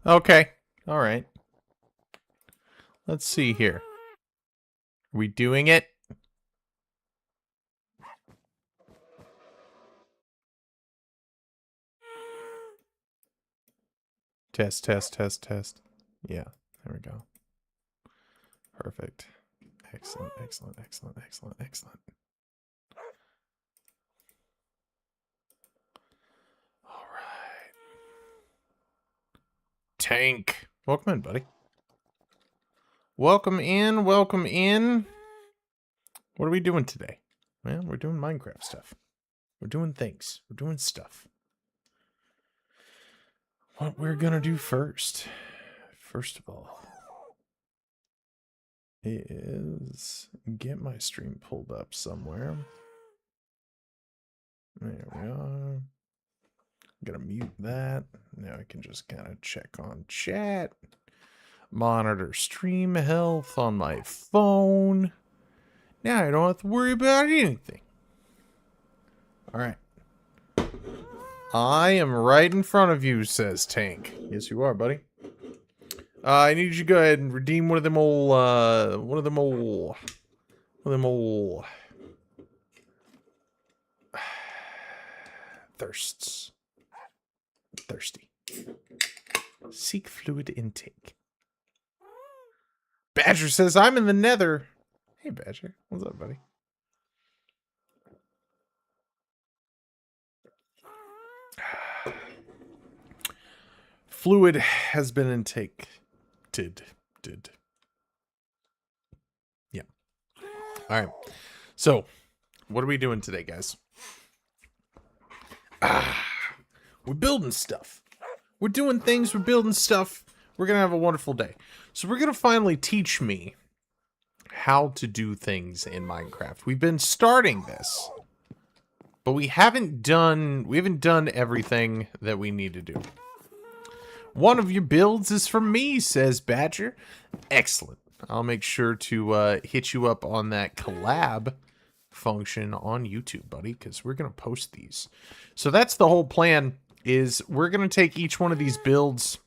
Okay. All right. Let's see here. Are we doing it? Test, test, test, test. Yeah, there we go. Perfect. Excellent, excellent, excellent, excellent, excellent. All right. Tank. Welcome in, buddy. Welcome in, welcome in. What are we doing today? Well, we're doing Minecraft stuff. We're doing things. We're doing stuff. What we're gonna do first of all, is get my stream pulled up somewhere. There we are. I'm gonna mute that. Now I can just kind of check on chat. Monitor stream health on my phone. Now I don't have to worry about anything. Alright. I am right in front of you, says Tank. Yes, you are, buddy. I need you to go ahead and redeem one of them thirsts. Thirsty. Seek fluid intake. Badger says, I'm in the nether. Hey, Badger. What's up, buddy? Fluid has been intaked. Yeah. All right. So, what are we doing today, guys? We're building stuff. We're doing things. We're building stuff. We're going to have a wonderful day. So we're going to finally teach me how to do things in Minecraft. We've been starting this, but we haven't done everything that we need to do. One of your builds is from me, says Badger. Excellent. I'll make sure to hit you up on that collab function on YouTube, buddy, because we're going to post these. So that's the whole plan, is we're going to take each one of these builds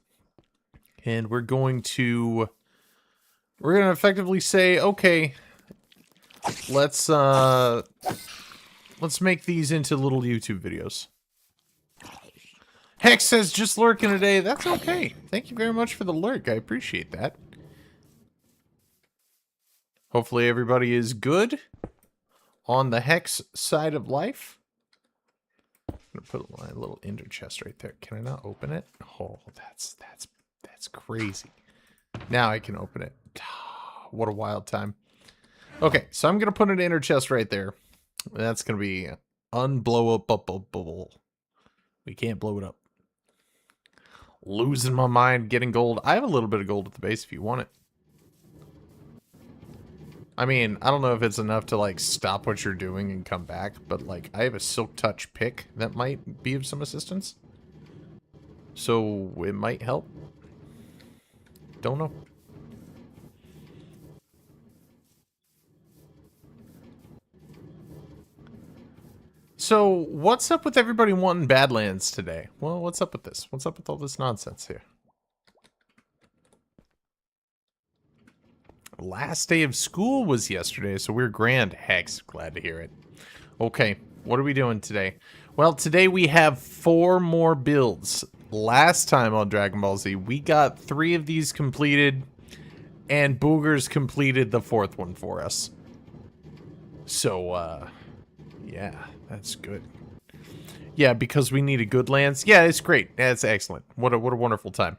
and we're going to effectively say, okay, let's make these into little YouTube videos. Hex says, just lurking today. That's okay. Thank you very much for the lurk. I appreciate that. Hopefully everybody is good on the Hex side of life. I'm gonna put my little ender chest right there. Can I not open it? Oh, that's crazy. Now I can open it. What a wild time. Okay, so I'm gonna put an ender chest right there. That's gonna be unblowable. We can't blow it up. Losing my mind getting gold. I have a little bit of gold at the base if you want it. I mean, I don't know if it's enough to, like, stop what you're doing and come back, but, like, I have a Silk Touch pick that might be of some assistance. So, it might help. Don't know. So, what's up with everybody wanting Badlands today? Well, what's up with this? What's up with all this nonsense here? Last day of school was yesterday, so we're grand. Hex, glad to hear it. Okay, what are we doing today? Well, today we have 4 more builds. Last time on Dragon Ball Z, we got 3 of these completed, and Boogers completed the 4th one for us. So, yeah, that's good. Yeah, because we needed good lands. Yeah, it's great. That's excellent. What a wonderful time.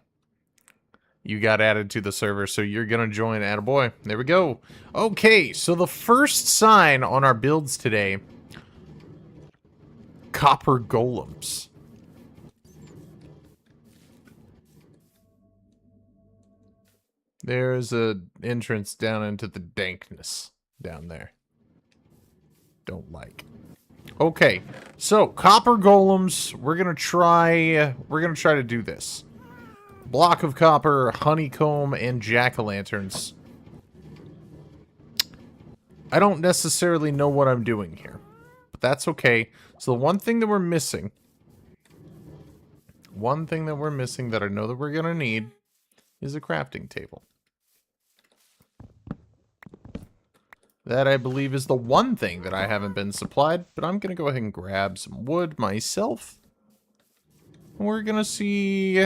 You got added to the server, so you're gonna join. Attaboy. There we go. Okay, so the first sign on our builds today, copper golems. There's a entrance down into the dankness down there. Don't like. Okay, so copper golems. We're gonna try to do this. Block of copper, honeycomb, and jack-o'-lanterns. I don't necessarily know what I'm doing here, but that's okay. So the one thing that we're missing one thing that we're missing that I know that we're going to need is a crafting table. That, I believe, is the one thing that I haven't been supplied, but I'm going to go ahead and grab some wood myself. We're going to see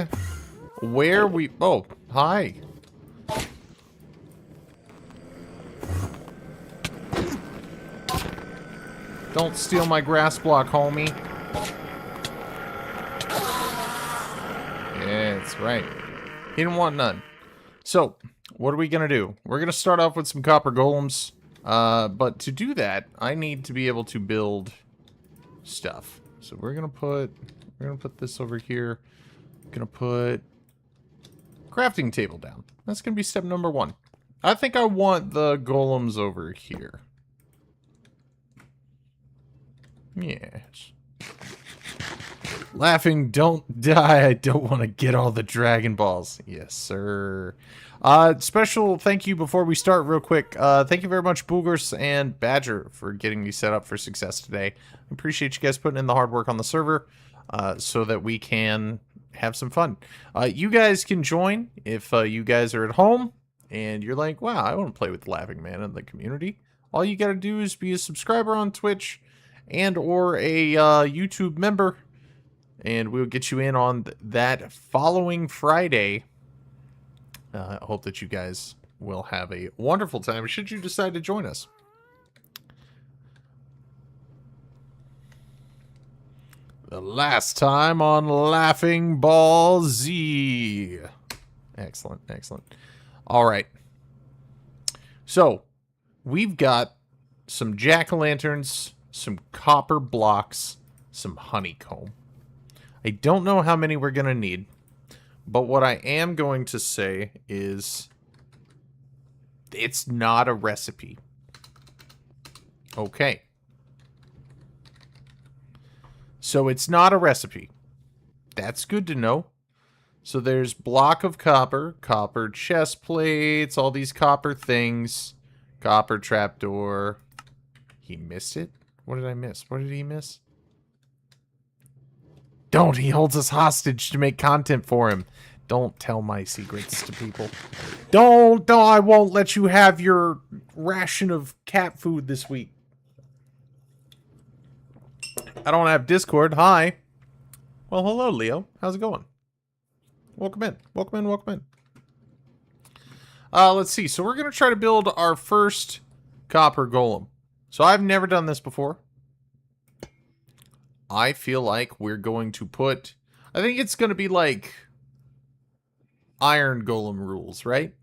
where we... Oh, hi. Don't steal my grass block, homie. Yeah, that's right. He didn't want none. So, what are we going to do? We're going to start off with some copper golems. But to do that, I need to be able to build stuff. So we're gonna put this over here. Gonna put crafting table down. That's gonna be step number 1. I think I want the golems over here. Yes. Laughing, don't die. I don't want to get all the Dragon Balls. Yes, sir. Special thank you before we start real quick. Thank you very much, Boogers and Badger, for getting me set up for success today. I appreciate you guys putting in the hard work on the server so that we can have some fun. You guys can join if you guys are at home and you're like, wow, I want to play with the Laughing Man in the community. All you got to do is be a subscriber on Twitch and or a YouTube member, and we'll get you in on that following Friday. I hope that you guys will have a wonderful time should you decide to join us. The last time on Laughing Ball Z. Excellent, excellent. All right. So, we've got some jack-o'-lanterns, some copper blocks, some honeycomb. I don't know how many we're going to need. But what I am going to say is, it's not a recipe. Okay. So it's not a recipe. That's good to know. So there's block of copper, copper chest plates, all these copper things, copper trapdoor. He missed it? What did I miss? What did he miss? Don't! He holds us hostage to make content for him. Don't tell my secrets to people. Don't! I won't let you have your ration of cat food this week. I don't have Discord. Hi. Well, hello, Leo. How's it going? Welcome in. Welcome in. Welcome in. Let's see. So we're going to try to build our first copper golem. So I've never done this before. I feel like we're going to put... I think it's going to be like iron golem rules, right?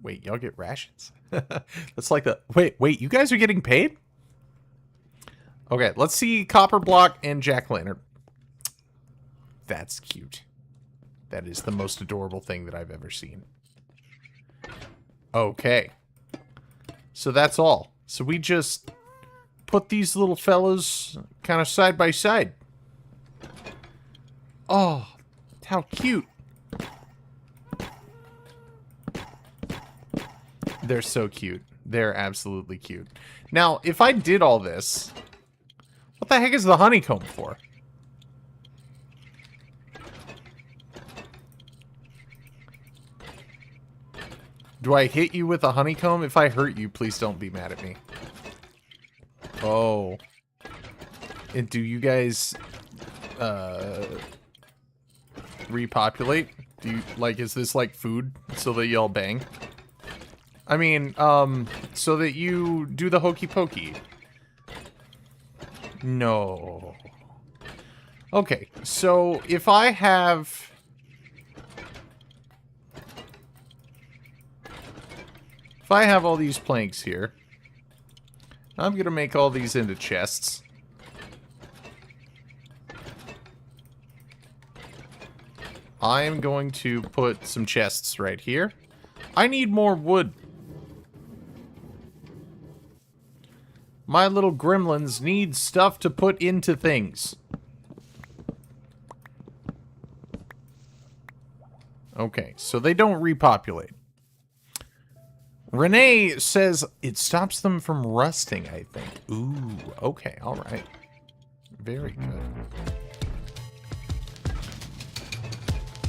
Wait, y'all get rations? That's like the... Wait, you guys are getting paid? Okay, let's see copper block and jack-o'-lantern. That's cute. That is the most adorable thing that I've ever seen. Okay. So that's all. So we just put these little fellas kind of side by side. Oh, how cute. They're so cute. They're absolutely cute. Now, if I did all this, what the heck is the honeycomb for? Do I hit you with a honeycomb? If I hurt you, please don't be mad at me. Oh. And do you guys repopulate? Do you like, is this like food so that y'all bang? I mean, so that you do the hokey pokey. No. Okay, so if I have... If I have all these planks here, I'm going to make all these into chests. I am going to put some chests right here. I need more wood. My little gremlins need stuff to put into things. Okay, so they don't repopulate. Renee says it stops them from rusting, I think. Ooh, okay, alright. Very good.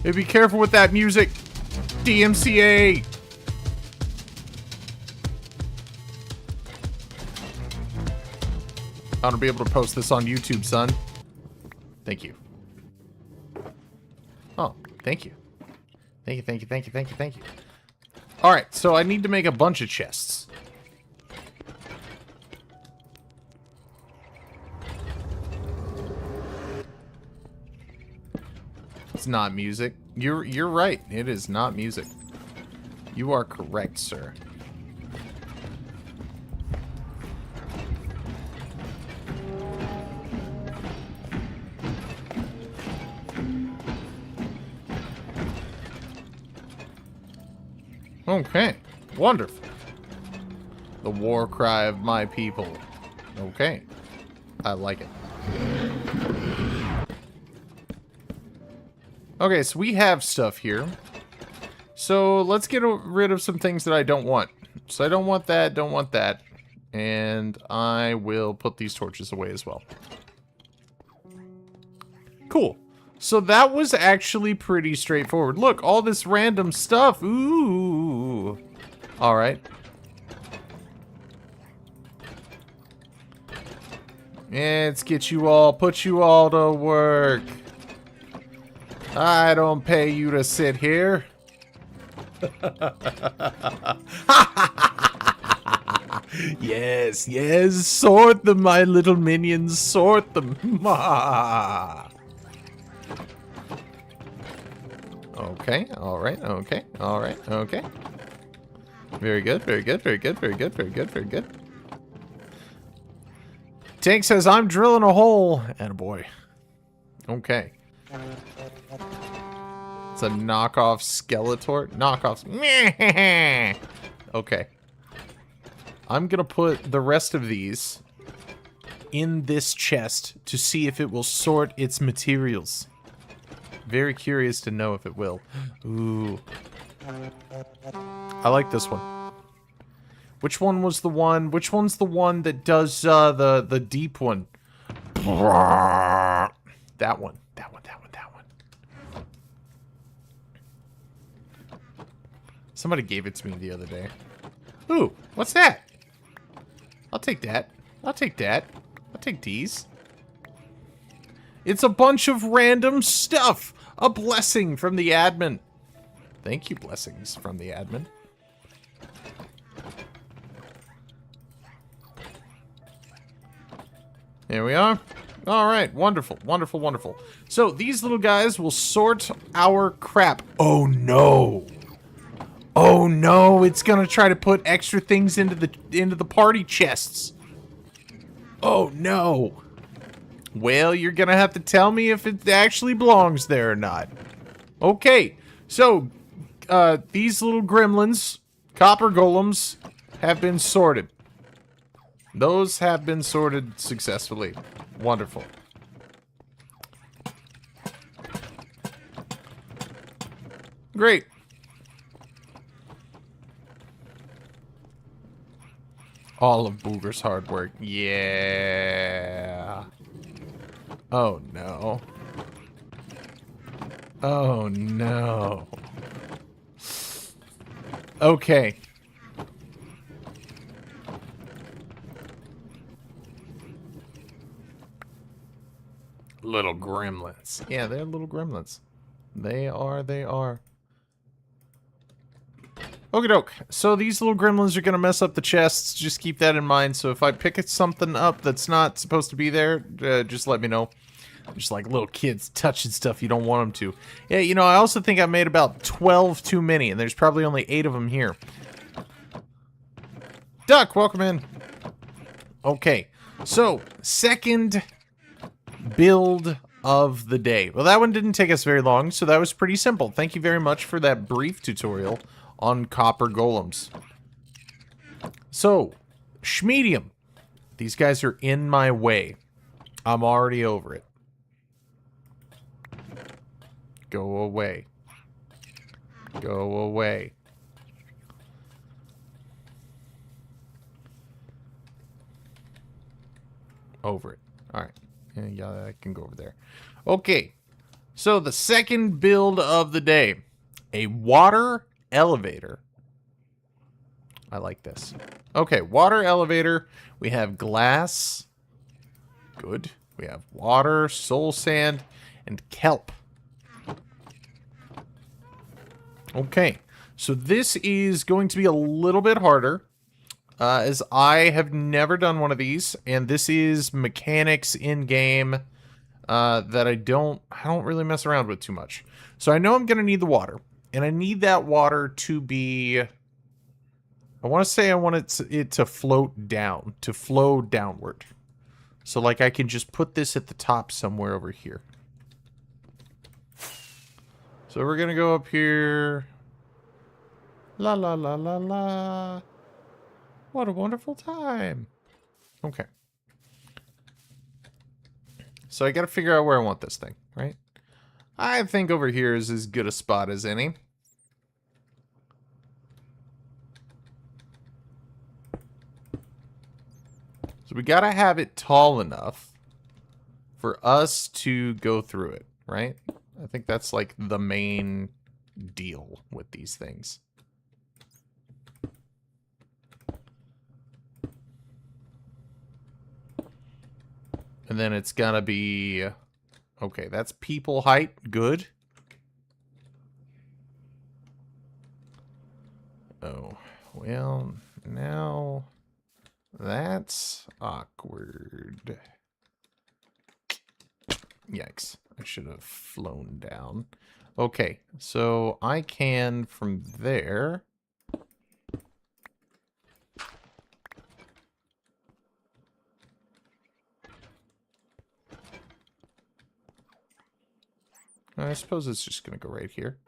Hey, be careful with that music. DMCA. I want to be able to post this on YouTube, son. Thank you. Oh, thank you. Thank you, thank you, thank you, thank you, thank you. Alright, so I need to make a bunch of chests. It's not music. You're right. It is not music. You are correct, sir. Okay. Wonderful. The war cry of my people. Okay. I like it. Okay, so we have stuff here. So let's get rid of some things that I don't want. So I don't want that, don't want that. And I will put these torches away as well. Cool. So that was actually pretty straightforward. Look, all this random stuff. Ooh. Alright. Let's get you all, put you all to work. I don't pay you to sit here. Yes, yes, sort them, my little minions, sort them. Okay, alright, okay, alright, okay. Very good, very good, very good, very good, very good, very good. Tank says, I'm drilling a hole. Attaboy. Okay. It's a knockoff Skeletor. Knockoffs. Okay. I'm gonna put the rest of these in this chest to see if it will sort its materials. Very curious to know if it will. Ooh. I like this one. Which one was the one? Which one's the one that does the deep one? That one. That one. That one. That one. Somebody gave it to me the other day. Ooh, what's that? I'll take that. I'll take that. I'll take these. It's a bunch of random stuff. A blessing from the admin. Thank you, blessings from the admin. There we are. Alright, wonderful, wonderful, wonderful. So, these little guys will sort our crap. Oh no! Oh no, it's gonna try to put extra things into the party chests. Oh no! Well, you're gonna have to tell me if it actually belongs there or not. Okay, so, these little gremlins, copper golems, have been sorted. Those have been sorted successfully. Wonderful. Great. All of Booger's hard work. Yeah. Oh no. Oh no. Okay. Little gremlins. Yeah, they're little gremlins. They are, they are. Okie doke. So these little gremlins are gonna mess up the chests. Just keep that in mind. So if I pick something up that's not supposed to be there, just let me know. Just like little kids touching stuff you don't want them to. Yeah, you know, I also think I made about 12 too many, and there's probably only 8 of them here. Duck, welcome in. Okay, so second build of the day. Well, that one didn't take us very long, so that was pretty simple. Thank you very much for that brief tutorial on copper golems. So, Schmedium. These guys are in my way. I'm already over it. Go away. Go away. Over it. Alright. Yeah, I can go over there. Okay. So the second build of the day. A water elevator. I like this. Okay, water elevator. We have glass. Good. We have water, soul sand, and kelp. Okay, so this is going to be a little bit harder, as I have never done one of these, and this is mechanics in game that I don't really mess around with too much. So I know I'm gonna need the water, and I need that water to be. I want to say I want it to float down, to flow downward. So like I can just put this at the top somewhere over here. So we're gonna go up here. La la la la la. What a wonderful time. Okay. So I gotta figure out where I want this thing, right? I think over here is as good a spot as any. So we gotta have it tall enough for us to go through it, right? I think that's like the main deal with these things. And then it's gotta be... Okay, that's people height. Good. Oh, well, now... That's awkward. Yikes. I should have flown down. Okay, so I can, from there... I suppose it's just going to go right here.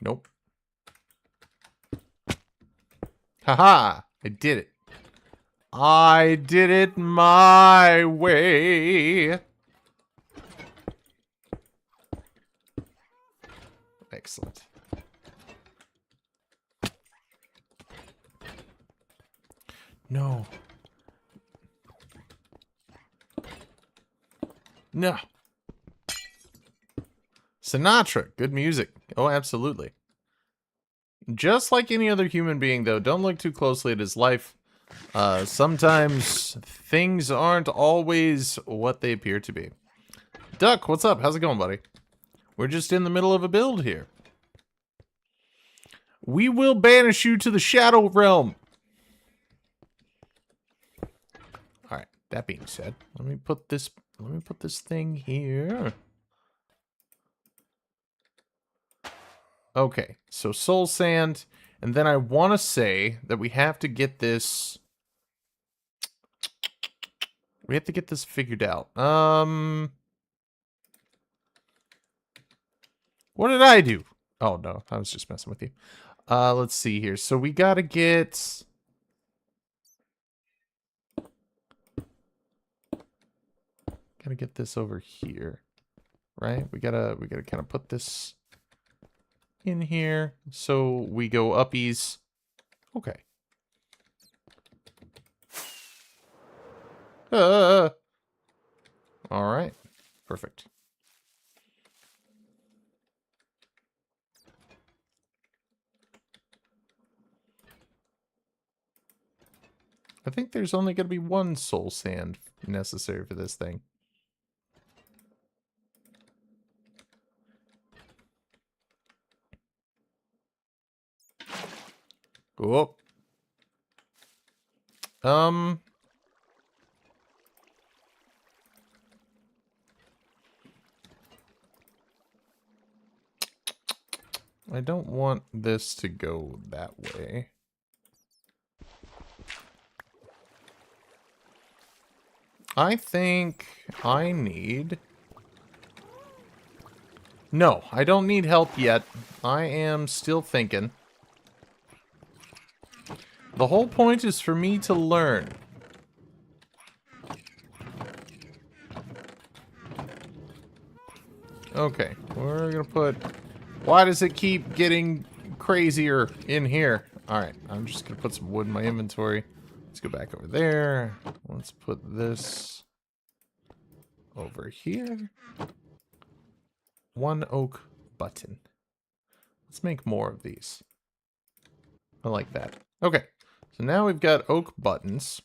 Nope. Haha! I did it. I did it my way. Excellent. No. No. Sinatra. Good music. Oh, absolutely. Just like any other human being, though, don't look too closely at his life. Sometimes things aren't always what they appear to be. Duck, what's up? How's it going, buddy? We're just in the middle of a build here. We will banish you to the Shadow Realm. Alright, that being said, let me put this thing here. Okay, so soul sand, and then I want to say that we have to get this... We have to get this figured out. What did I do? Oh, no, I was just messing with you. Let's see here. So we gotta get... Gotta get this over here, right? We gotta kind of put this in here. So we go uppies. Okay. All right. Perfect. I think there's only going to be one soul sand necessary for this thing. Whoop. I don't want this to go that way. I think I need... No, I don't need help yet. I am still thinking. The whole point is for me to learn. Okay, we're gonna put... Why does it keep getting crazier in here. Alright, I'm just gonna put some wood in my inventory. Let's go back over there. Let's put this over here. 1 oak button. Let's make more of these. I like that. Okay, so now we've got oak buttons.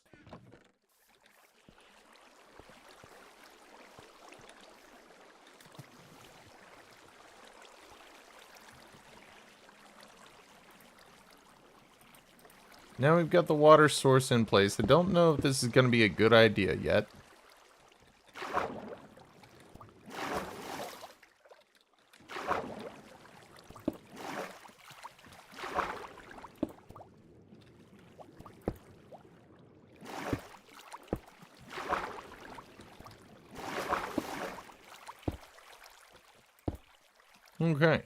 Now we've got the water source in place. I don't know if this is going to be a good idea yet. Okay.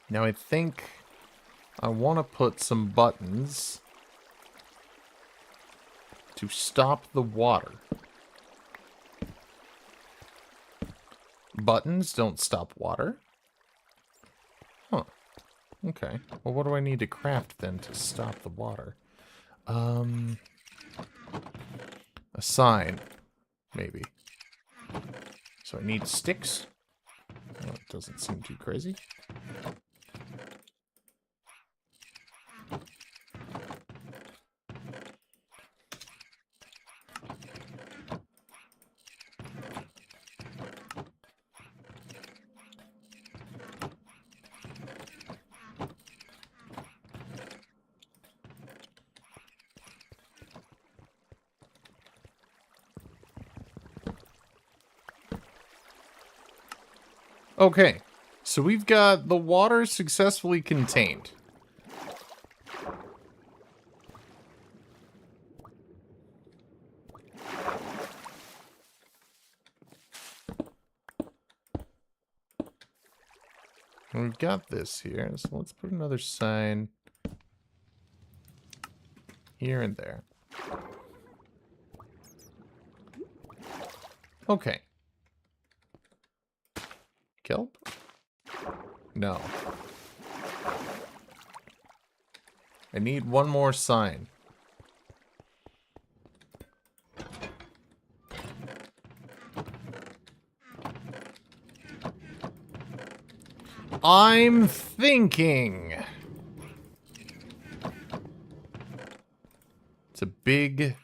Now I think I want to put some buttons to stop the water. Buttons don't stop water? Huh. Okay. Well, what do I need to craft then to stop the water? A sign, maybe. So I need sticks. Well, it doesn't seem too crazy. Okay, so we've got the water successfully contained. And we've got this here, so let's put another sign here and there. Okay. Kelp? No. I need one more sign. I'm thinking. It's a big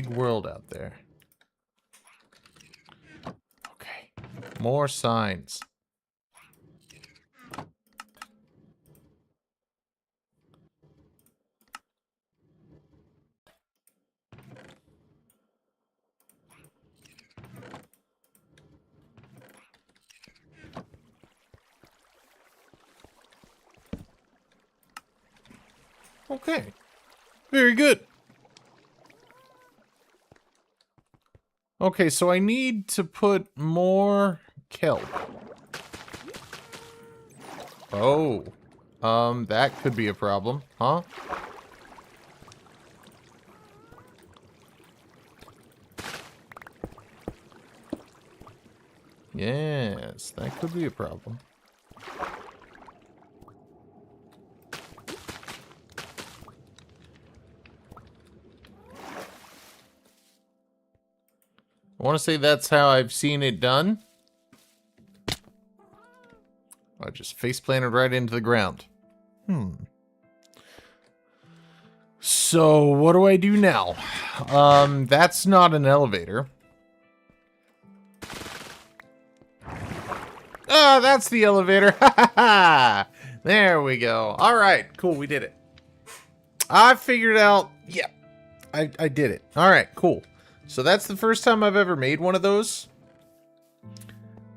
world out there. Okay. More signs. Okay. Very good. Okay, so I need to put more kelp. Oh. That could be a problem, huh? Yes, that could be a problem. I want to say that's how I've seen it done. I just face planted right into the ground. So, what do I do now? That's not an elevator. Ah, that's the elevator. Ha ha ha! There we go. Alright, cool, we did it. I figured out... Yeah, I did it. Alright, cool. So that's the first time I've ever made one of those.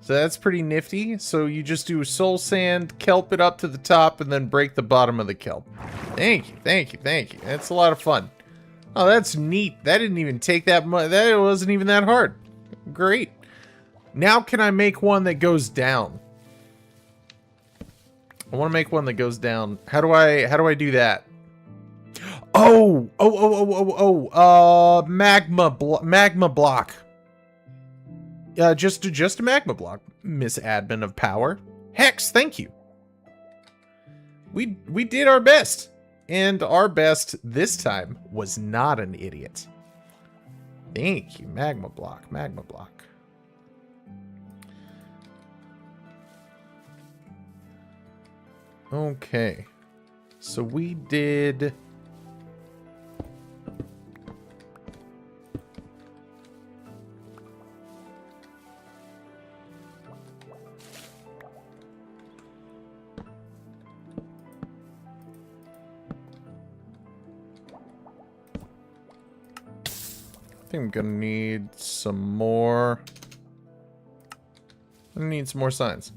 So that's pretty nifty. So you just do soul sand, kelp it up to the top, and then break the bottom of the kelp. Thank you, thank you, thank you. That's a lot of fun. Oh, that's neat. That didn't even take that much. That wasn't even that hard. Great. Now can I make one that goes down? I want to make one that goes down. How do I do that? Magma block. Just a magma block, Miss Admin of Power. Hex, thank you. We did our best. And our best this time was not an idiot. Thank you, magma block, magma block. Okay. So we did... I think I'm gonna need some more. I need some more signs.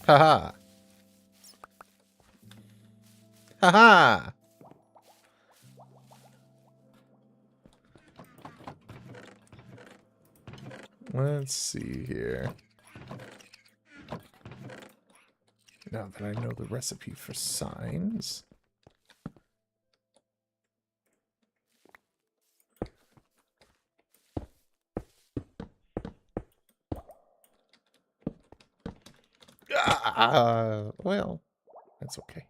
Haha. Haha. Let's see here. Now that I know the recipe for signs. Well, that's okay.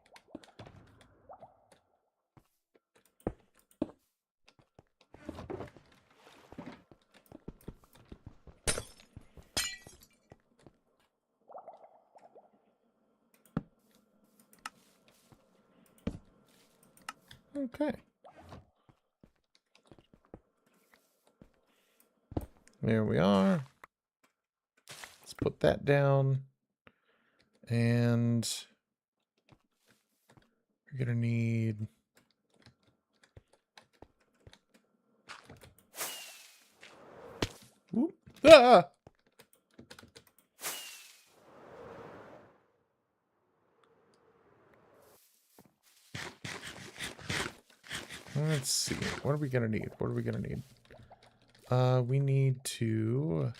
Okay. There we are. Let's put that down. And we're gonna need... Whoop. Ah! Let's see. What are we gonna need? What are we gonna need? We need to...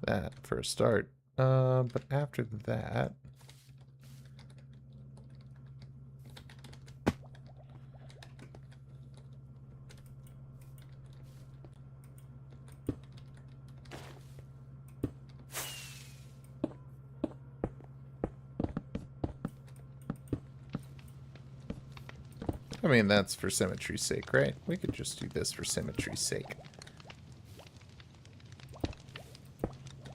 that for a start. But after that... I mean, that's for symmetry's sake, right? We could just do this for symmetry's sake.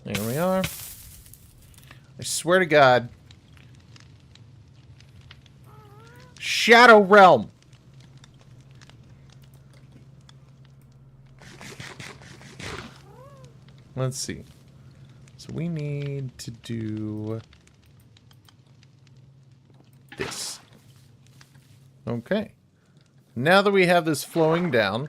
There we are. I swear to God. Shadow Realm! Let's see. So we need to do this. Okay. Now that we have this flowing down,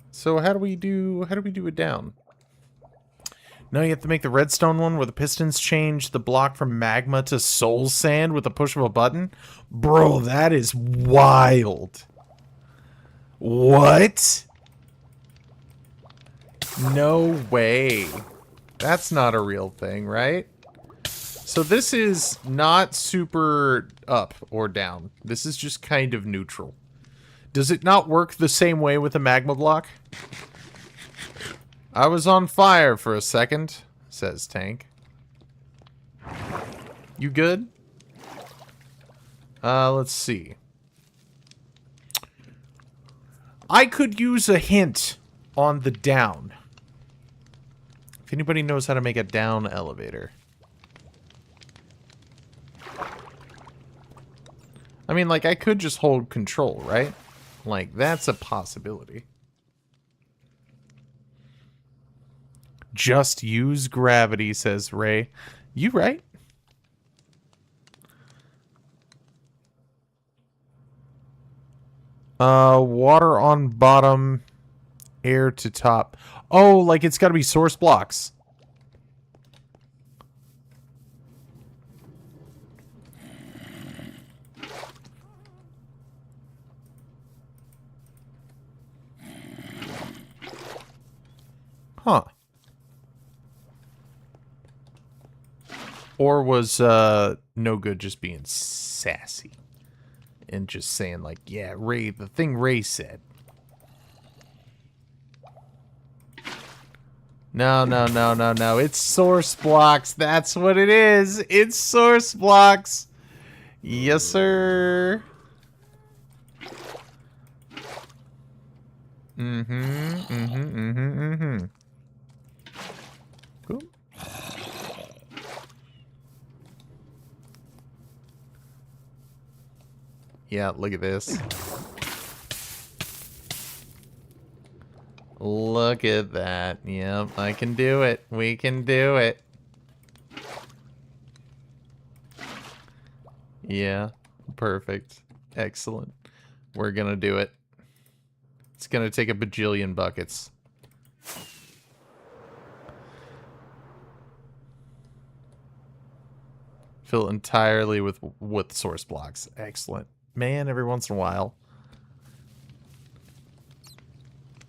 so how do we do it down? Now you have to make the redstone one where the pistons change the block from magma to soul sand with the push of a button? Bro, that is wild. What? No way. That's not a real thing, right? So this is not super up or down. This is just kind of neutral. Does it not work the same way with a magma block? I was on fire for a second, says Tank. You good? Let's see. I could use a hint on the down. If anybody knows how to make a down elevator. I mean, like, I could just hold control, right? Like, that's a possibility. Just use gravity, says Ray. You right? Water on bottom, air to top. Oh, like it's gotta be source blocks. Huh. Or was no good just being sassy and just saying like, yeah, Ray, the thing Ray said. No, no, no, no, no. It's source blocks. That's what it is. It's source blocks. Yes, sir. Cool. Yeah, look at this. Look at that. Yep, I can do it. We can do it. Yeah, perfect. Excellent. We're gonna do it. It's gonna take a bajillion buckets. Fill entirely with source blocks. Excellent. Man, every once in a while.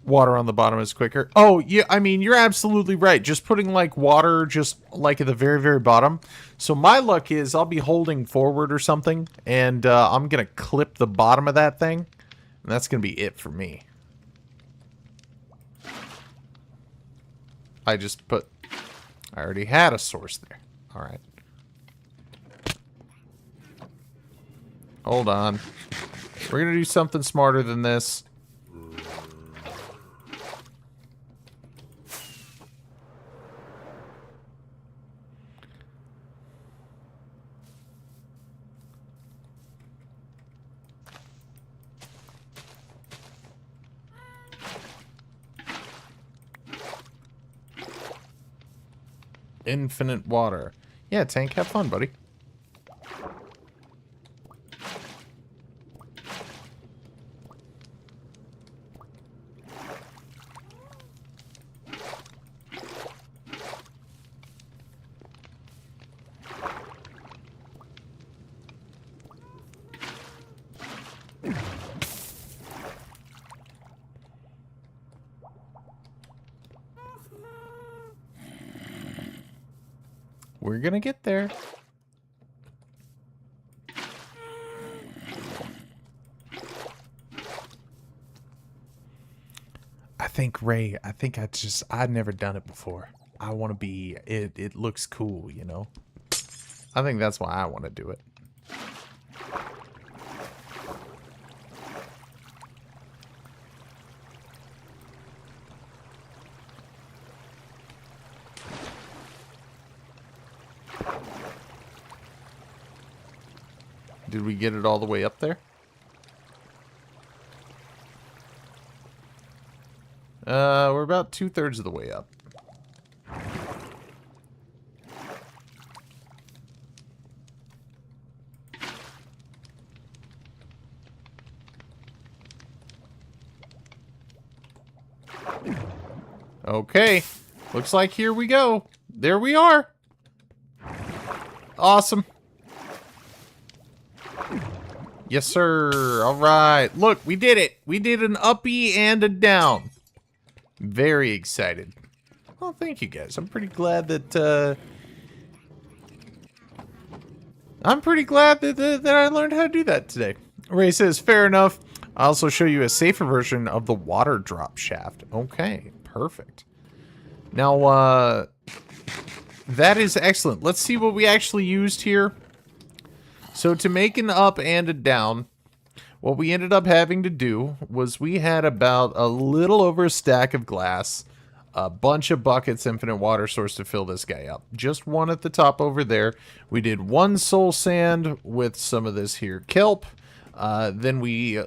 Water on the bottom is quicker. Oh, yeah, I mean, you're absolutely right. Just putting, like, water just, like, at the very, very bottom. So my luck is I'll be holding forward or something, and I'm going to clip the bottom of that thing, and that's going to be it for me. I already had a source there. All right. Hold on. We're going to do something smarter than this. Infinite water. Yeah, Tank, have fun, buddy. We're gonna get there. Ray, I've never done it before. I want to be, it looks cool, you know? I think that's why I want to do it. Did we get it all the way up there? We're about 2/3 of the way up. Okay. Looks like here we go. There we are. Awesome. Yes, sir. All right. Look, we did it. We did an uppy and a down. Very excited. Well, thank you guys. I'm pretty glad that, that I learned how to do that today. Ray says, fair enough. I'll also show you a safer version of the water drop shaft. Okay, perfect. Now, that is excellent. Let's see what we actually used here. So to make an up and a down, what we ended up having to do was we had about a little over a stack of glass, a bunch of buckets, infinite water source to fill this guy up. Just one at the top over there. We did one soul sand with some of this here kelp. Then we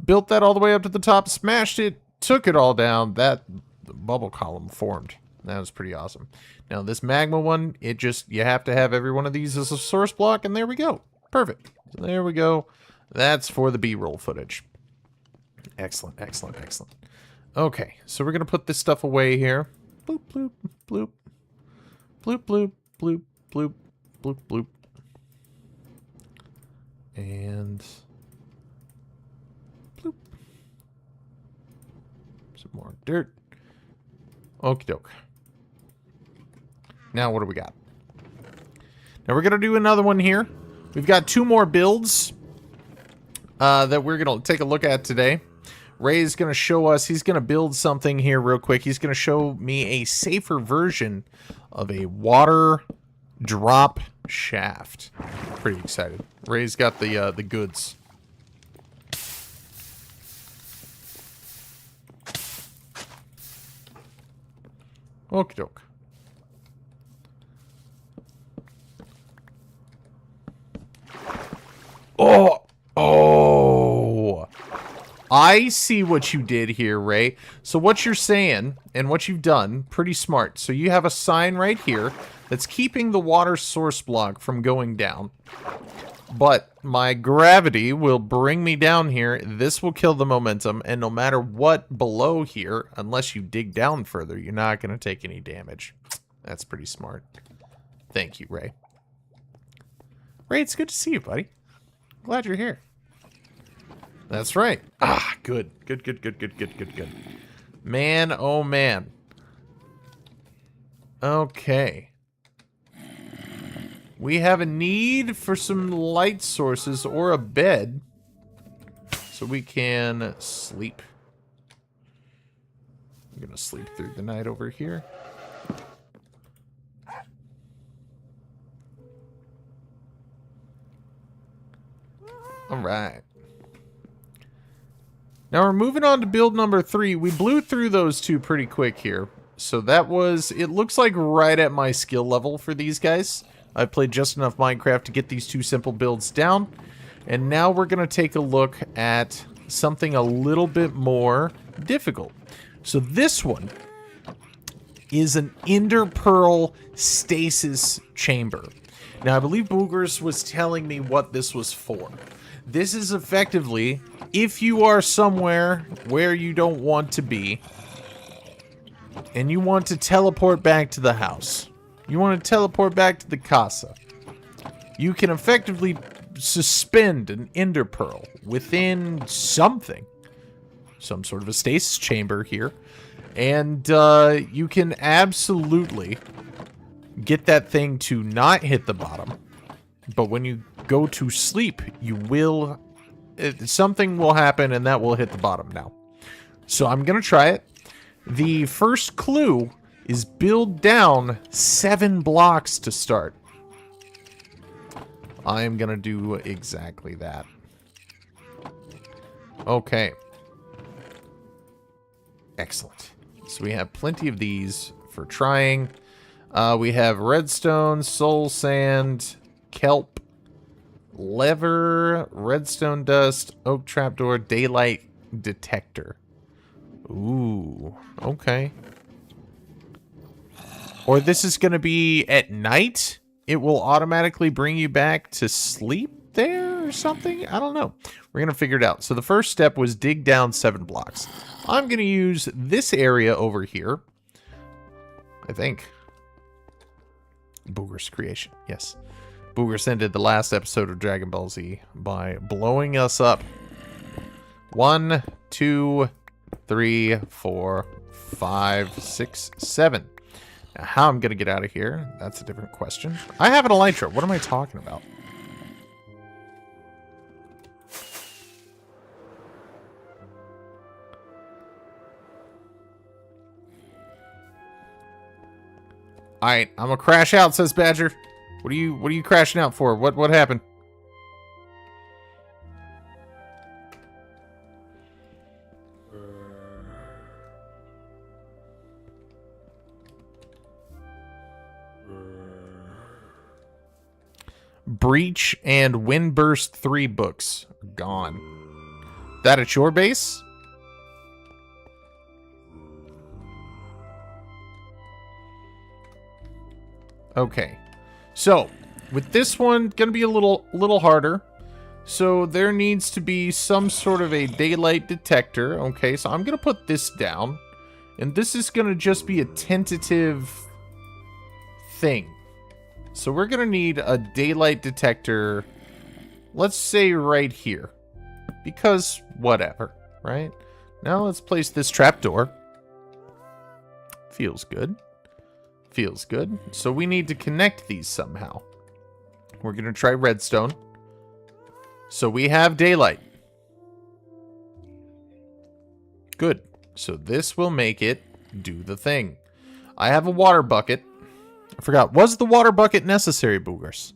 built that all the way up to the top, smashed it, took it all down. That bubble column formed. That was pretty awesome. Now this magma one, you have to have every one of these as a source block, and there we go. Perfect. So there we go. That's for the B-roll footage. Excellent, excellent, excellent. Okay, so we're going to put this stuff away here. Bloop, bloop, bloop. Bloop, bloop, bloop, bloop, bloop, bloop. And bloop. Some more dirt. Okie doke. Now what do we got? Now we're going to do another one here. We've got 2 more builds that we're going to take a look at today. Ray's going to show us, he's going to build something here real quick. He's going to show me a safer version of a water drop shaft. Pretty excited. Ray's got the goods. Okie doke. Oh, I see what you did here, Ray. So what you're saying and what you've done, pretty smart. So you have a sign right here that's keeping the water source block from going down. But my gravity will bring me down here. This will kill the momentum. And no matter what below here, unless you dig down further, you're not going to take any damage. That's pretty smart. Thank you, Ray. Ray, it's good to see you, buddy. Glad you're here. That's right. Ah, good. Good. Man, oh man. Okay. We have a need for some light sources or a bed so we can sleep. I'm gonna sleep through the night over here. All right. Now we're moving on to build number 3. We blew through those 2 pretty quick here. So that was, it looks like right at my skill level for these guys. I've played just enough Minecraft to get these 2 simple builds down. And now we're going to take a look at something a little bit more difficult. So this one is an Ender Pearl stasis chamber. Now I believe Boogers was telling me what this was for. This is effectively, if you are somewhere where you don't want to be, and you want to teleport back to the house, you want to teleport back to the casa, you can effectively suspend an Ender Pearl within something, some sort of a stasis chamber here, and you can absolutely get that thing to not hit the bottom. But when you go to sleep, you will... something will happen and that will hit the bottom now. So I'm going to try it. The first clue is build down 7 blocks to start. I am going to do exactly that. Okay. Excellent. So we have plenty of these for trying. We have redstone, soul sand... kelp, lever, redstone dust, oak trapdoor, daylight detector. Ooh, okay. Or this is going to be at night. It will automatically bring you back to sleep there or something. I don't know. We're going to figure it out. So the first step was dig down 7 blocks. I'm going to use this area over here. I think. Booger's creation. Yes. Boogers ended the last episode of Dragon Ball Z by blowing us up. 1, 2, 3, 4, 5, 6, 7. Now, how I'm going to get out of here, that's a different question. I have an elytra. What am I talking about? Alright, I'm gonna crash out, says Badger. What are you crashing out for? What happened? Breach and Windburst 3 books are gone. That at your base? Okay. So, with this one, gonna be a little harder. So there needs to be some sort of a daylight detector. Okay, so I'm gonna put this down. And this is gonna just be a tentative thing. So we're gonna need a daylight detector, let's say right here. Because whatever, right? Now let's place this trapdoor. Feels good. Feels good. So we need to connect these somehow. We're going to try redstone. So we have daylight. Good. So this will make it do the thing. I have a water bucket. I forgot. Was the water bucket necessary, Boogers?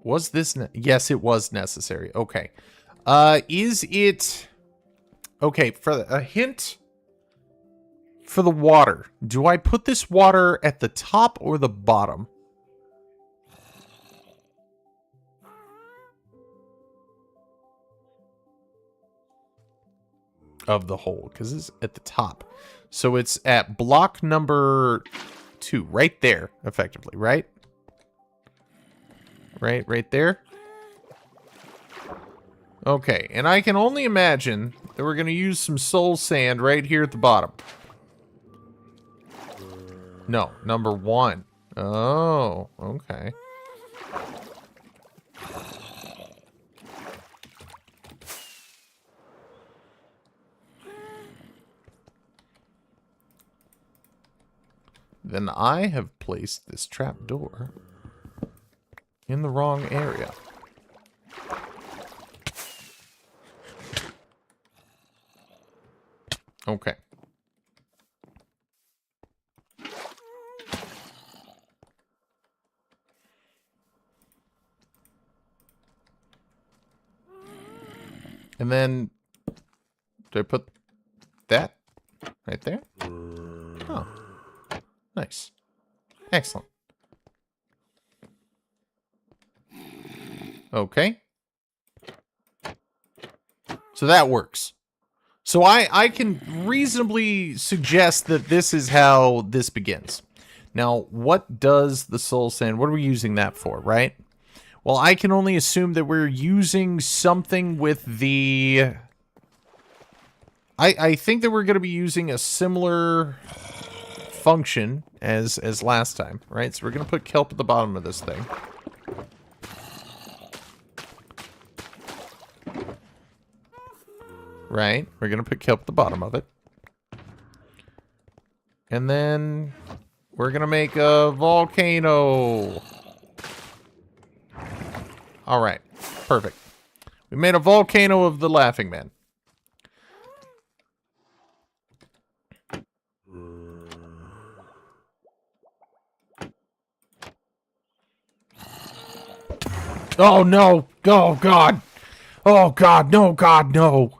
Was this... Yes, it was necessary. Okay. Is it... Okay, for a hint for the water. Do I put this water at the top or the bottom? Of the hole, because it's at the top. So it's at block number 2, right there, effectively, right? Right there. Okay, and I can only imagine that we're going to use some soul sand right here at the bottom. No, number 1. Oh, okay. Then I have placed this trapdoor in the wrong area. Okay. And then, do I put that right there? Oh, nice. Excellent. Okay. So that works. So I can reasonably suggest that this is how this begins. Now, what does the soul sand, what are we using that for, right? Well, I can only assume that we're using something with the... I think that we're going to be using a similar function as last time, right? So we're going to put kelp at the bottom of this thing. Right? We're going to put kelp at the bottom of it. And then we're going to make a volcano. All right. Perfect. We made a volcano of the Laughing Man. Oh, no. Oh, God. Oh, God. No, God, no.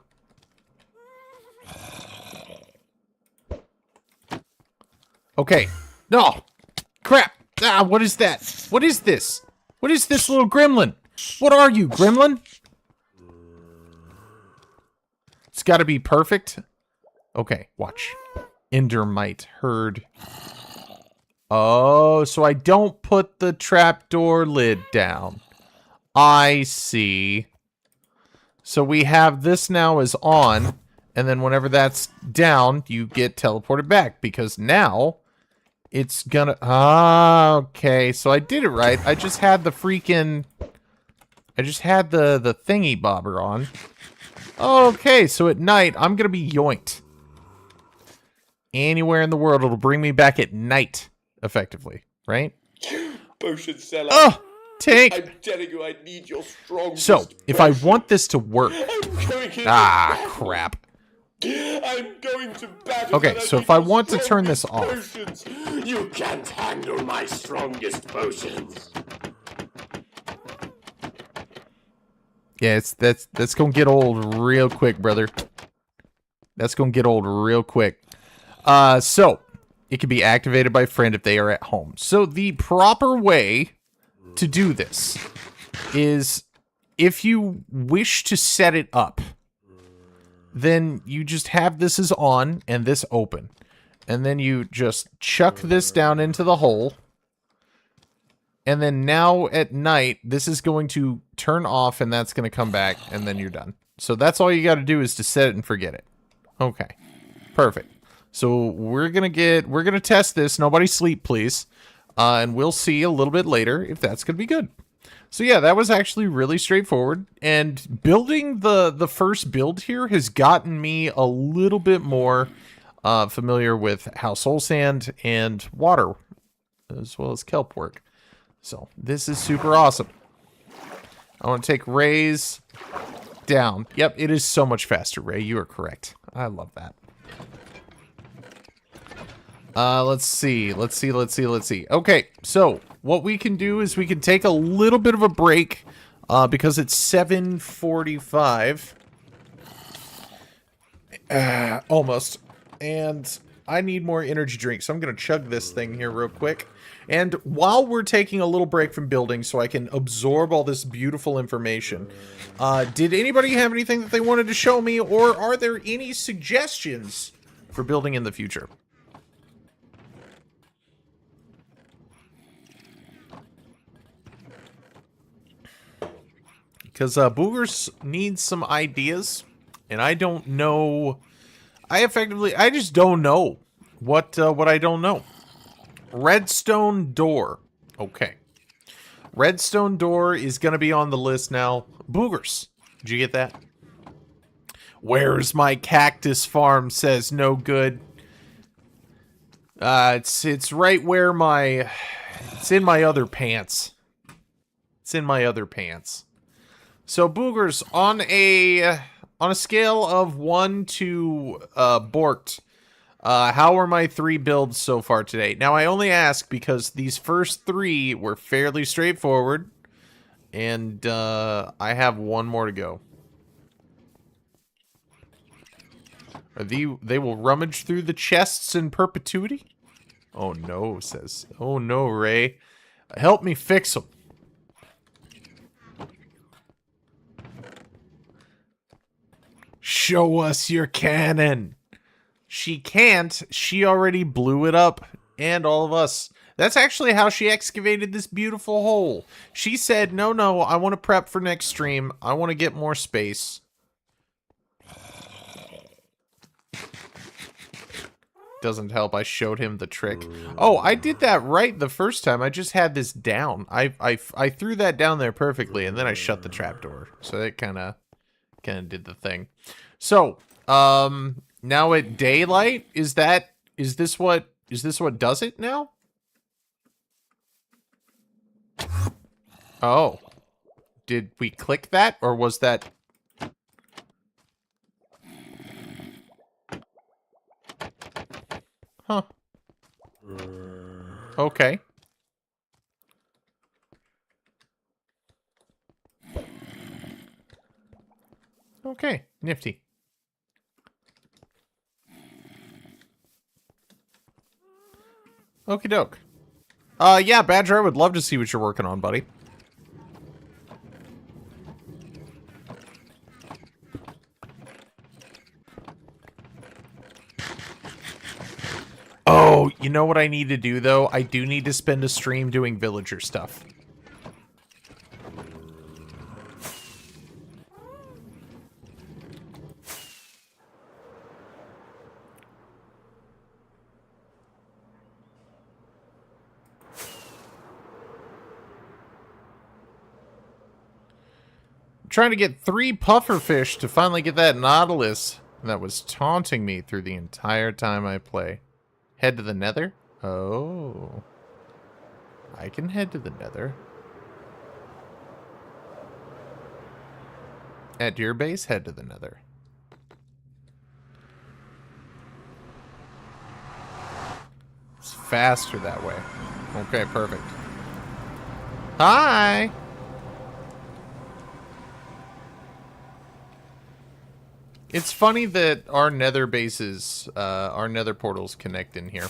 Okay. No. Crap. Ah, what is that? What is this? What is this little gremlin? What are you, gremlin? It's got to be perfect. Okay, watch. Endermite herd. Oh, so I don't put the trapdoor lid down. I see. So we have this now as on, and then whenever that's down, you get teleported back, because now it's gonna... Ah, okay, so I did it right. I just had the freaking... I just had the thingy bobber on. Okay, so at night, I'm gonna be yoinked. Anywhere in the world, it'll bring me back at night, effectively, right? Potion seller. Oh, take. I'm telling you, I need your strongest. So, if I want this to work... I'm going crap. I'm going to battle. Okay, so if I want to turn this off... Potions. You can't handle my strongest potions. Yeah, that's gonna get old real quick, brother. That's gonna get old real quick. So, it can be activated by a friend if they are at home. So, the proper way to do this is, if you wish to set it up, then you just have this as on and this open. And then you just chuck this down into the hole. And then now at night, this is going to turn off and that's going to come back and then you're done. So that's all you got to do is to set it and forget it. Okay. Perfect. So we're going to test this. Nobody sleep, please. And we'll see a little bit later if that's going to be good. So yeah, that was actually really straightforward. And building the first build here has gotten me a little bit more familiar with how soul sand and water, as well as kelp work. So this is super awesome. I want to take Ray's down. Yep, it is so much faster, Ray. You are correct. I love that. Let's see. Okay, so what we can do is we can take a little bit of a break because it's 7:45. Almost. And I need more energy drinks, so I'm going to chug this thing here real quick. And while we're taking a little break from building so I can absorb all this beautiful information, did anybody have anything that they wanted to show me, or are there any suggestions for building in the future? Because Boogers needs some ideas, and I don't know. I just don't know what I don't know. Redstone door. Okay. Redstone door is going to be on the list now. Boogers. Did you get that? Where's my cactus farm? Says no good. It's right where my... It's in my other pants. It's in my other pants. So, Boogers, on a scale of 1 to Borked, how are my 3 builds so far today? Now, I only ask because these first 3 were fairly straightforward, and I have 1 more to go. They will rummage through the chests in perpetuity? Oh no, says. Oh no, Ray. Help me fix them. Show us your cannon. She can't. She already blew it up. And all of us. That's actually how she excavated this beautiful hole. She said, no, I want to prep for next stream. I want to get more space. Doesn't help. I showed him the trick. Oh, I did that right the first time. I just had this down. I threw that down there perfectly, and then I shut the trapdoor. So that kind of did the thing. So, now at daylight, is this what does it now? Oh. Did we click that, or was that... Huh. Okay. Okay, nifty. Okie doke. Yeah, Badger, I would love to see what you're working on, buddy. Oh, you know what I need to do, though? I do need to spend a stream doing villager stuff. I'm trying to get 3 pufferfish to finally get that Nautilus that was taunting me through the entire time I play. Head to the nether? Oh. I can head to the nether. At your base, head to the nether. It's faster that way. Okay, perfect. Hi! It's funny that our nether bases, our nether portals connect in here.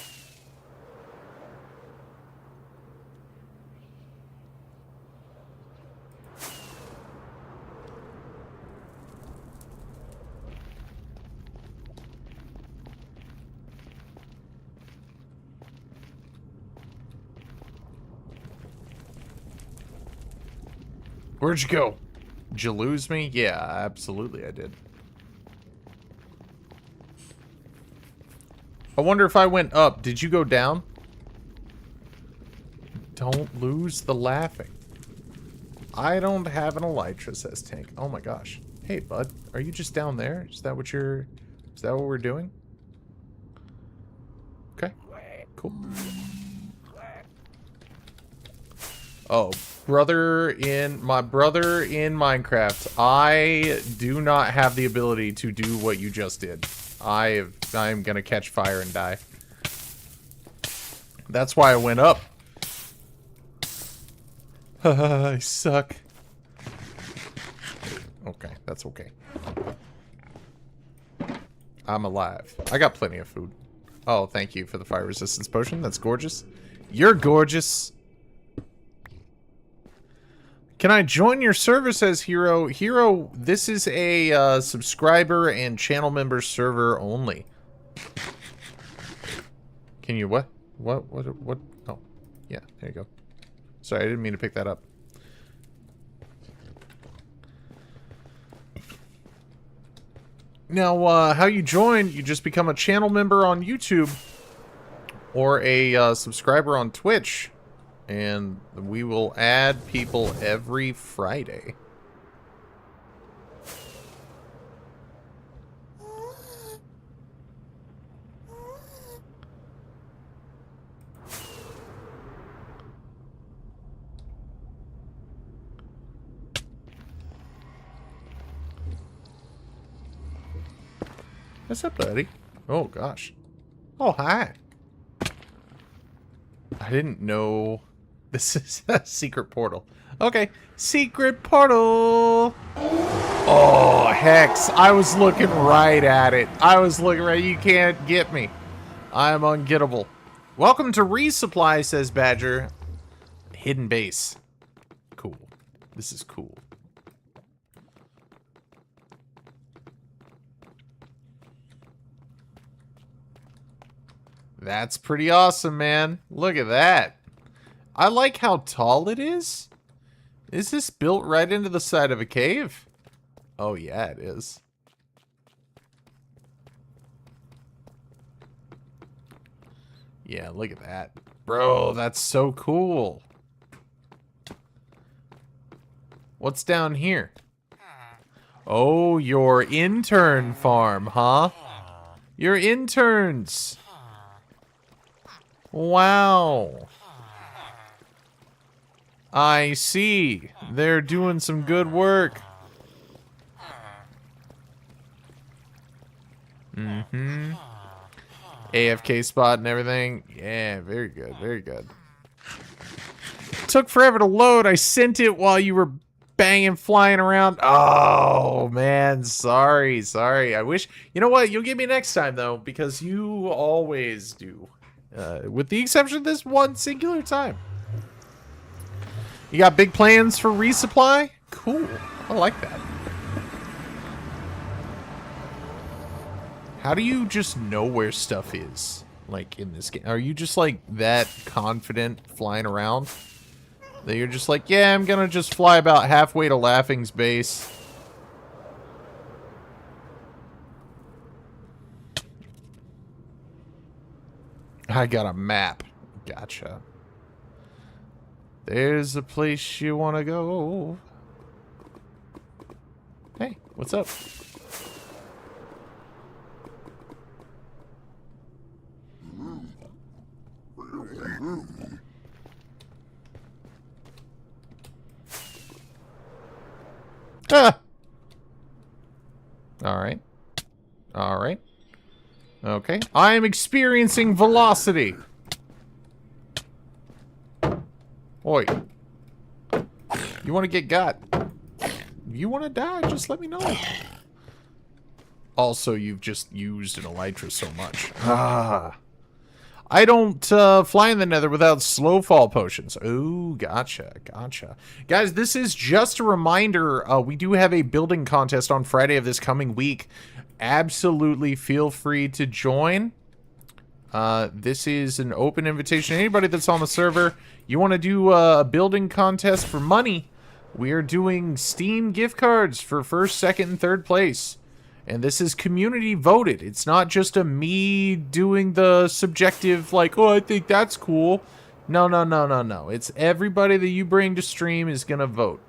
Where'd you go? Did you lose me? Yeah, absolutely I did. I wonder if I went up. Did you go down? Don't lose the laughing. I don't have an elytra, says Tank. Oh my gosh. Hey, bud. Are you just down there? Is that what you're... Is that what we're doing? Okay. Cool. Oh, my brother in Minecraft. I do not have the ability to do what you just did. I am gonna catch fire and die. That's why I went up. I suck. Okay, that's okay. I'm alive. I got plenty of food. Oh, thank you for the fire resistance potion. That's gorgeous. You're gorgeous. Can I join your service as Hero? Hero, this is a subscriber and channel member server only. Can you what? What? Oh, yeah, there you go. Sorry, I didn't mean to pick that up. Now, how you join, you just become a channel member on YouTube or a subscriber on Twitch. And we will add people every Friday. What's up, buddy? Oh, gosh. Oh, hi. I didn't know... This is a secret portal. Okay. Secret portal! Oh, Hex. I was looking right at it. I was looking right... You can't get me. I am ungettable. Welcome to Resupply, says Badger. Hidden base. Cool. This is cool. That's pretty awesome, man. Look at that. I like how tall it is. Is this built right into the side of a cave? Oh, yeah, it is. Yeah, look at that. Bro, that's so cool. What's down here? Oh, your intern farm, huh? Your interns. Wow. I see. They're doing some good work. Mm-hmm. AFK spot and everything. Yeah, very good. Very good. Took forever to load. I sent it while you were banging, flying around. Oh, man. Sorry. Sorry. I wish... You know what? You'll get me next time, though, because you always do. With the exception of this one singular time. You got big plans for resupply? Cool. I like that. How do you just know where stuff is? Like, in this game? Are you just, like, that confident flying around? That you're just like, yeah, I'm gonna just fly about halfway to Laughing's base. I got a map. Gotcha. There's a place you want to go. Hey, what's up? Ah! Alright. Alright. Okay. I am experiencing velocity. Oi. You want to get got? If you want to die, just let me know. Also, you've just used an elytra so much. Ah. I don't fly in the nether without slow fall potions. Oh, gotcha, gotcha. Guys, this is just a reminder. We do have a building contest on Friday of this coming week. Absolutely feel free to join. This is an open invitation. Anybody that's on the server, you want to do a building contest for money, we are doing Steam gift cards for first, second, and third place. And this is community voted. It's not just a me doing the subjective, like, oh, I think that's cool. No, no, no, no, no. It's everybody that you bring to stream is going to vote.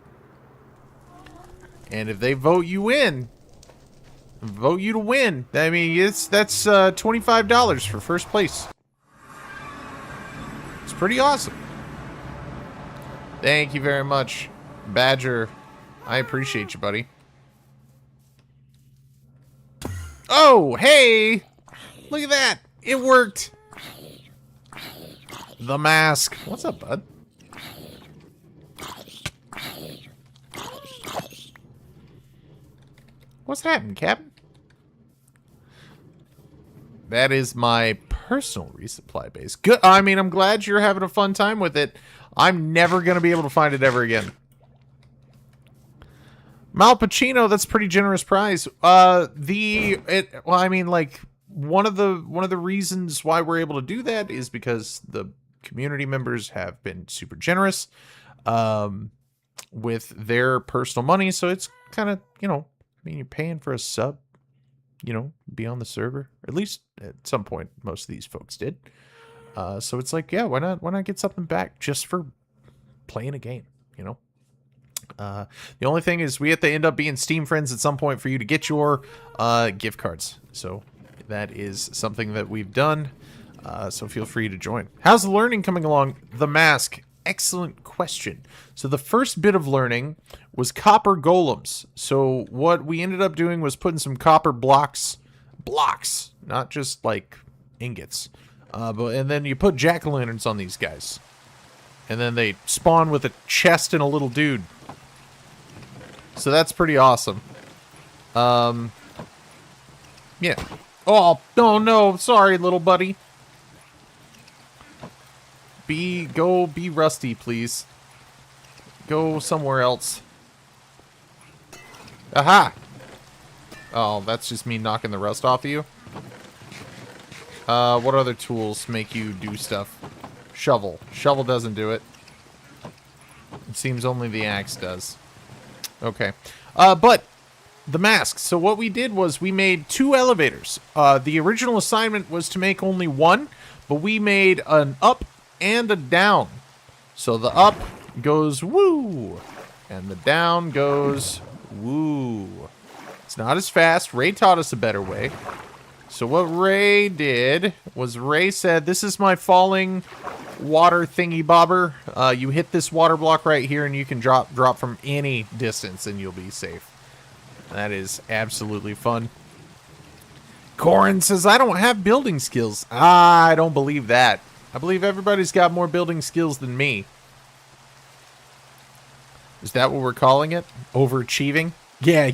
And if they vote you in, vote you to win, I mean, that's $25 for first place. It's pretty awesome. Thank you very much, Badger. I appreciate you, buddy. Oh, hey! Look at that! It worked! The mask. What's up, bud? What's happening, Captain? That is my personal resupply base. Good. I mean, I'm glad you're having a fun time with it. I'm never going to be able to find it ever again. Mal Pacino, that's a pretty generous prize. Well, I mean, like, one of the reasons why we're able to do that is because the community members have been super generous with their personal money. So it's kind of, you know, I mean, you're paying for a sub, you know, be on the server. At least at some point, most of these folks did. So it's like, yeah, why not get something back just for playing a game, you know? The only thing is we have to end up being Steam friends at some point for you to get your gift cards. So that is something that we've done. So feel free to join. How's the learning coming along? The mask. Excellent question. So the first bit of learning was copper golems. So what we ended up doing was putting some copper blocks, not just like ingots. And then you put jack-o'-lanterns on these guys. And then they spawn with a chest and a little dude. So that's pretty awesome. Yeah. Oh, no, sorry, little buddy. Go be Rusty, please. Go somewhere else. Aha! Oh, that's just me knocking the rust off of you. What other tools make you do stuff? Shovel. Shovel doesn't do it. It seems only the axe does. Okay. But the masks. So what we did was we made 2 elevators. The original assignment was to make only 1, but we made an up and a down. So the up goes woo, and the down goes woo. It's not as fast. Ray taught us a better way. So what Ray did was Ray said, this is my falling water thingy bobber. You hit this water block right here and you can drop from any distance and you'll be safe. That is absolutely fun. Corin says, I don't have building skills. I don't believe that. I believe everybody's got more building skills than me. Is that what we're calling it? Overachieving? Yeah.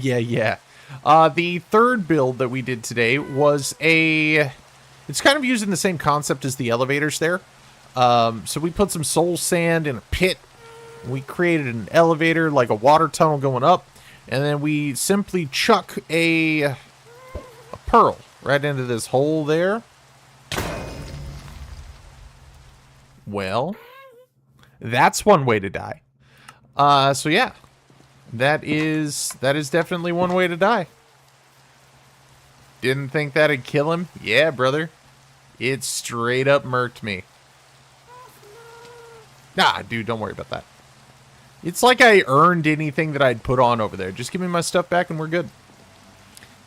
The third build that we did today was it's kind of using the same concept as the elevators there. So we put some soul sand in a pit. We created an elevator, like a water tunnel going up. And then we simply chuck a pearl right into this hole there. Well, that's one way to die. So yeah, that is definitely one way to die. Didn't think that'd kill him? Yeah, brother. It straight up murked me. Nah, dude, don't worry about that. It's like I earned anything that I'd put on over there. Just give me my stuff back and we're good.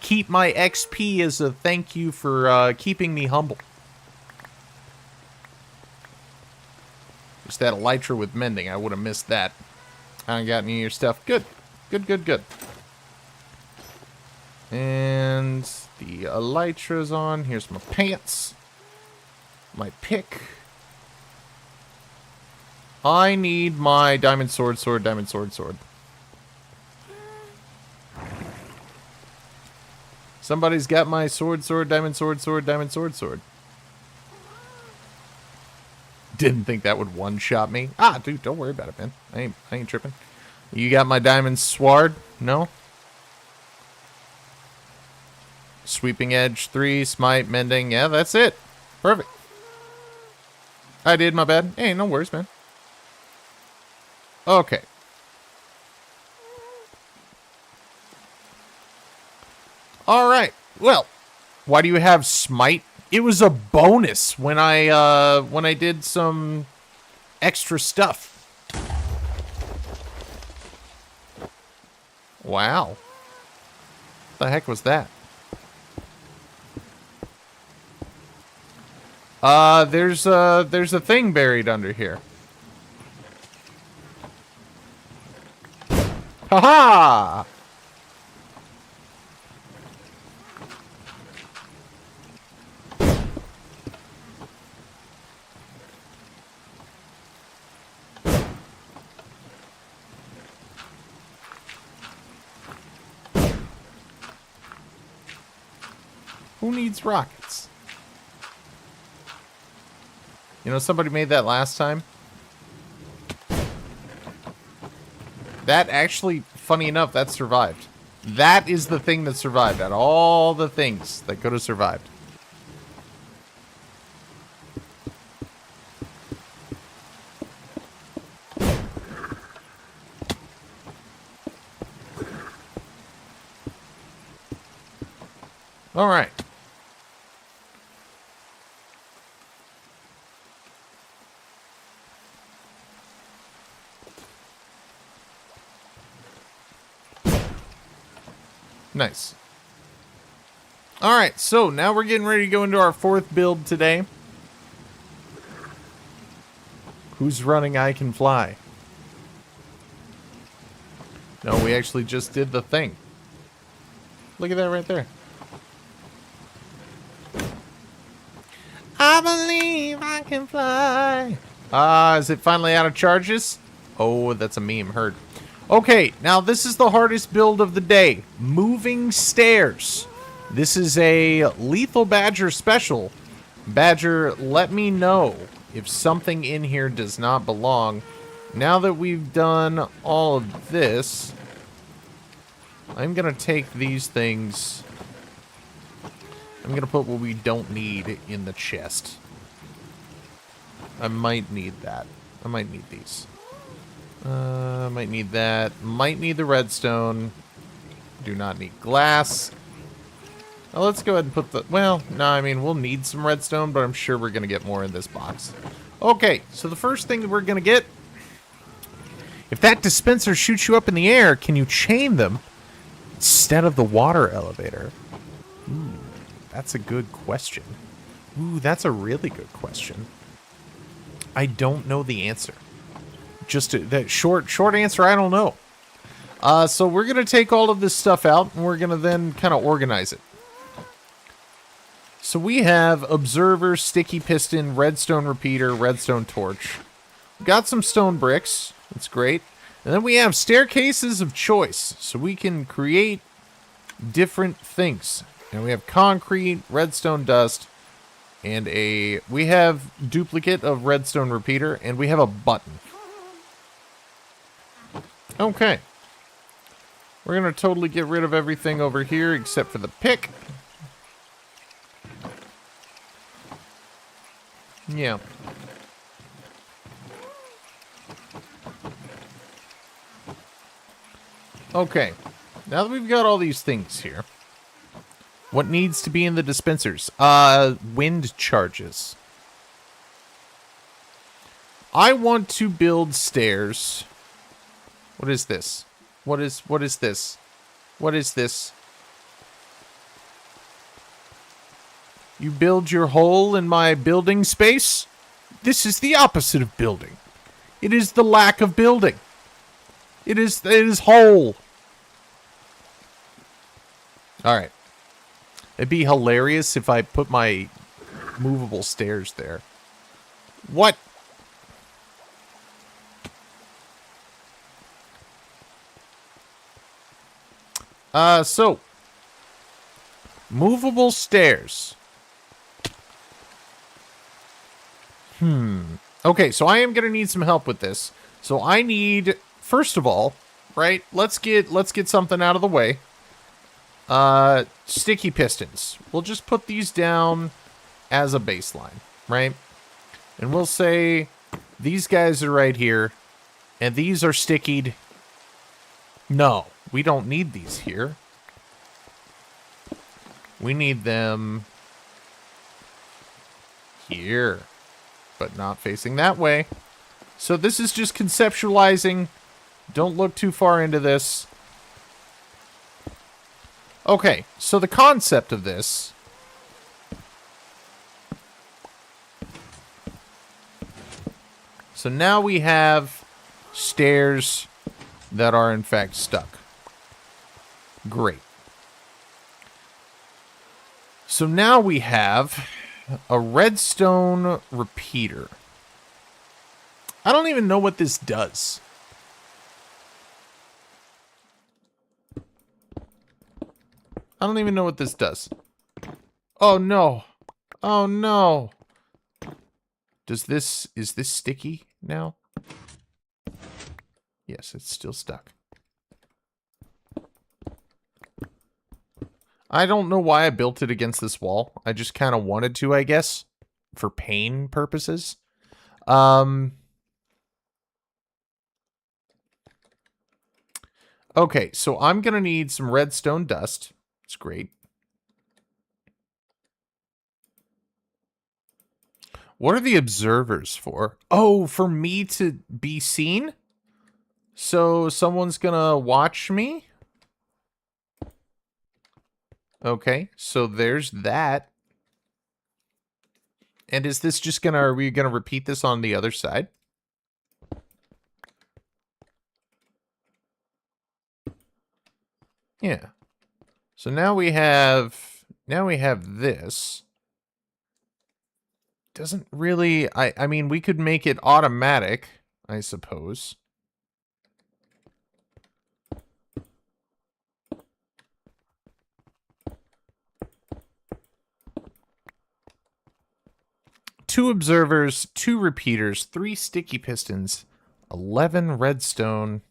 Keep my XP as a thank you for keeping me humble. Just that elytra with mending. I would have missed that. I don't got any of your stuff. Good. Good. And the elytra's on. Here's my pants. My pick. I need my diamond sword. Somebody's got my sword, diamond sword. Didn't think that would one-shot me. Ah, dude, don't worry about it, man. I ain't tripping. You got my diamond sword? No? Sweeping edge 3, smite, mending. Yeah, that's it. Perfect. I did, my bad. Hey, no worries, man. Okay. Alright. Well, why do you have smite? It was a bonus when I did some extra stuff. Wow. What the heck was that? There's a thing buried under here. Haha! Who needs rockets? You know, somebody made that last time. That actually, funny enough, that survived. That is the thing that survived out of all the things that could have survived. All right. Nice. All right, so now we're getting ready to go into our fourth build today. Who's running I Can Fly? No, we actually just did the thing. Look at that right there. I believe I can fly. Is it finally out of charges? Oh, that's a meme, heard. Okay, now this is the hardest build of the day. Moving stairs. This is a Lethal Badger special. Badger, let me know if something in here does not belong. Now that we've done all of this, I'm going to take these things. I'm going to put what we don't need in the chest. I might need that. I might need these. Might need that. Might need the redstone. Do not need glass. Now let's go ahead and put the... Well, no, I mean, we'll need some redstone, but I'm sure we're going to get more in this box. Okay, so the first thing that we're going to get... If that dispenser shoots you up in the air, can you chain them instead of the water elevator? Ooh, that's a good question. Ooh, that's a really good question. I don't know the answer. Just that short answer, I don't know. So we're going to take all of this stuff out, and we're going to then kind of organize it. So we have observer, sticky piston, redstone repeater, redstone torch. Got some stone bricks. That's great. And then we have staircases of choice. So we can create different things. And we have concrete, redstone dust, and we have duplicate of redstone repeater, and we have a button. Okay. We're going to totally get rid of everything over here except for the pick. Yeah. Okay. Now that we've got all these things here, what needs to be in the dispensers? Wind charges. I want to build stairs. What is this? What is this? What is this? You build your hole in my building space? This is the opposite of building. It is the lack of building. It is hole. Alright. It'd be hilarious if I put my movable stairs there. What? So. Movable stairs. Okay, so I am going to need some help with this. So I need, first of all, right, let's get something out of the way. Sticky pistons. We'll just put these down as a baseline, right? And we'll say these guys are right here, and these are stickied. No, we don't need these here. We need them here, but not facing that way. So this is just conceptualizing. Don't look too far into this. Okay, so the concept of this... So now we have stairs that are in fact stuck. Great. So now we have a redstone repeater. I don't even know what this does. I don't even know what this does. Oh no. Oh no. Is this sticky now? Yes, it's still stuck. I don't know why I built it against this wall. I just kind of wanted to, I guess, for pain purposes. Okay, so I'm going to need some redstone dust. It's great. What are the observers for? Oh, for me to be seen? So someone's going to watch me? Okay, so there's that. And is this just gonna, are we gonna repeat this on the other side? Yeah. So now we have this. Doesn't really, I mean, we could make it automatic, I suppose. Two observers, two repeaters, 3 sticky pistons, 11 redstone,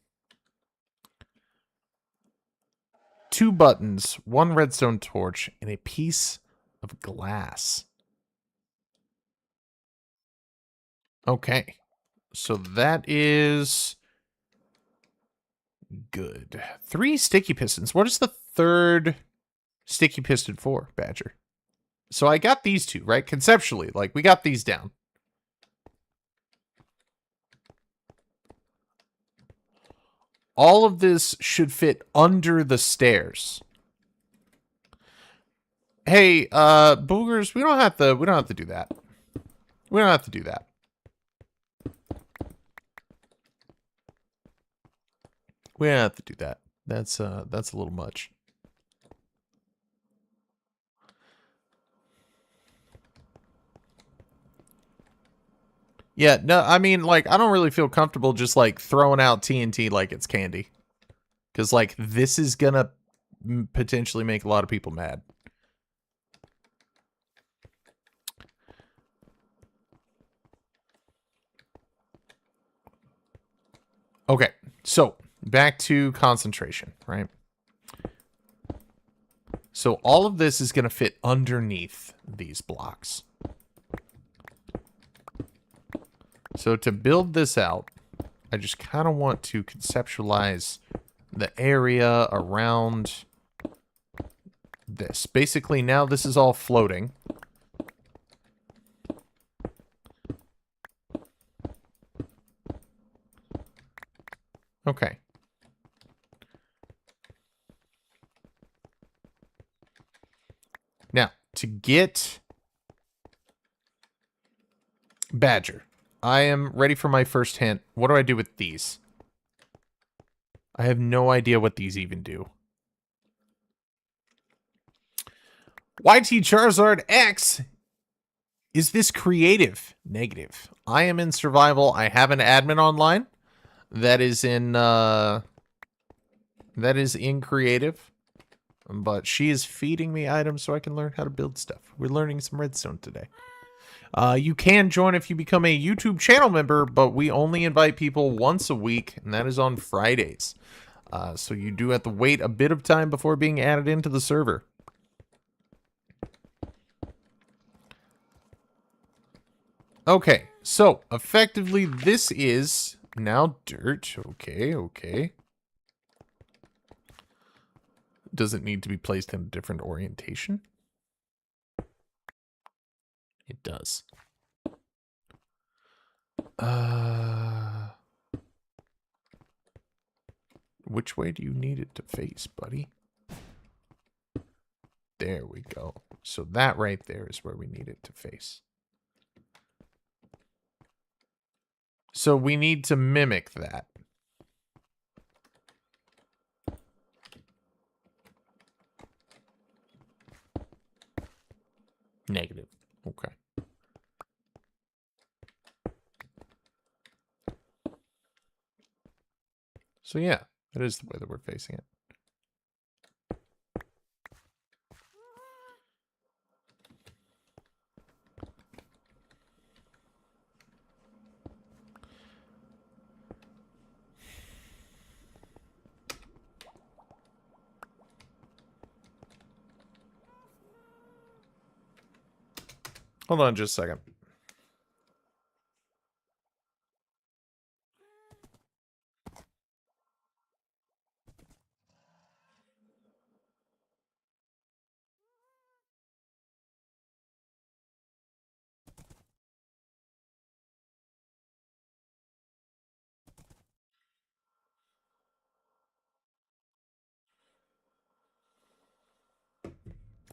2 buttons, 1 redstone torch, and a piece of glass. Okay. So that is good. 3 sticky pistons. What is the third sticky piston for, Badger? So I got these two, right? Conceptually, like, we got these down. All of this should fit under the stairs. Hey, boogers, we don't have to do that. We don't have to do that. We don't have to do that. That's a little much. Yeah, no, I mean, like, I don't really feel comfortable just, like, throwing out TNT like it's candy. Because, like, this is gonna potentially make a lot of people mad. Okay, so, back to concentration, right? So, all of this is gonna fit underneath these blocks. So to build this out, I just kind of want to conceptualize the area around this. Basically, now this is all floating. Okay. Now, to get Badger, I am ready for my first hint. What do I do with these? I have no idea what these even do. YT Charizard X! Is this creative? Negative. I am in survival. I have an admin online. That is in creative. But she is feeding me items so I can learn how to build stuff. We're learning some redstone today. You can join if you become a YouTube channel member, but we only invite people once a week, and that is on Fridays. So you do have to wait a bit of time before being added into the server. Okay, so effectively this is now dirt. Okay, okay. Does it need to be placed in a different orientation? It does. Which way do you need it to face, buddy? There we go. So that right there is where we need it to face. So we need to mimic that. Negative. Okay. So yeah, that is the way that we're facing it. Hold on just a second.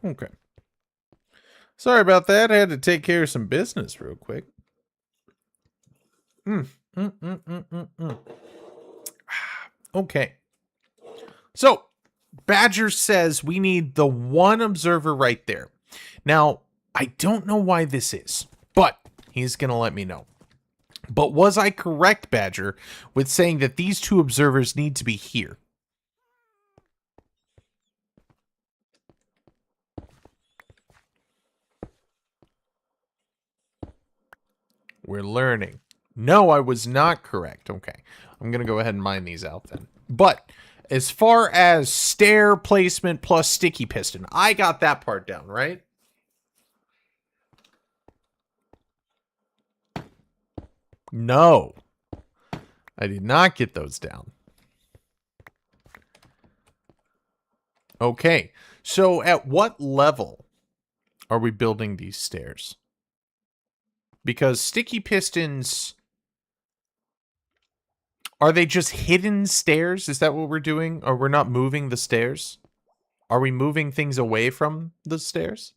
Okay. Sorry about that. I had to take care of some business real quick. Okay. So, Badger says we need the one observer right there. Now, I don't know why this is, but he's going to let me know. But was I correct, Badger, with saying that these two observers need to be here? We're learning. No, I was not correct. Okay. I'm going to go ahead and mine these out then. But as far as stair placement plus sticky piston, I got that part down, right? No. I did not get those down. Okay. So at what level are we building these stairs? Because sticky pistons, are they just hidden stairs? Is that what we're doing? Or we're not moving the stairs? Are we moving things away from the stairs?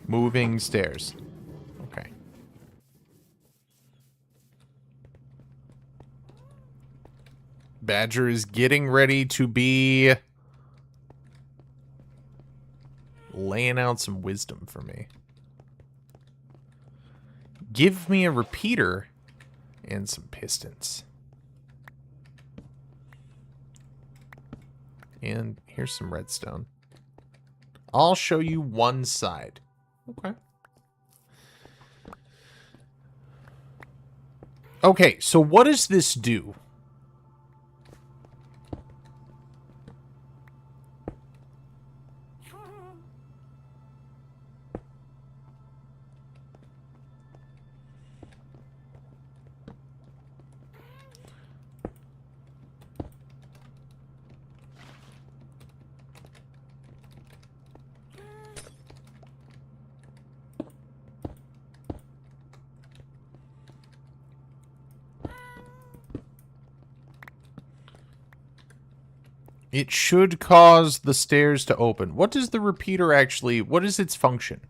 Moving stairs. Okay. Badger is getting ready to be laying out some wisdom for me. Give me a repeater and some pistons. And here's some redstone. I'll show you one side. Okay. Okay, so what does this do? It should cause the stairs to open. What does the repeater actually, what is its function?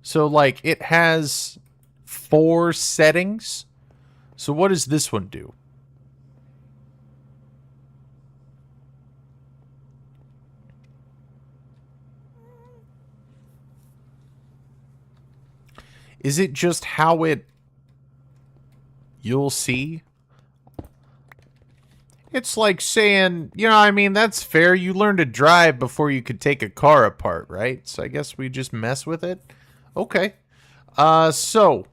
So, like, it has 4 settings. So what does this one do? Is it just how it... You'll see? It's like saying, you know, I mean, that's fair. You learned to drive before you could take a car apart, right? So I guess we just mess with it. Okay. So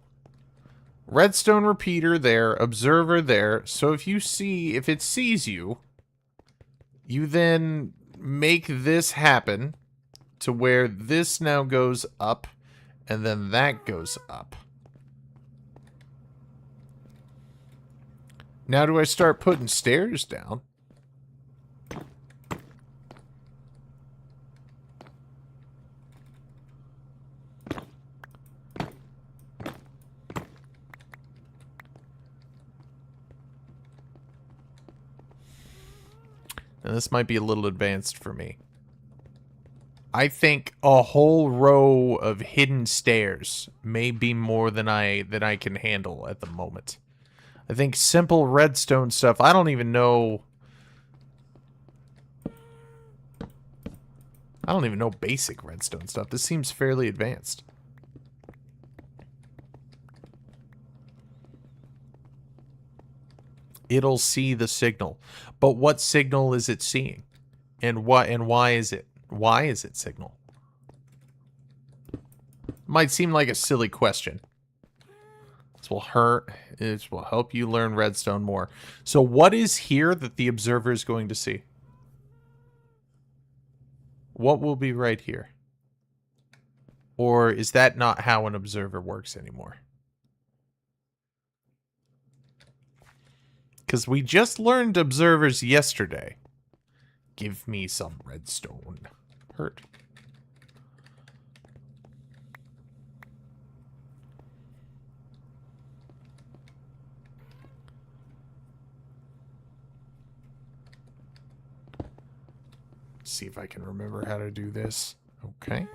redstone repeater there, observer there. So if you see, if it sees you, you then make this happen to where this now goes up and then that goes up. Now do I start putting stairs down? And this might be a little advanced for me. I think a whole row of hidden stairs may be more than I can handle at the moment. I think simple redstone stuff, I don't even know... I don't even know basic redstone stuff. This seems fairly advanced. It'll see the signal. But what signal is it seeing? And why is it? Why is it signal? Might seem like a silly question. This will help you learn redstone more. So what is here that the observer is going to see? What will be right here? Or is that not how an observer works anymore? Because we just learned observers yesterday. Give me some redstone. Hurt. See if I can remember how to do this. Okay.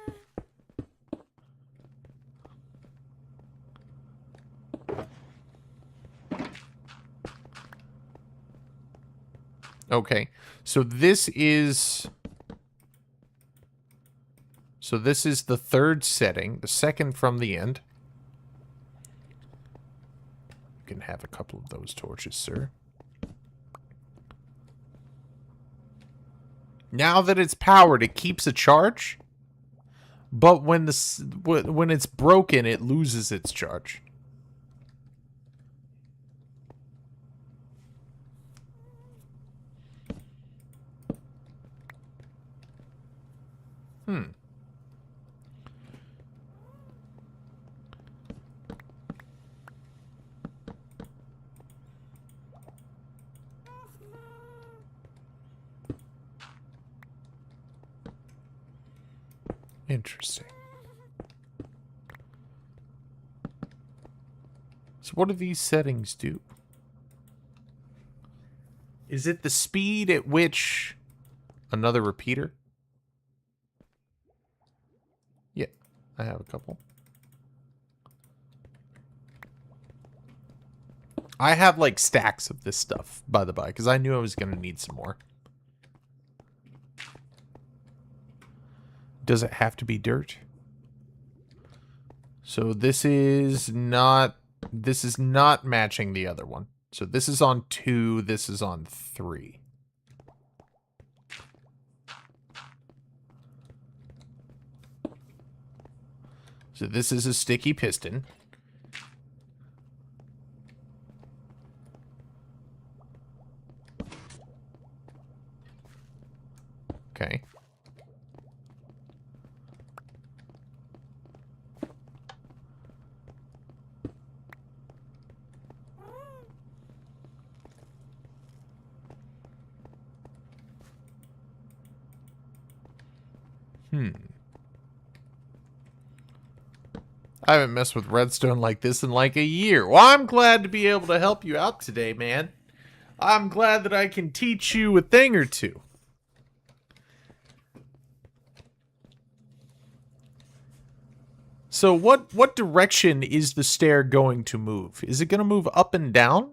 Okay. So this is the third setting, the second from the end. You can have a couple of those torches, sir. Now that it's powered, it keeps a charge, but when it's broken, it loses its charge. Interesting. So what do these settings do? Is it the speed at which... Another repeater? Yeah, I have a couple. I have like stacks of this stuff, by the by, because I knew I was going to need some more. Does it have to be dirt? So this is not matching the other one. So this is on 2, this is on 3. So this is a sticky piston. Okay. I haven't messed with redstone like this in like a year. Well, I'm glad to be able to help you out today, man. I'm glad that I can teach you a thing or two. So what direction is the stair going to move? Is it going to move up and down?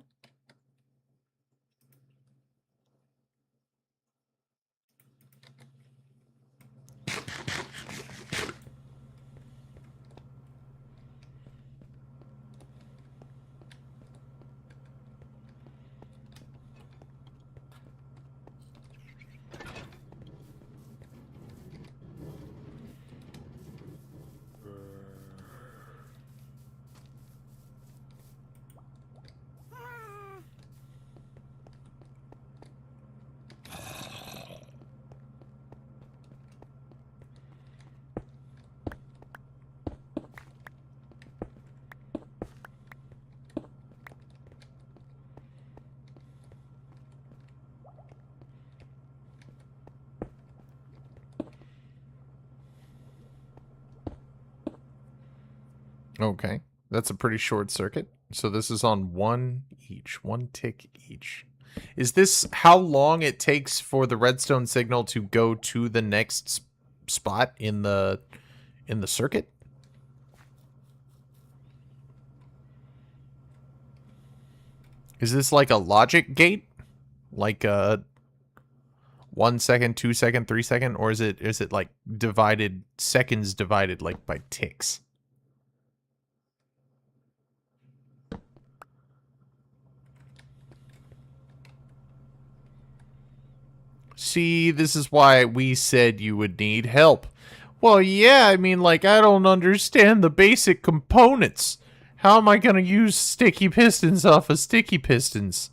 Okay, that's a pretty short circuit. So this is on 1 each, 1 tick each. Is this how long it takes for the redstone signal to go to the next spot in the circuit? Is this like a logic gate? Like a 1 second, 2 second, 3 second, or is it like divided seconds divided like by ticks? See, this is why we said you would need help. Well, yeah, I mean, like, I don't understand the basic components. How am I going to use sticky pistons off of sticky pistons?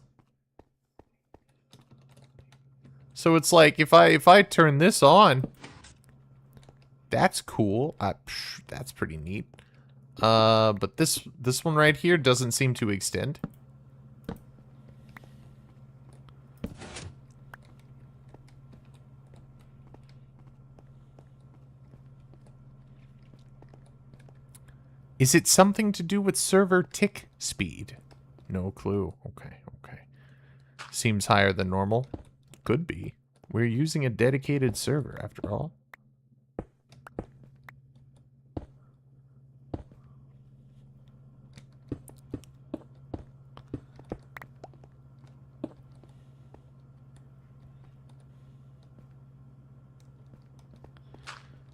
So it's like, if I turn this on, that's cool. That's pretty neat. But this one right here doesn't seem to extend. Is it something to do with server tick speed? No clue. Okay. Seems higher than normal. Could be. We're using a dedicated server after all.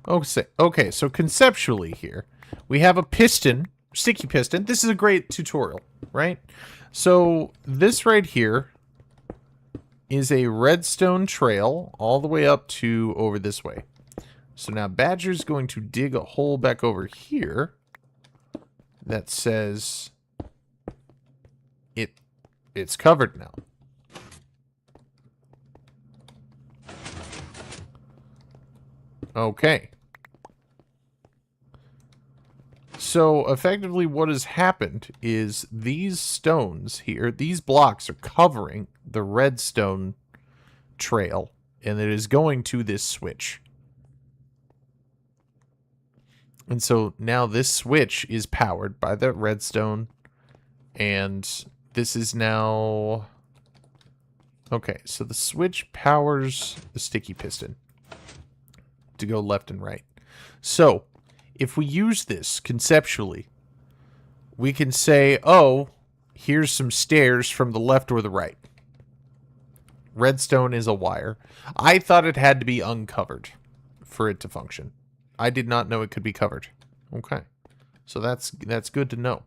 Okay, so conceptually here, we have a piston, sticky piston. This is a great tutorial, right? So this right here is a redstone trail all the way up to over this way. So now Badger's going to dig a hole back over here that says it's covered now. Okay. So effectively what has happened is these stones here, these blocks are covering the redstone trail, and it is going to this switch. And so now this switch is powered by the redstone, and this is now... Okay, so the switch powers the sticky piston to go left and right. So if we use this conceptually, we can say, oh, here's some stairs from the left or the right. Redstone is a wire. I thought it had to be uncovered for it to function. I did not know it could be covered. Okay. So that's good to know.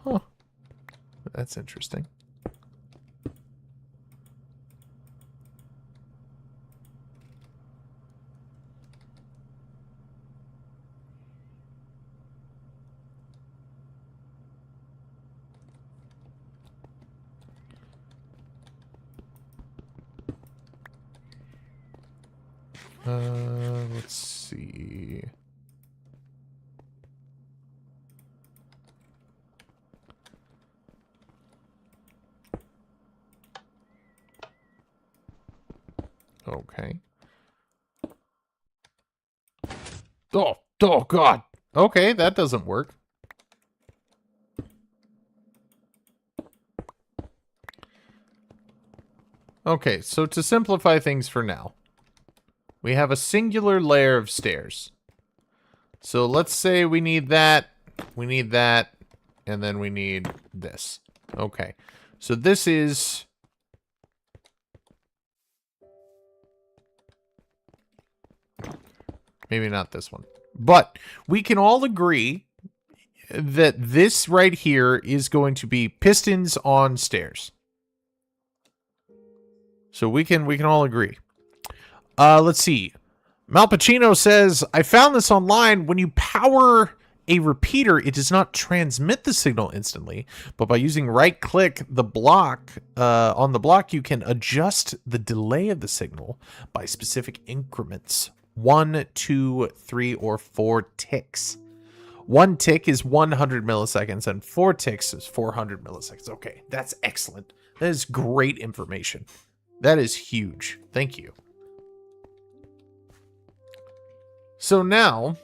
Huh. That's interesting. Let's see. Okay. Oh God. Okay, that doesn't work. Okay, so to simplify things for now, we have a singular layer of stairs. So let's say we need that, and then we need this. Okay, so this is... Maybe not this one. But we can all agree that this right here is going to be pistons on stairs. So we can all agree. Let's see. Malpacino says, I found this online. When you power a repeater, it does not transmit the signal instantly, but by using right-click the block, on the block, you can adjust the delay of the signal by specific increments. 1, 2, 3, or 4 ticks. 1 tick is 100 milliseconds, and 4 ticks is 400 milliseconds. Okay, that's excellent. That is great information. That is huge. Thank you. So now,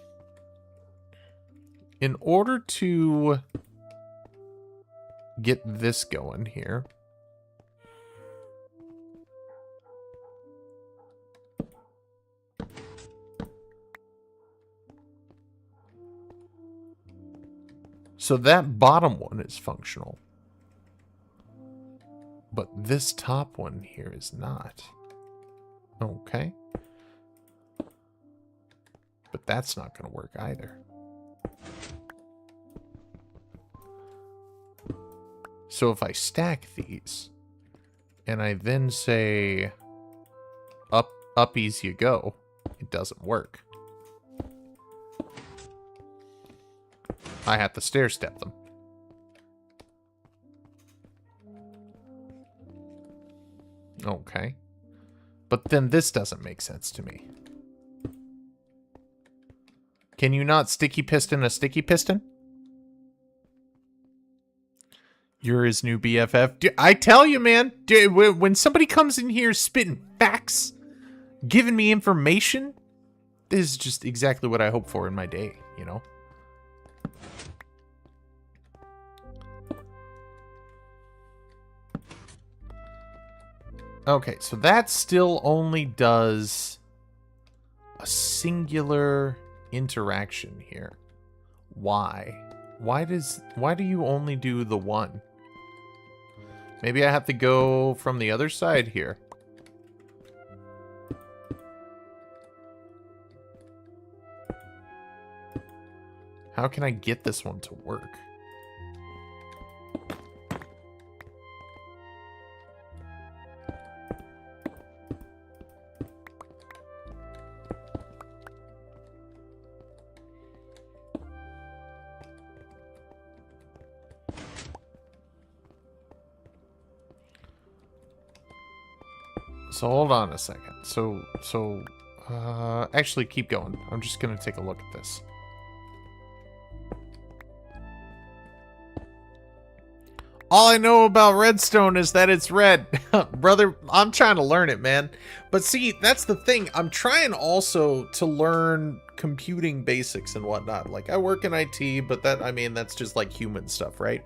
in order to get this going here, so that bottom one is functional, but this top one here is not. Okay. But that's not going to work either. So if I stack these, and I then say, uppies you go, it doesn't work. I have to stair step them. Okay. But then this doesn't make sense to me. Can you not sticky piston a sticky piston? You're his new BFF. Dude, I tell you, man, dude, when somebody comes in here spitting facts, giving me information, this is just exactly what I hope for in my day, you know? Okay, so that still only does a singular interaction here. Why? Why do you only do the one? Maybe I have to go from the other side here. How can I get this one to work? So hold on a second. Actually keep going. I'm just gonna take a look at this. All I know about redstone is that it's red. Brother, I'm trying to learn it, man. But see, that's the thing. I'm trying also to learn computing basics and whatnot. Like, I work in IT, but that, I mean, that's just like human stuff, right?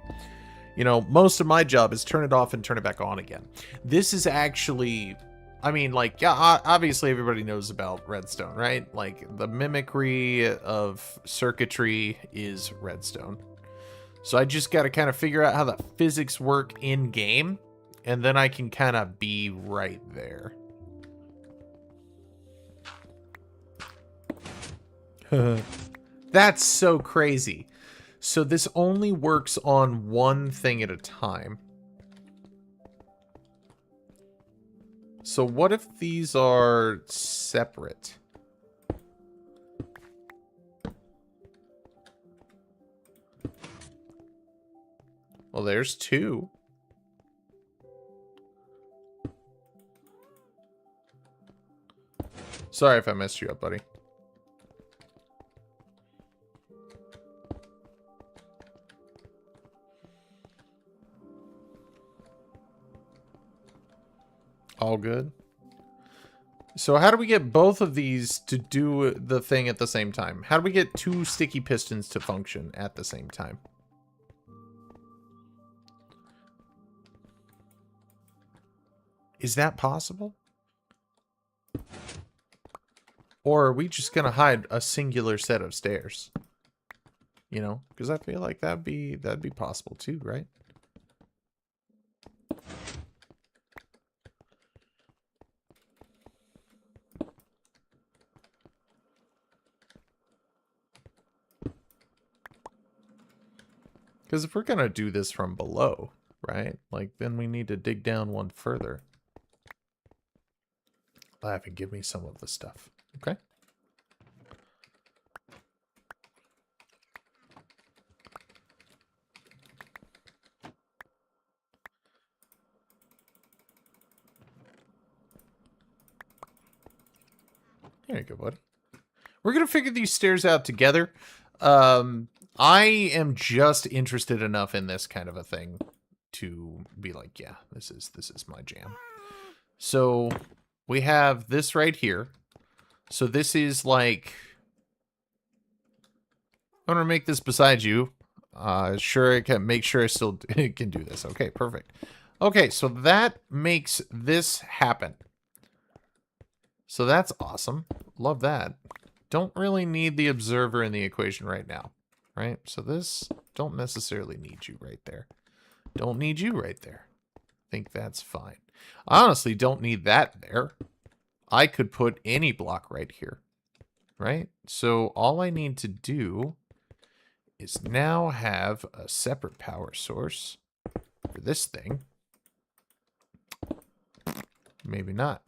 You know, most of my job is turn it off and turn it back on again. This is actually... I mean, like, yeah, obviously everybody knows about redstone, right? Like, the mimicry of circuitry is redstone. So I just got to kind of figure out how the physics work in-game, and then I can kind of be right there. That's so crazy. So this only works on one thing at a time. So what if these are separate? Well, there's two. Sorry if I messed you up, buddy. All good. So how do we get both of these to do the thing at the same time? How do we get two sticky pistons to function at the same time? Is that possible? Or are we just gonna hide a singular set of stairs? You know, because I feel like that'd be possible too, right? Because if we're going to do this from below, right? Like, then we need to dig down one further. Laugh and give me some of the stuff. Okay. There you go, buddy. We're going to figure these stairs out together. I am just interested enough in this kind of a thing to be like, yeah, this is my jam. So we have this right here. So this is like I'm gonna make this beside you. Sure, I can make sure I still can do this. Okay, perfect. Okay, so that makes this happen. So that's awesome. Love that. Don't really need the observer in the equation right now, right? So this, don't necessarily need you right there. Don't need you right there. Think that's fine. I honestly don't need that there. I could put any block right here, right? So all I need to do is now have a separate power source for this thing. Maybe not.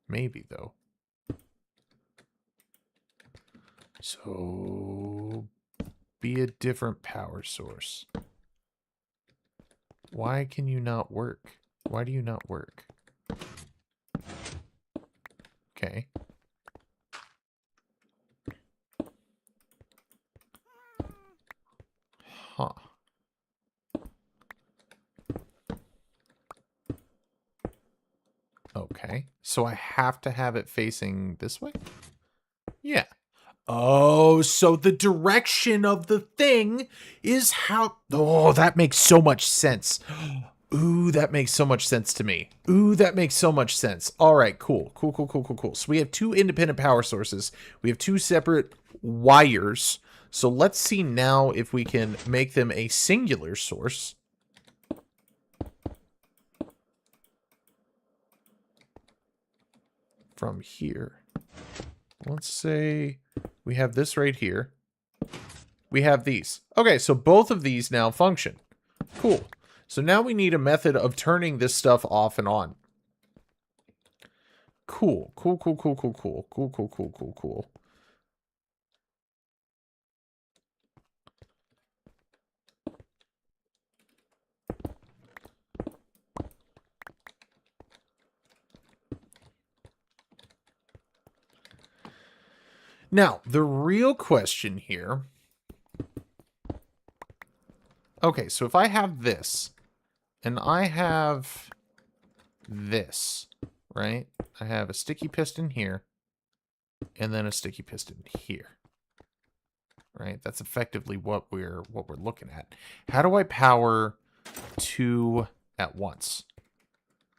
Maybe, though. So, be a different power source. Why can you not work? Why do you not work? Okay. Huh. Okay. So I have to have it facing this way? Yeah. Oh, so the direction of the thing is how... Oh, that makes so much sense. Ooh, that makes so much sense to me. Ooh, that makes so much sense. All right, cool. Cool, cool, cool, cool, cool. So we have two independent power sources. We have two separate wires. So let's see now if we can make them a singular source. From here. Let's say we have this right here. We have these. Okay, so both of these now function. Cool. So now we need a method of turning this stuff off and on. Cool. Cool, cool, cool, cool, cool. Cool, cool, cool, cool, cool. Now, the real question here... Okay, so if I have this, and I have this, right? I have a sticky piston here, and then a sticky piston here. Right? That's effectively what we're looking at. How do I power two at once?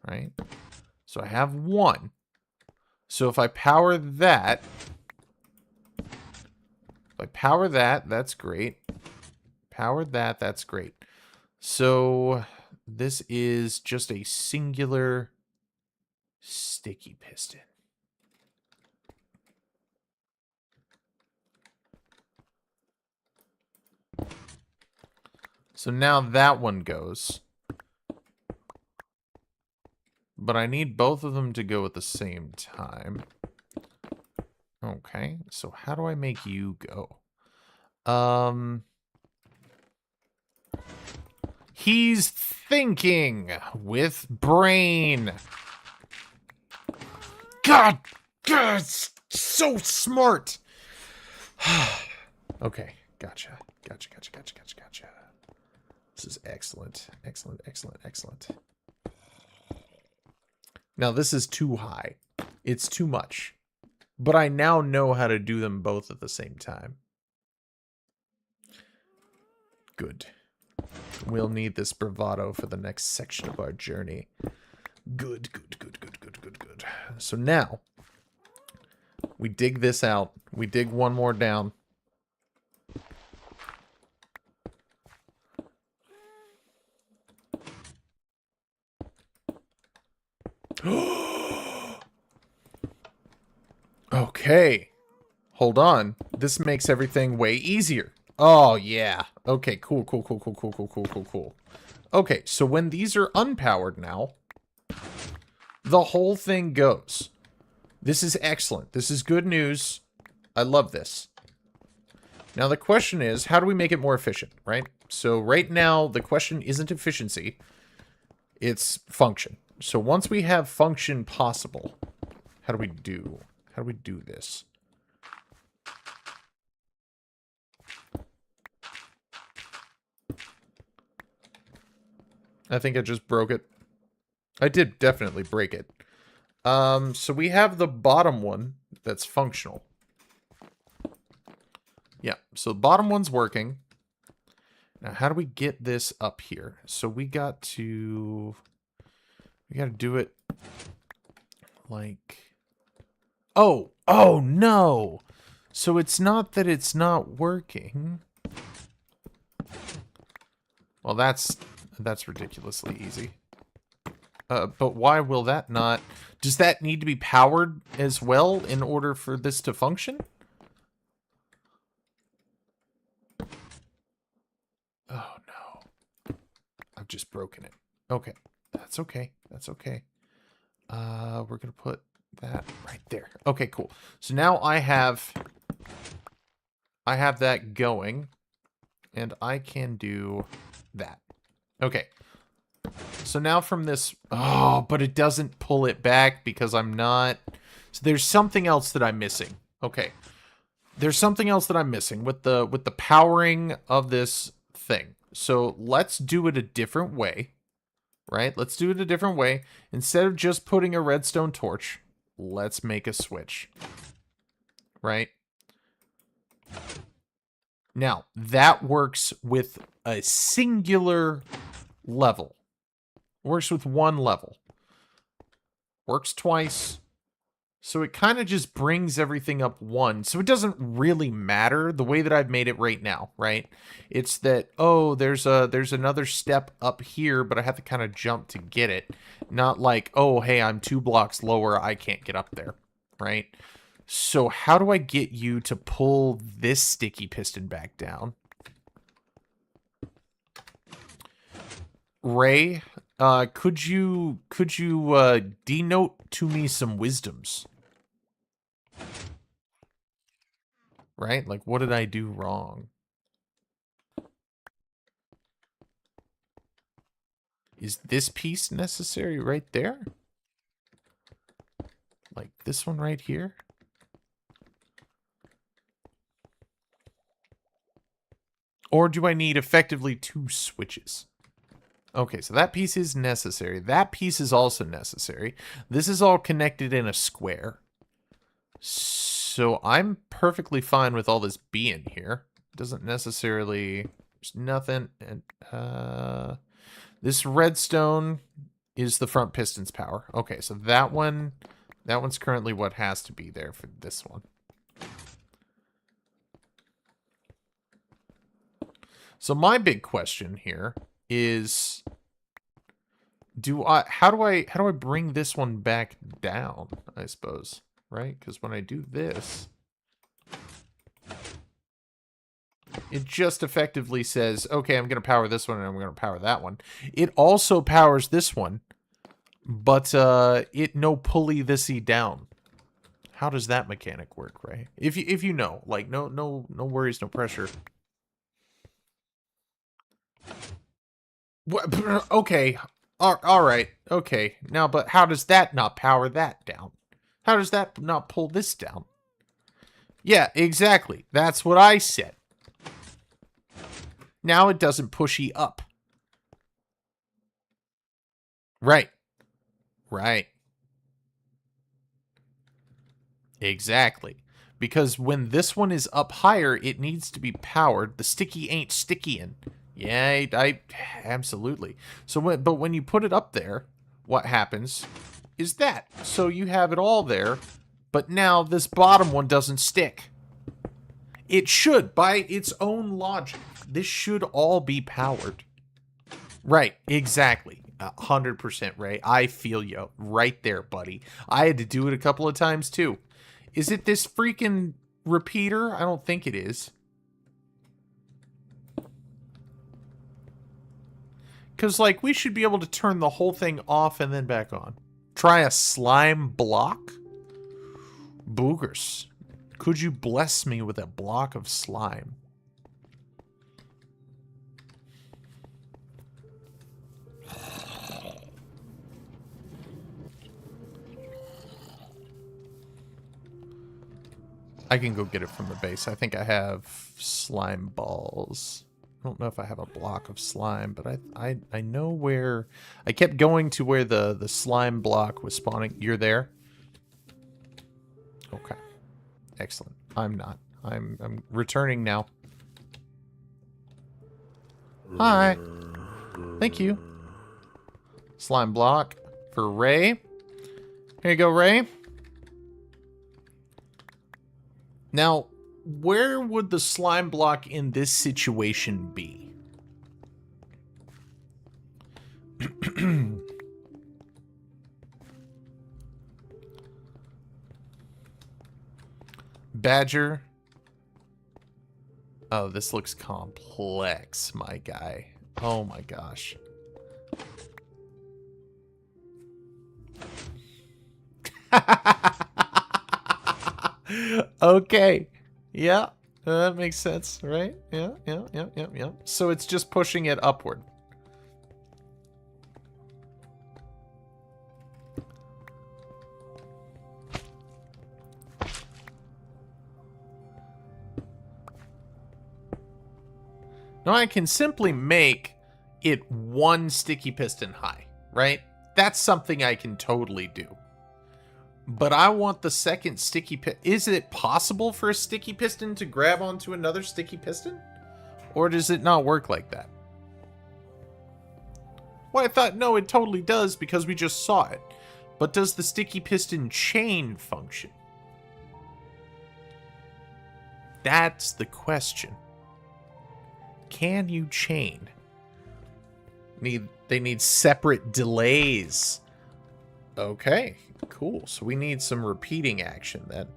Right? So I have one. So if I power that, that's great. Power that, that's great. So this is just a singular sticky piston. So now that one goes. But I need both of them to go at the same time. Okay, so how do I make you go? He's thinking with brain. God, it's so smart. Okay, gotcha. Gotcha. This is excellent. Excellent. Now, this is too high. It's too much. But I now know how to do them both at the same time. Good. We'll need this bravado for the next section of our journey. Good. So now, we dig this out. We dig one more down. Okay. Hold on. This makes everything way easier. Oh, yeah. Okay, cool. Okay, so when these are unpowered now, the whole thing goes. This is excellent. This is good news. I love this. Now, the question is, how do we make it more efficient, right? So right now, the question isn't efficiency. It's function. So once we have function possible, how do we do this? I think I just broke it. I did definitely break it. So we have the bottom one that's functional. Yeah, so the bottom one's working. Now, how do we get this up here? So we got to do it like, oh no. So it's not that it's not working. Well, that's ridiculously easy. But why will that not? Does that need to be powered as well in order for this to function? Oh no. I've just broken it. Okay. That's okay. That's okay. We're gonna put that right there. Okay, cool. So now I have that going, and I can do that. Okay. So now from this, oh, but it doesn't pull it back because I'm not. So there's something else that I'm missing. Okay. There's something else that I'm missing with the powering of this thing. So let's do it a different way. Right? Let's do it a different way. Instead of just putting a redstone torch, let's make a switch. Right? Now, that works with a singular level. Works with one level. Works twice. So it kind of just brings everything up one. So it doesn't really matter the way that I've made it right now, right? It's that, oh, there's another step up here, but I have to kind of jump to get it. Not like, oh, hey, I'm 2 blocks lower, I can't get up there, right? So how do I get you to pull this sticky piston back down? Ray, could you denote to me some wisdoms? Right? Like, what did I do wrong? Is this piece necessary right there? Like this one right here? Or do I need effectively 2 switches? Okay, so that piece is necessary. That piece is also necessary. This is all connected in a square. So I'm perfectly fine with all this being here. Doesn't necessarily... There's nothing... And, this redstone is the front piston's power. Okay, so that one's currently what has to be there for this one. So my big question here is, how do I bring this one back down, I suppose, right? Because when I do this, it just effectively says, okay, I'm going to power this one and I'm going to power that one. It also powers this one, but it no pulley thisy down. How does that mechanic work, right? If you know, like no worries, no pressure. Okay, all right, okay. Now, but how does that not power that down? How does that not pull this down? Yeah, exactly. That's what I said. Now it doesn't pushy up. Right. Right. Exactly. Because when this one is up higher, it needs to be powered. The sticky ain't stickying. Yeah, I absolutely. So but when you put it up there, what happens is that. So you have it all there, but now this bottom one doesn't stick. It should, by its own logic. This should all be powered. Right, exactly. 100%, Ray. I feel you right there, buddy. I had to do it a couple of times, too. Is it this freaking repeater? I don't think it is. Because, like, we should be able to turn the whole thing off and then back on. Try a slime block? Boogers. Could you bless me with a block of slime? I can go get it from the base. I think I have slime balls. I don't know if I have a block of slime, but I know where... I kept going to where the slime block was spawning. You're there? Okay. Excellent. I'm not. I'm returning now. Hi. Thank you. Slime block for Ray. Here you go, Ray. Now, where would the slime block in this situation be? Badger. Oh, this looks complex, my guy. Oh my gosh. Okay. Yeah, that makes sense, right? Yeah. So it's just pushing it upward. Now I can simply make it one sticky piston high, right? That's something I can totally do. But I want the second sticky piston. Is it possible for a sticky piston to grab onto another sticky piston? Or does it not work like that? Well, I thought, no, it totally does because we just saw it. But does the sticky piston chain function? That's the question. Can you chain? They need separate delays. Okay, cool. So we need some repeating action then.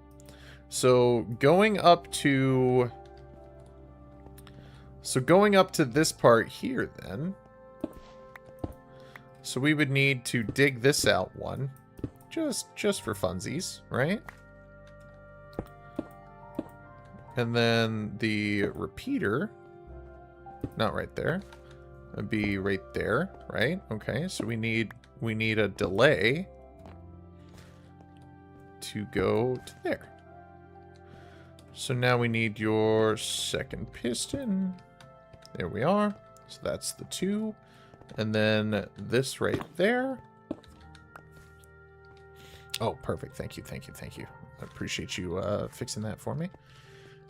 So going up to this part here then. So we would need to dig this out one. Just for funsies, right? And then the repeater, not right there. It'd be right there, right? Okay, so we need a delay to go to there. So now we need your second piston. There we are. So that's the 2. And then this right there. Oh, perfect. Thank you. I appreciate you fixing that for me.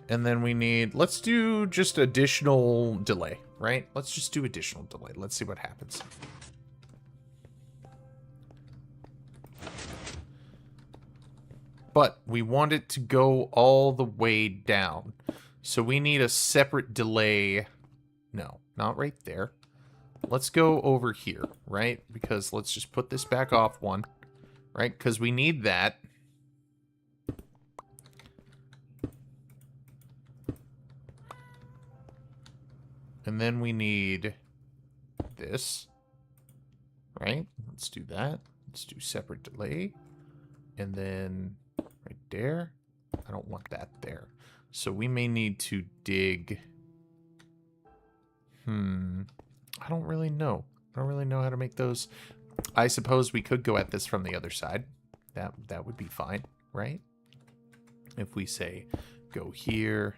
And then we need, let's do just additional delay, right? Let's just do additional delay. Let's see what happens. But we want it to go all the way down. So we need a separate delay. No, not right there. Let's go over here, right? Because let's just put this back off one, right? Because we need that. And then we need this, right? Let's do that. Let's do separate delay. And then right there. I don't want that there. So we may need to dig. I don't really know. I don't really know how to make those. I suppose we could go at this from the other side. That would be fine, right? If we say go here.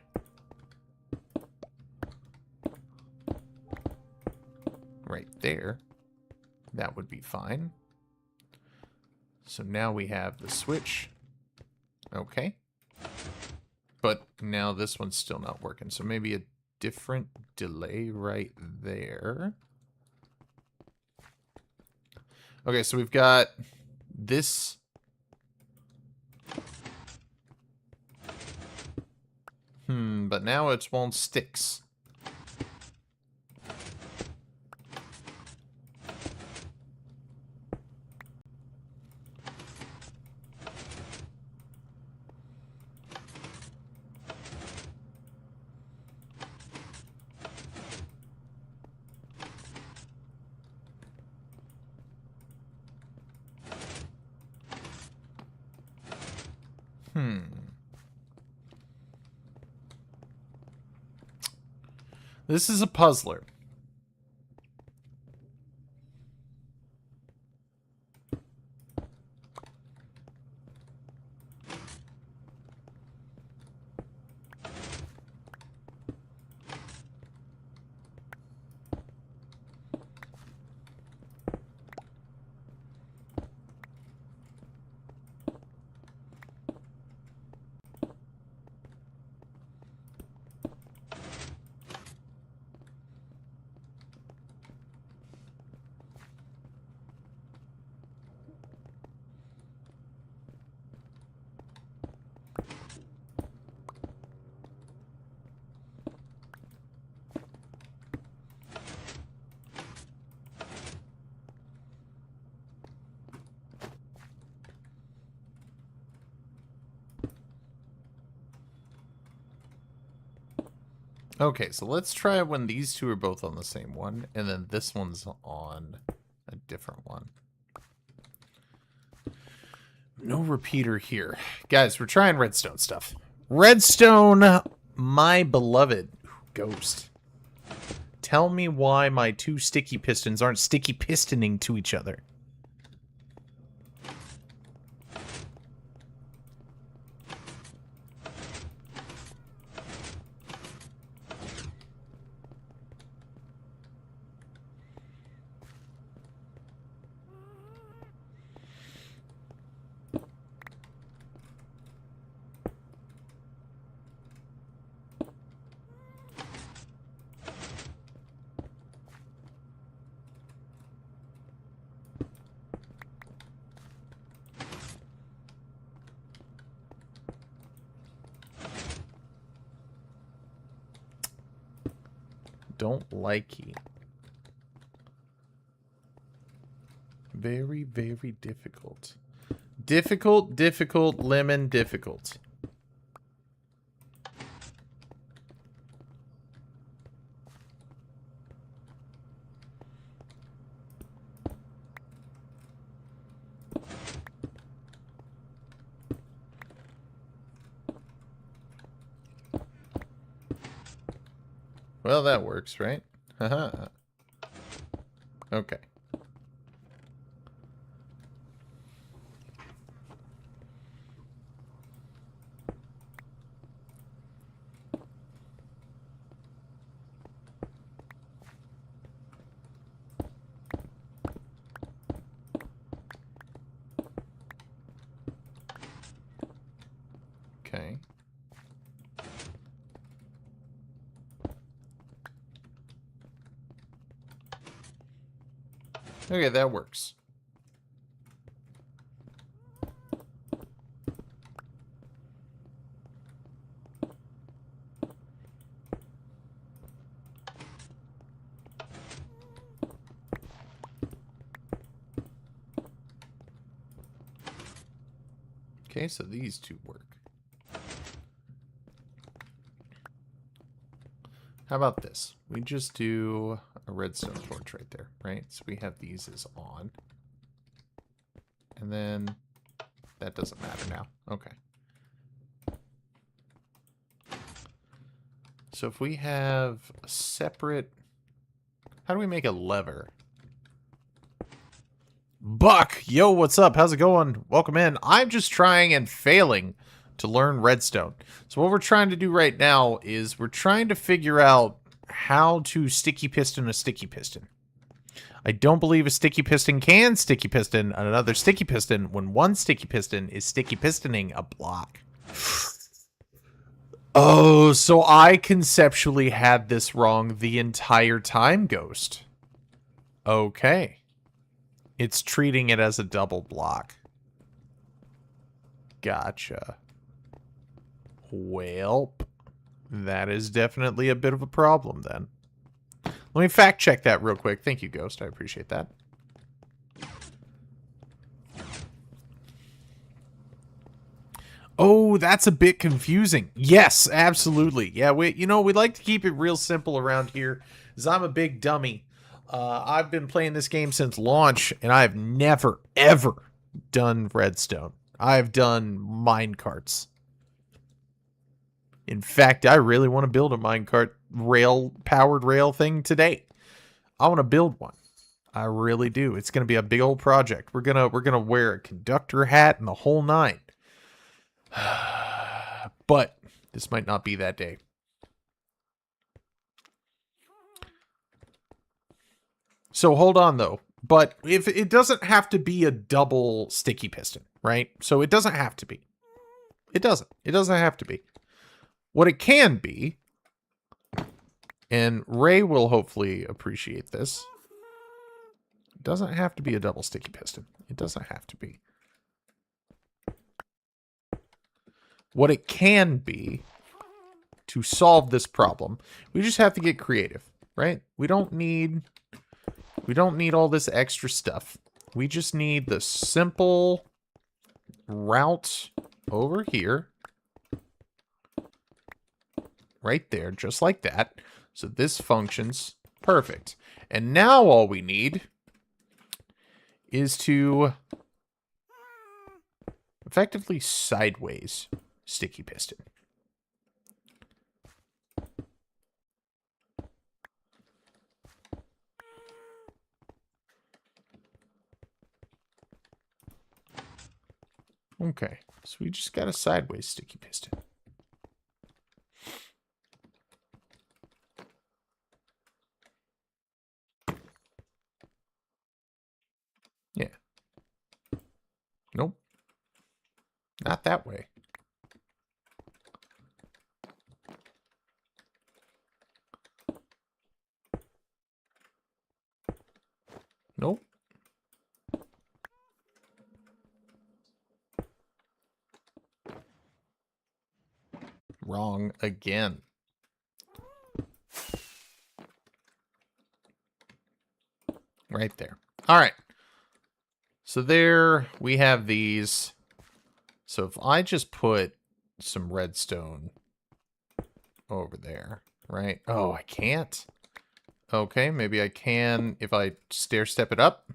Right there. That would be fine. So now we have the switch. Okay. But now this one's still not working. So maybe a different delay right there. Okay, so we've got this. But now it won't sticks. This is a puzzler. Okay, so let's try when these two are both on the same one, and then this one's on a different one. No repeater here. Guys, we're trying redstone stuff. Redstone, my beloved ghost. Tell me why my two sticky pistons aren't sticky pistoning to each other. Don't like it. Very, very difficult. Difficult, difficult, lemon, difficult. Well, that works, right? Haha. Okay. Okay. Okay, that works. Okay, so these two work. How about this? We just do a redstone torch right there, right? So we have these as on. And then that doesn't matter now. Okay. So if we have a separate... How do we make a lever? Buck! Yo, what's up? How's it going? Welcome in. I'm just trying and failing to learn redstone. So what we're trying to do right now is we're trying to figure out how to sticky piston a sticky piston. I don't believe a sticky piston can sticky piston another sticky piston when one sticky piston is sticky pistoning a block. Oh, so I conceptually had this wrong the entire time, Ghost. Okay. It's treating it as a double block. Gotcha. Well, that is definitely a bit of a problem then. Let me fact check that real quick. Thank you, Ghost. I appreciate that. Oh, that's a bit confusing. Yes, absolutely. Yeah, we like to keep it real simple around here, because I'm a big dummy. I've been playing this game since launch, and I've never, ever done redstone. I've done minecarts. In fact, I really want to build a minecart powered rail thing today. I want to build one. I really do. It's going to be a big old project. We're gonna wear a conductor hat and the whole nine. But this might not be that day. So hold on though. But if it doesn't have to be a double sticky piston, right? So it doesn't have to be. It doesn't. It doesn't have to be. What it can be, and Ray will hopefully appreciate this, it doesn't have to be a double sticky piston. It doesn't have to be. What it can be, to solve this problem, we just have to get creative, right? We don't need all this extra stuff. We just need the simple route over here right there, just like that. So this functions perfect. And now all we need is to effectively sideways sticky piston. Okay, so we just got a sideways sticky piston. Yeah. Nope. Not that way. Nope. Wrong again. Right there. All right. So there we have these. So if I just put some redstone over there, right? Oh, I can't. Okay, maybe I can if I stair step it up.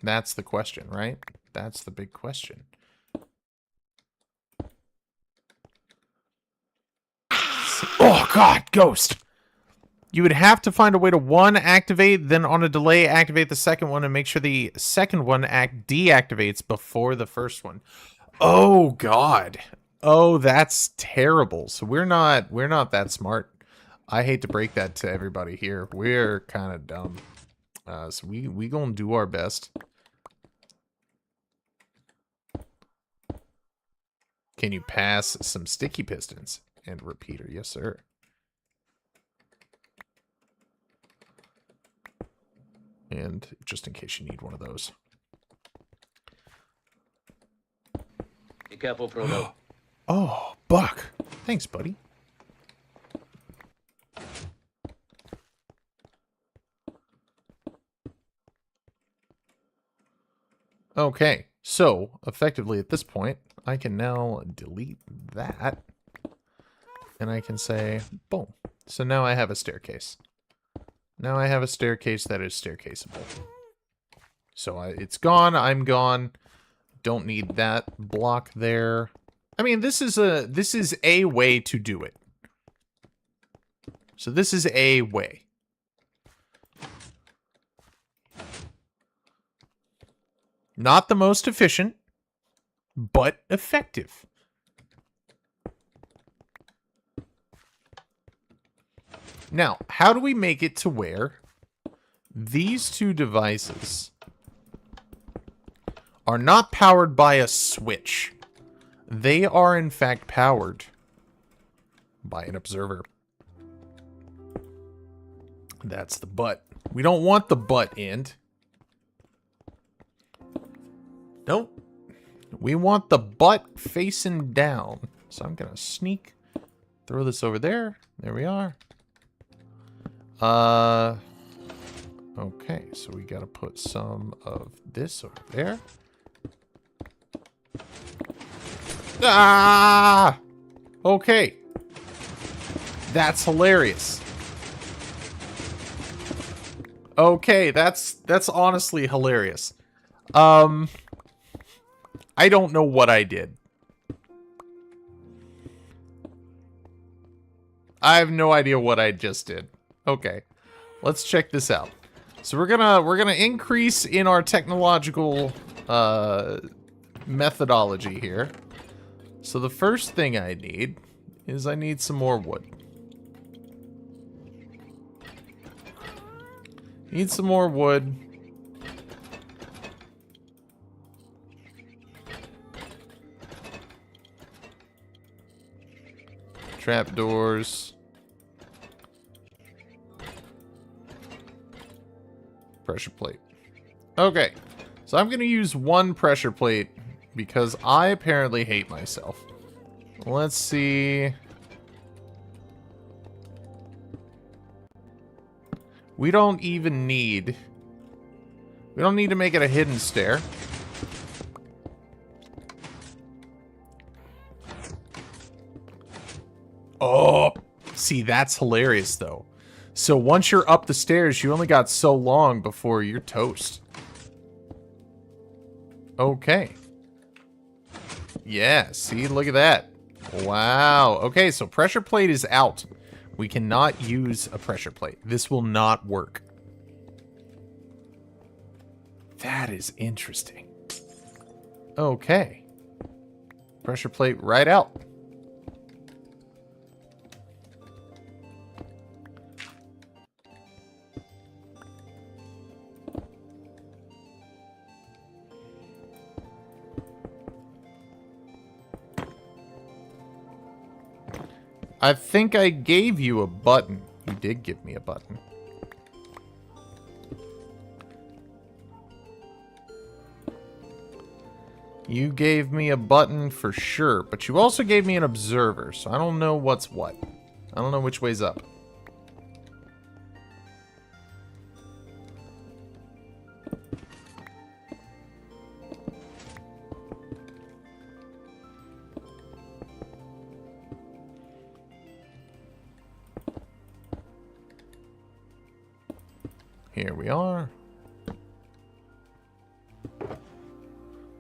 That's the question, right? That's the big question. Oh, God, ghost. You would have to find a way to, one, activate, then on a delay, activate the second one, and make sure the second one deactivates before the first one. Oh, God. Oh, that's terrible. So we're not that smart. I hate to break that to everybody here. We're kind of dumb. So we gonna do our best. Can you pass some sticky pistons and repeater? Yes, sir. And just in case you need one of those. Be careful, Frodo. Oh, Buck. Thanks, buddy. Okay, so effectively at this point, I can now delete that. And I can say, boom. So now I have a staircase. Now I have a staircase that is staircaseable. So it's gone, I'm gone. Don't need that block there. I mean, this is a way to do it. So this is a way. Not the most efficient, but effective. Now, how do we make it to where these two devices are not powered by a switch? They are, in fact, powered by an observer. That's the butt. We don't want the butt end. Nope. We want the butt facing down. So I'm going to sneak. Throw this over there. There we are. Okay, so we got to put some of this over there. Ah! Okay. That's hilarious. Okay, that's honestly hilarious. I don't know what I did. I have no idea what I just did. Okay. Let's check this out. So we're gonna increase in our technological methodology here. So the first thing I need is I need some more wood. Need some more wood. Trapdoors. Pressure plate. Okay. So I'm going to use one pressure plate because I apparently hate myself. Let's see. We don't need to make it a hidden stair. See, that's hilarious, though. So once you're up the stairs, you only got so long before you're toast. Okay. Yeah, see, look at that. Wow. Okay, so pressure plate is out. We cannot use a pressure plate. This will not work. That is interesting. Okay. Pressure plate right out. I think I gave you a button. You did give me a button. You gave me a button for sure, but you also gave me an observer, so I don't know what's what. I don't know which way's up. Here we are.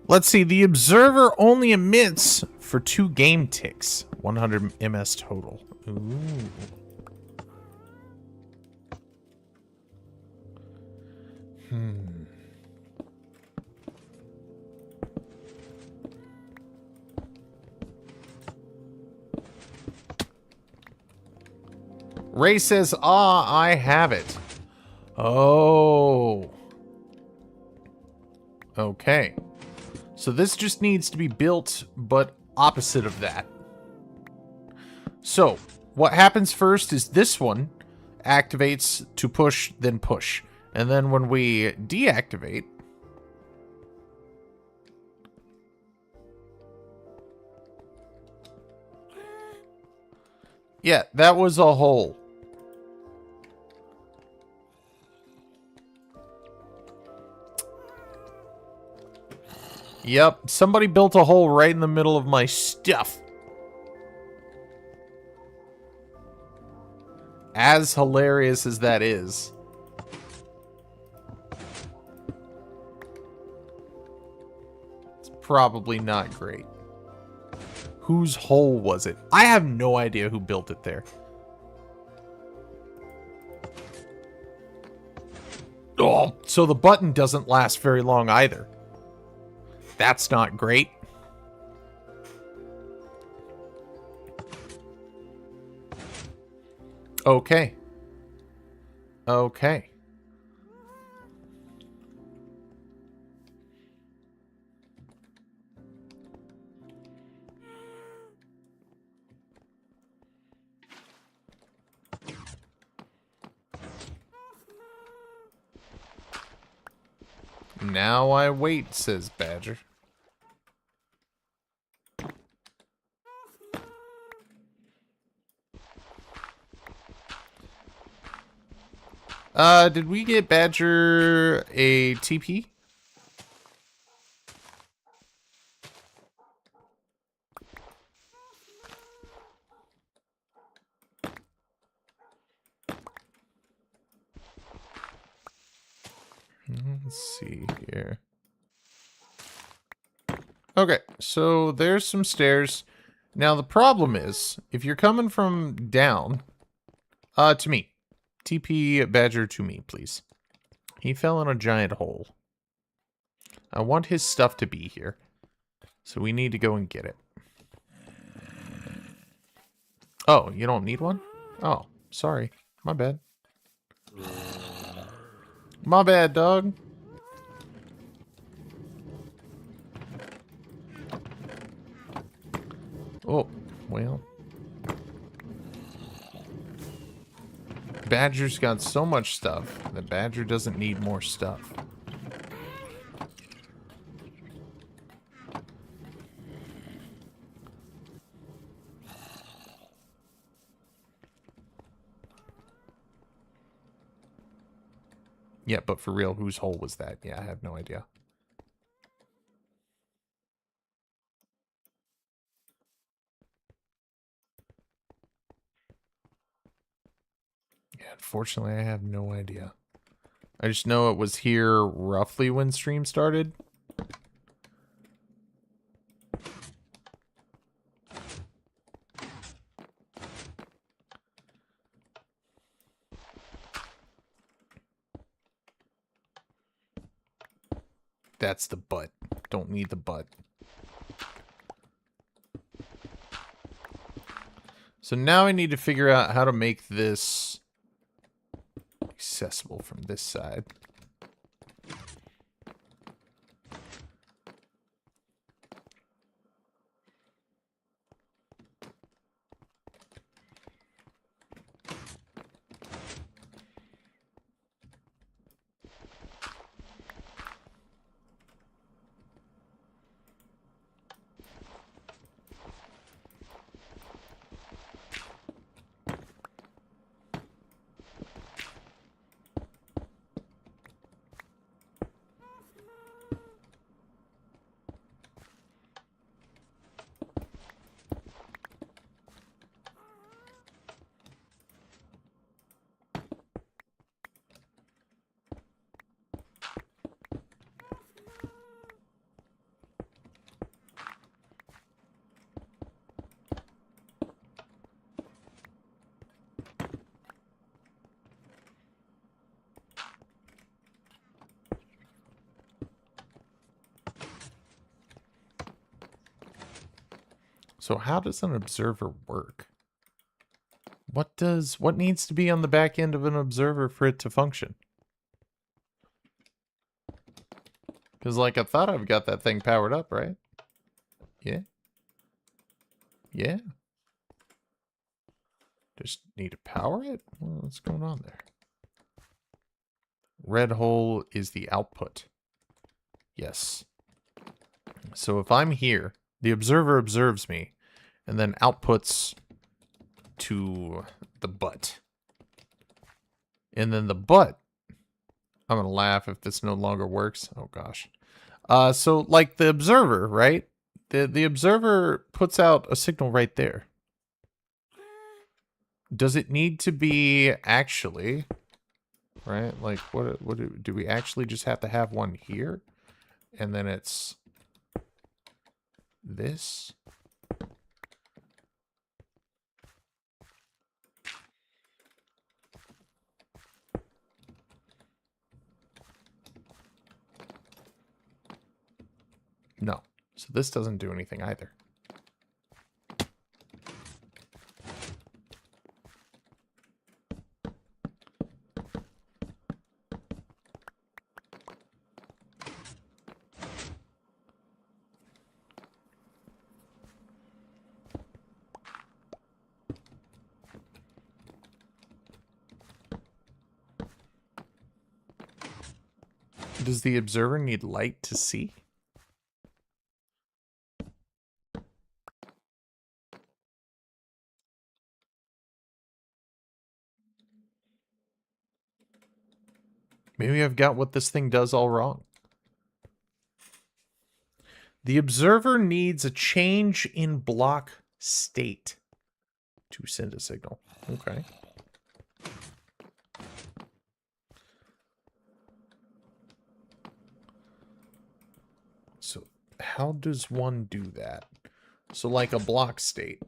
Let's see, the observer only emits for 2 game ticks. 100 ms total. Ooh. Ray says, ah, I have it. Oh. Okay. So this just needs to be built, but opposite of that. So, what happens first is this one activates to push, then push. And then when we deactivate... Yeah, that was a hole. Yep, somebody built a hole right in the middle of my stuff. As hilarious as that is. It's probably not great. Whose hole was it? I have no idea who built it there. Oh, so the button doesn't last very long either. That's not great. Okay. Okay. Now I wait, says Badger. Did we get Badger a TP? Let's see here. Okay, so there's some stairs. Now the problem is, if you're coming from down, to me. TP Badger to me, please. He fell in a giant hole. I want his stuff to be here. So we need to go and get it. Oh, you don't need one? Oh, sorry. My bad. My bad, dog. Oh, well. Badger's got so much stuff that Badger doesn't need more stuff. Yeah, but for real, whose hole was that? Yeah, I have no idea. Unfortunately, I have no idea. I just know it was here roughly when stream started. That's the butt. Don't need the butt. So now I need to figure out how to make this accessible from this side. So how does an observer work? What needs to be on the back end of an observer for it to function? Because, like, I thought I've got that thing powered up, right? Yeah. Yeah. Just need to power it? What's going on there? Red hole is the output. Yes. So if I'm here, the observer observes me, and then outputs to the butt. And then the butt, I'm going to laugh if this no longer works. Oh, gosh. So, like the observer, right? The observer puts out a signal right there. Does it need to be actually, right? Like, do we actually just have to have one here? And then it's this? No. So this doesn't do anything either. Does the observer need light to see? Maybe I've got what this thing does all wrong. The observer needs a change in block state to send a signal. Okay. So how does one do that? So like a block state,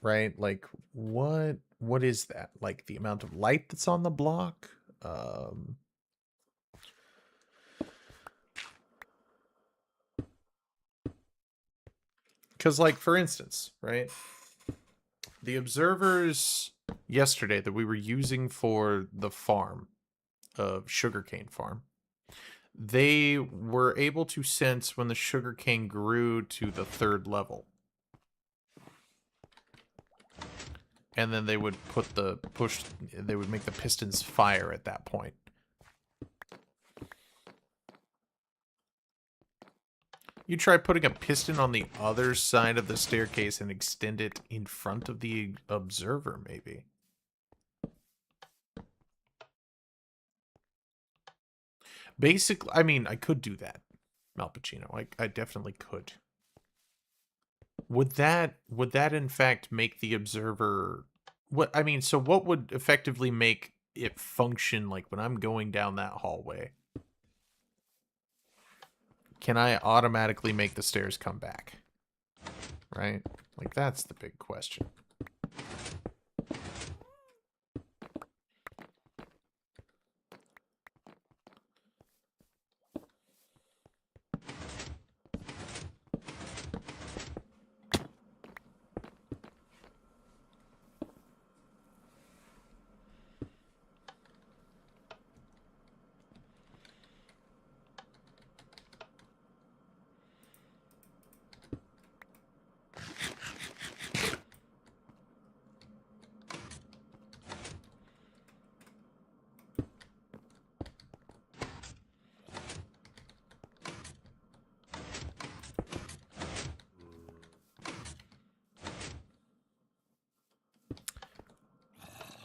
right? Like what is that? Like the amount of light that's on the block? Because, like, for instance, right? The observers yesterday that we were using for the farm of sugarcane farm, they were able to sense when the sugarcane grew to the 3rd level. And then they would they would make the pistons fire at that point. You try putting a piston on the other side of the staircase and extend it in front of the observer, maybe. Basically, I mean, I could do that, Malpacino. I definitely could. Would that in fact make the observer... so what would effectively make it function like when I'm going down that hallway? Can I automatically make the stairs come back? Right? Like, that's the big question.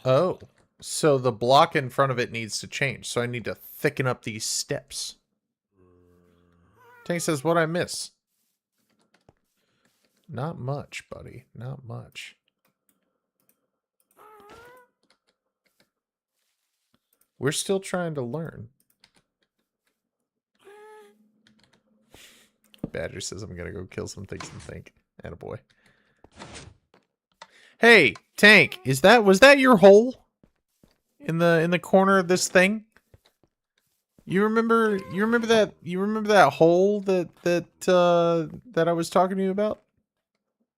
Oh, so the block in front of it needs to change. So I need to thicken up these steps. Tank says, what I miss? Not much, buddy. Not much. We're still trying to learn. Badger says I'm gonna go kill some things and think. Attaboy. Hey, Tank, was that your hole? In the corner of this thing? You remember that hole that I was talking to you about?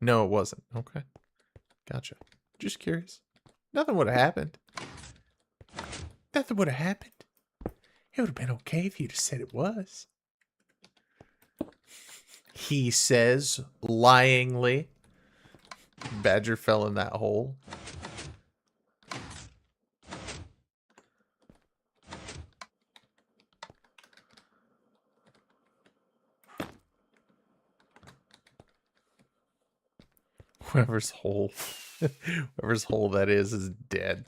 No, it wasn't. Okay. Gotcha. Just curious. Nothing would have happened. Nothing would have happened. It would have been okay if you'd have said it was. He says, lyingly. Badger fell in that hole. Whoever's hole that is dead.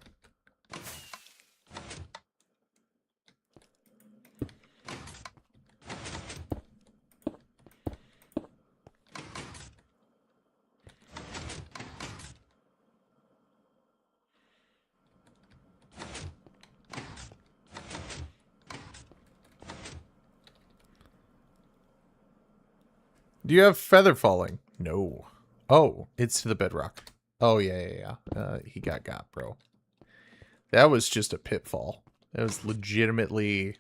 Do you have feather falling? No. Oh, it's to the bedrock. Oh, yeah. He got, bro. That was just a pitfall. That was legitimately...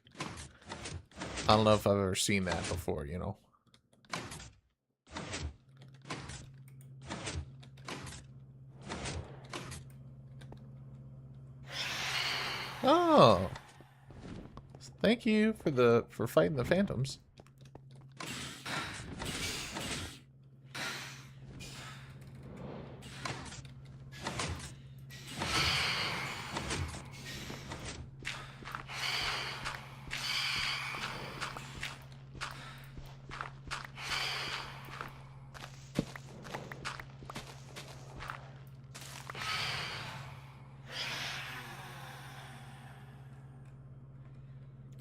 I don't know if I've ever seen that before, you know? Oh. Thank you for fighting the phantoms.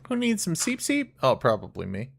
Who needs some seep seep? Oh, probably me.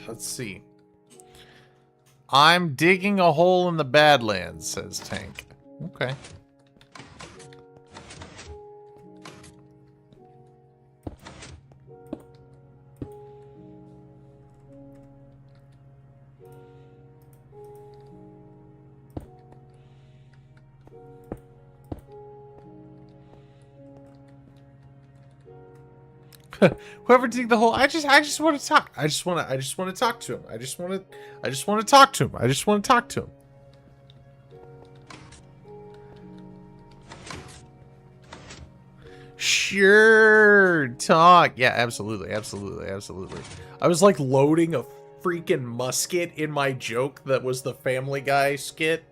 Let's see. I'm digging a hole in the Badlands, says Tank. Okay. Whoever dig the hole, I just want to talk. I just want to talk to him. I just want to talk to him. Sure, talk. Yeah, absolutely, absolutely, absolutely. I was like loading a freaking musket in my joke that was the Family Guy skit,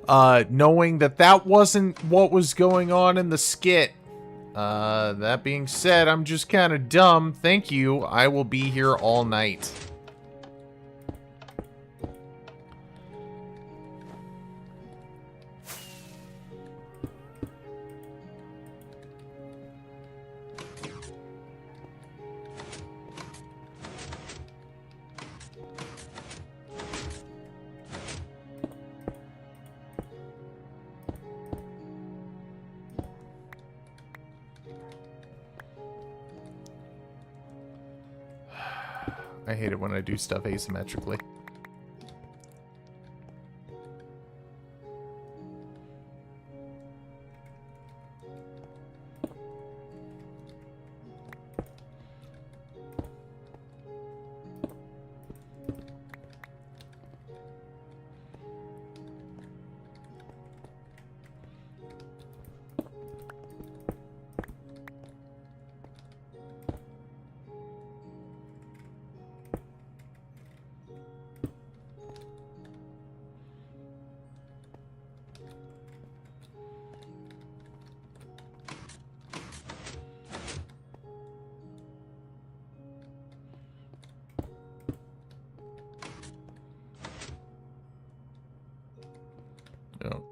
knowing that that wasn't what was going on in the skit. That being said, I'm just kind of dumb. Thank you. I will be here all night. I hate it when I do stuff asymmetrically.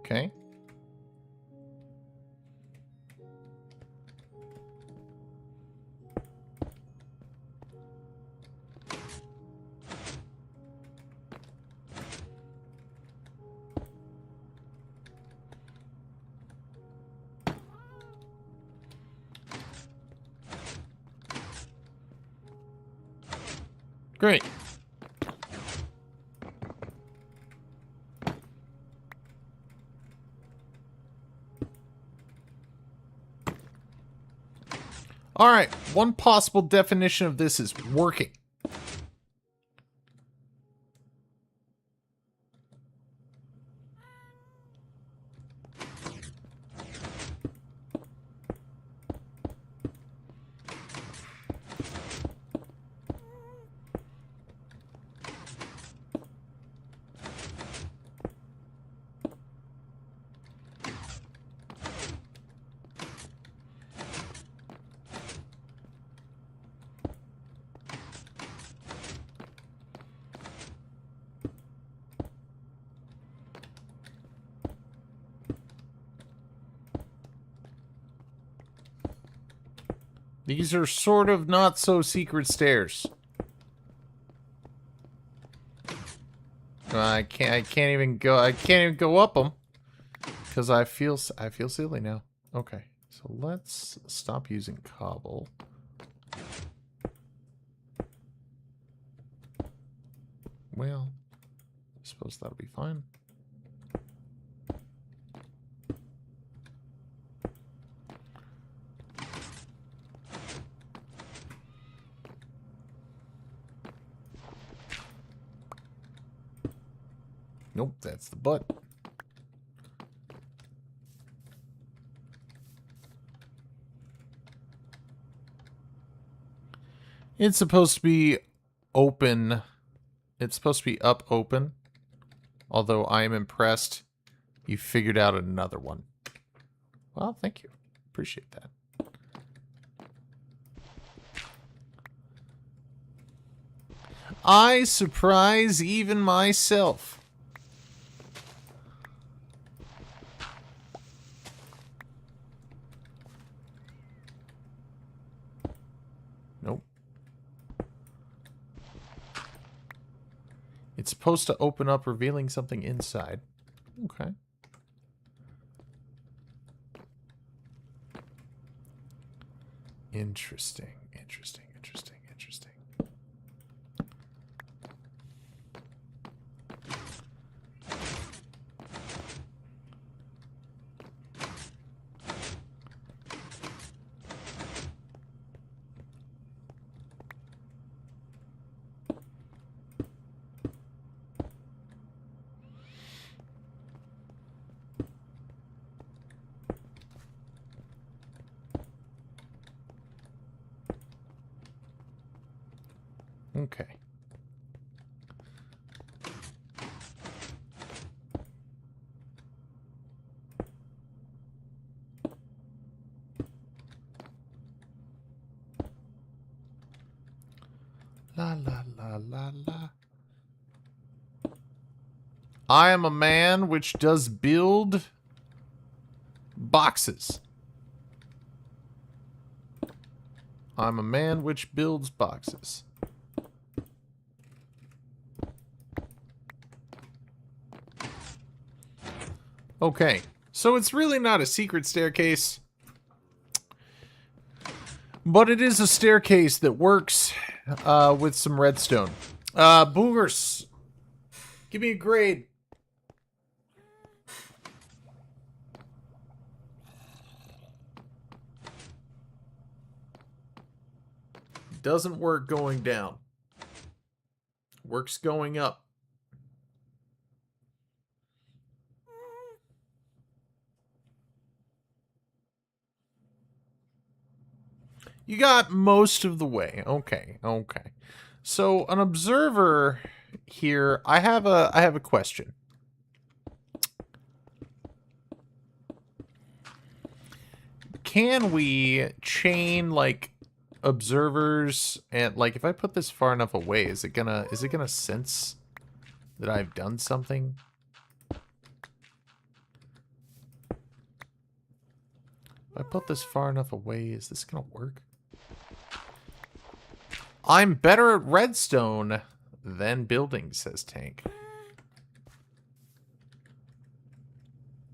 Okay. Great. All right, one possible definition of this is working. These are sort of not so secret stairs. I can't even go up them because I feel silly now. Okay, so let's stop using cobble. Well, I suppose that'll be fine. Nope, that's the butt. It's supposed to be open. It's supposed to be up open. Although I am impressed you figured out another one. Well, thank you. Appreciate that. I surprise even myself. Nope. It's supposed to open up, revealing something inside. Okay. Interesting, interesting, interesting, interesting. Okay. La la la la la. I am a man which does build boxes. I'm a man which builds boxes. Okay, so it's really not a secret staircase, but it is a staircase that works with some redstone. Boogers, give me a grade. Doesn't work going down. Works going up. You got most of the way. Okay, okay. So an observer here, I have a question. Can we chain like observers and like if I put this far enough away, is it gonna sense that I've done something? If I put this far enough away, is this gonna work? I'm better at redstone than building, says Tank.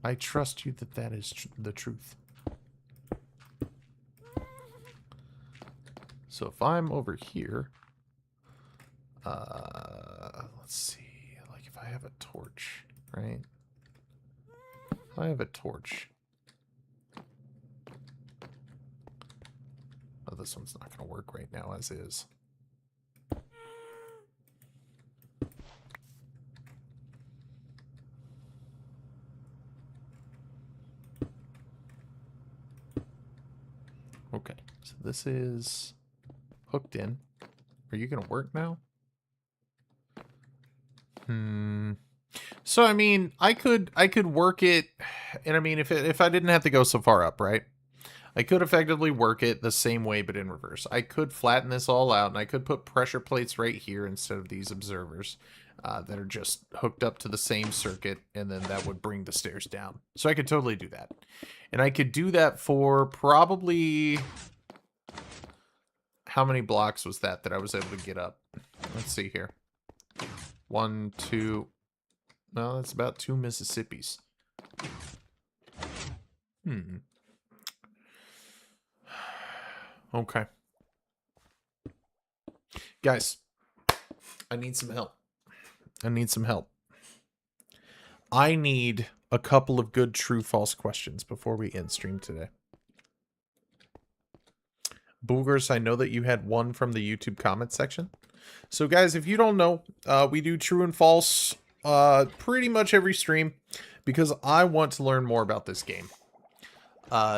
I trust you that that is the truth. So if I'm over here, let's see, like if I have a torch, right? If I have a torch. Oh, this one's not going to work right now as is. Okay, so this is hooked in. Are you going to work now? So I mean, I could work it, and I mean, if I didn't have to go so far up, right? I could effectively work it the same way, but in reverse. I could flatten this all out, and I could put pressure plates right here instead of these observers that are just hooked up to the same circuit, and then that would bring the stairs down. So I could totally do that. And I could do that for probably... How many blocks was that I was able to get up? Let's see here. 1, 2... No, that's about 2 Mississippis. Okay. Guys, I need some help. I need some help. I need a couple of good true-false questions before we end stream today. Boogers, I know that you had one from the YouTube comment section. So guys, if you don't know, we do true and false pretty much every stream because I want to learn more about this game.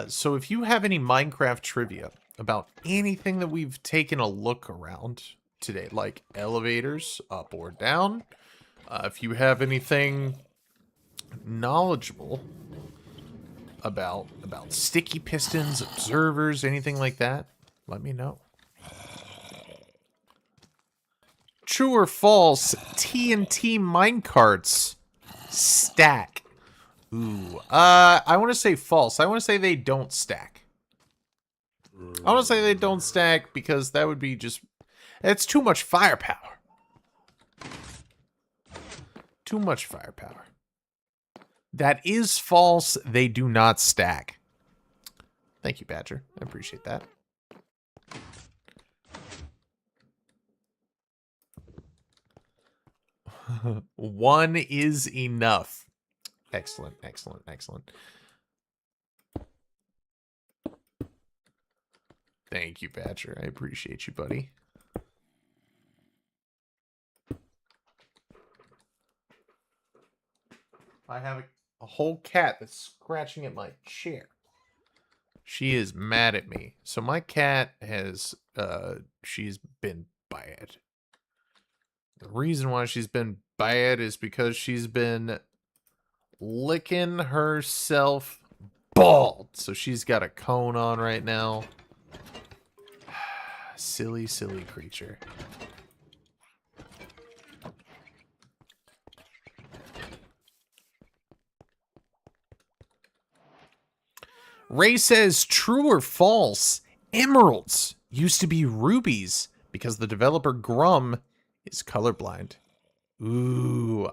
So if you have any Minecraft trivia about anything that we've taken a look around today, like elevators, up or down, if you have anything knowledgeable about sticky pistons, observers, anything like that, let me know. True or false, TNT minecarts stack? Ooh, I want to say false. I want to say they don't stack. I want to say they don't stack because that would be just... It's too much firepower. Too much firepower. That is false. They do not stack. Thank you, Badger. I appreciate that. One is enough. Excellent, excellent, excellent. Thank you, Badger. I appreciate you, buddy. I have a whole cat that's scratching at my chair. She is mad at me. So my cat has, she's been bad. The reason why she's been bad is because she's been licking herself bald. So she's got a cone on right now. Silly, silly creature. Ray says, true or false, emeralds used to be rubies because the developer Grum is colorblind. Ooh,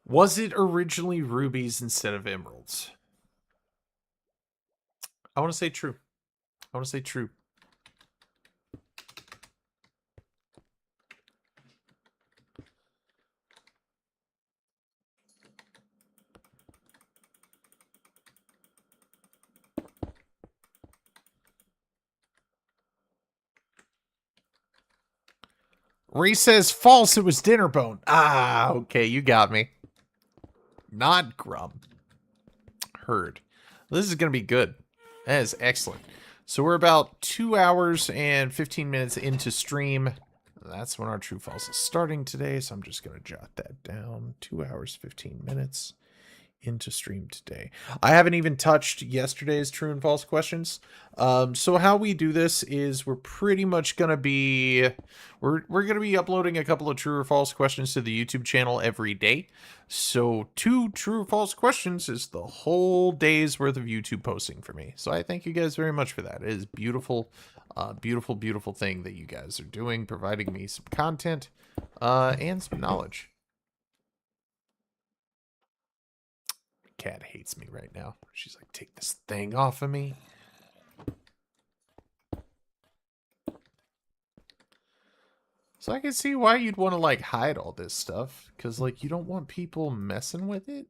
was it originally rubies instead of emeralds? I want to say true. I want to say true. Ray says false, it was Dinnerbone. Ah, okay, you got me. Not Grum. Heard. This is going to be good. That is excellent. So we're about 2 hours and 15 minutes into stream. That's when our true false is starting today, so I'm just going to jot that down. 2 hours, 15 minutes into stream today. I haven't even touched yesterday's true and false questions. So how we do this is we're pretty much going to be... We're going to be uploading a couple of true or false questions to the YouTube channel every day. So 2 true or false questions is the whole day's worth of YouTube posting for me. So I thank you guys very much for that. It is beautiful, beautiful, beautiful thing that you guys are doing, providing me some content and some knowledge. Cat hates me right now. She's like, take this thing off of me. So I can see why you'd want to, like, hide all this stuff. Because, like, you don't want people messing with it.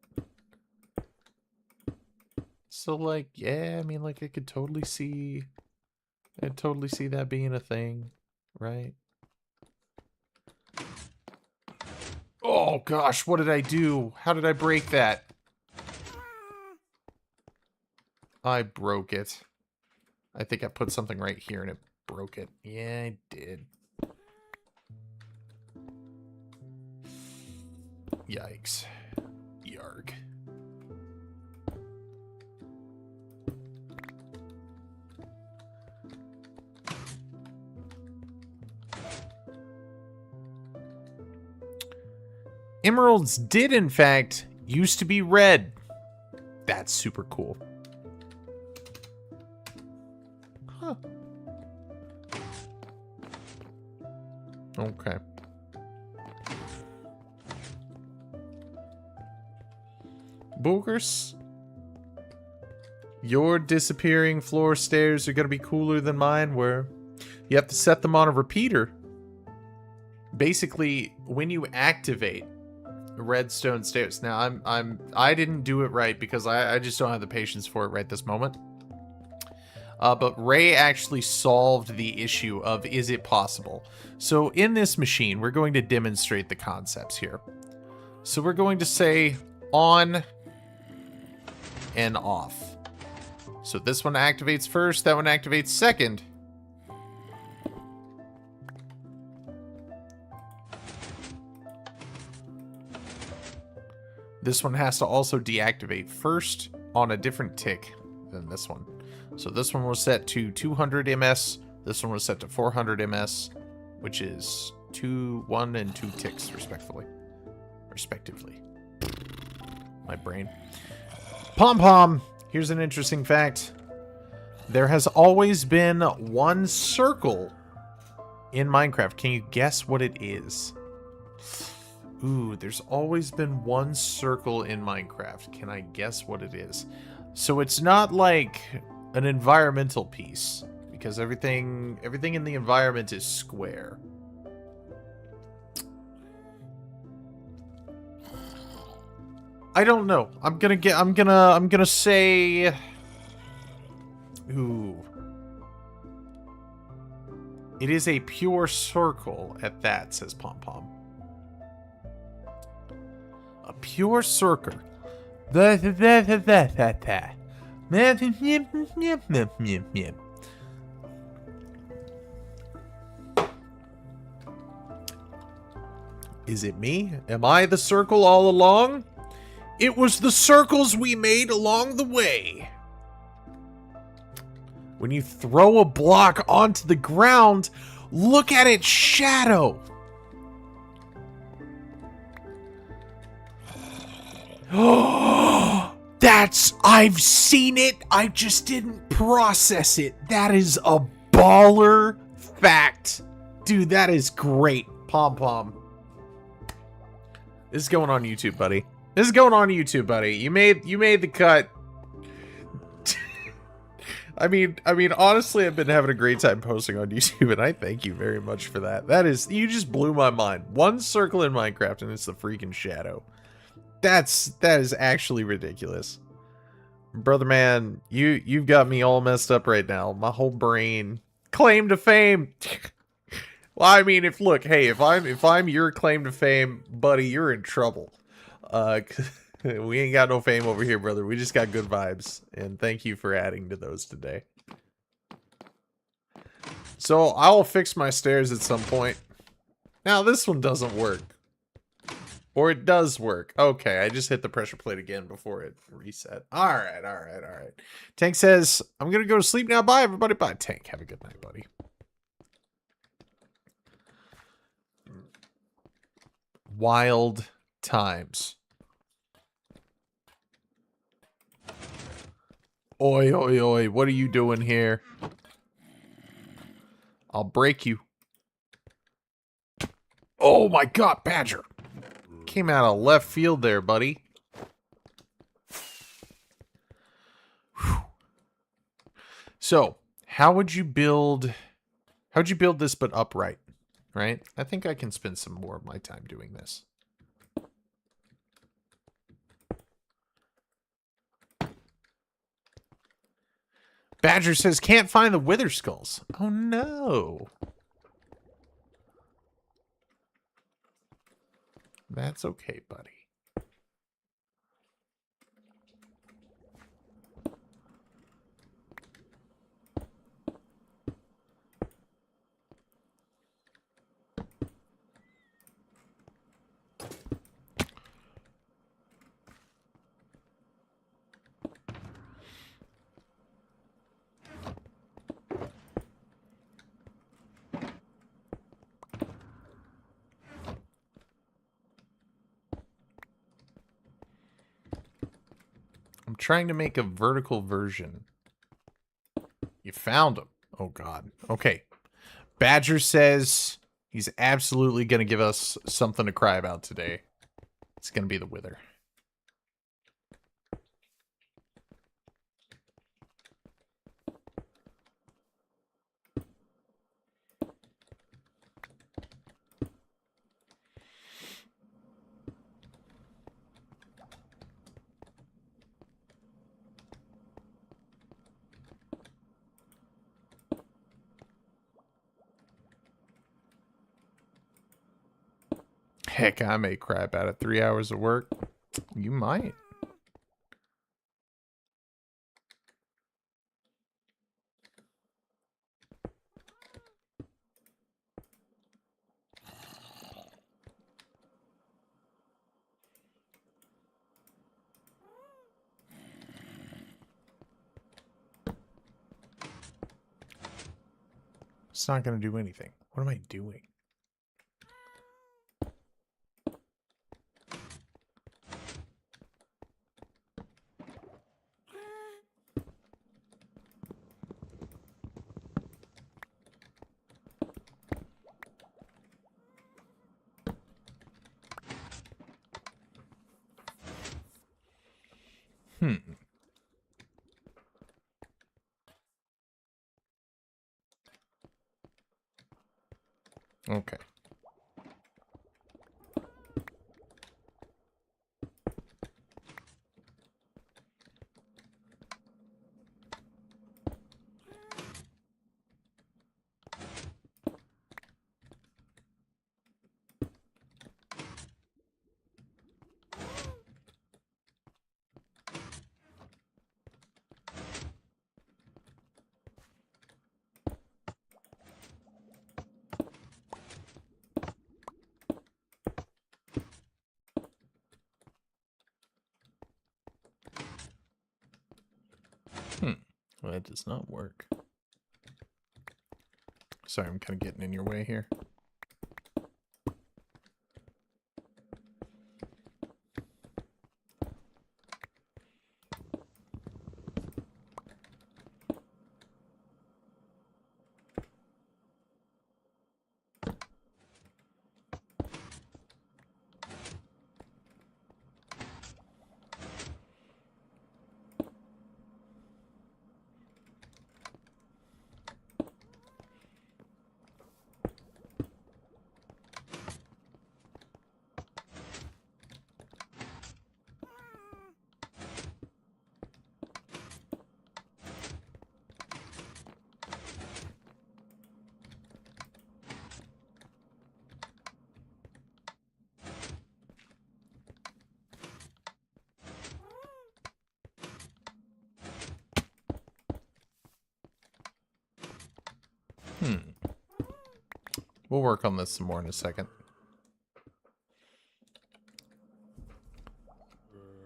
So, like, yeah, I mean, like, I could totally see... I'd totally see that being a thing, right? Oh, gosh, what did I do? How did I break that? I broke it. I think I put something right here and it broke it. Yeah, I did. Yikes. Yarg. Emeralds did, in fact, used to be red. That's super cool. Huh. Okay. Boogers. Your disappearing floor stairs are going to be cooler than mine were. You have to set them on a repeater. Basically, when you activate redstone stairs. Now, I didn't do it right because I just don't have the patience for it right this moment. But Ray actually solved the issue of, is it possible? So in this machine, we're going to demonstrate the concepts here. So we're going to say on and off. So this one activates first, that one activates second. This one has to also deactivate first on a different tick than this one. So this one was set to 200 ms. This one was set to 400 ms, which is 1 and 2 ticks, respectively. My brain. Pom-pom. Here's an interesting fact. There has always been one circle in Minecraft. Can you guess what it is? Ooh, there's always been one circle in Minecraft. Can I guess what it is? So it's not like an environmental piece, because everything in the environment is square. I don't know. I'm gonna say, ooh. It is a pure circle at that, says Pom Pom. A pure circle. Is it me? Am I the circle all along? It was the circles we made along the way. When you throw a block onto the ground, look at its shadow. I've seen it. I just didn't process it. That is a baller fact. Dude, that is great. Pom Pom. This is going on YouTube, buddy. This is going on YouTube, buddy. You made the cut. I mean, honestly, I've been having a great time posting on YouTube, and I thank you very much for that. You just blew my mind. One circle in Minecraft, and it's the freaking shadow. That is actually ridiculous. Brother man, you've got me all messed up right now. My whole brain. Claim to fame. Well, I mean, if I'm your claim to fame, buddy, you're in trouble. We ain't got no fame over here, brother. We just got good vibes, and thank you for adding to those today. So I'll fix my stairs at some point. Now this one doesn't work. Or it does work. Okay, I just hit the pressure plate again before it reset. Alright. Tank says, I'm gonna go to sleep now. Bye, everybody. Bye, Tank. Have a good night, buddy. Wild times. Oi, oi, oi. What are you doing here? I'll break you. Oh my god, Badger. Came out of left field there, buddy. Whew. So, how would you build this but upright, right? I think I can spend some more of my time doing this. Badger says, can't find the wither skulls. Oh no. That's okay, buddy. I'm trying to make a vertical version. You found him. Oh, God. Okay. Badger says he's absolutely going to give us something to cry about today. It's going to be the Wither. Heck, I may cry about it. 3 hours of work. You might. It's not going to do anything. What am I doing? Okay. Well, that does not work. Sorry, I'm kind of getting in your way here. We'll work on this some more in a second.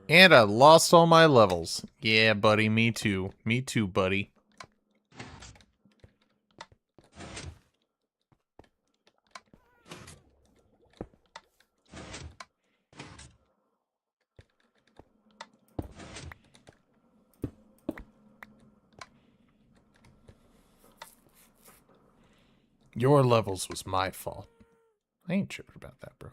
And I lost all my levels. Yeah, buddy, me too. Me too, buddy. Your levels was my fault. I ain't tripping about that, bro.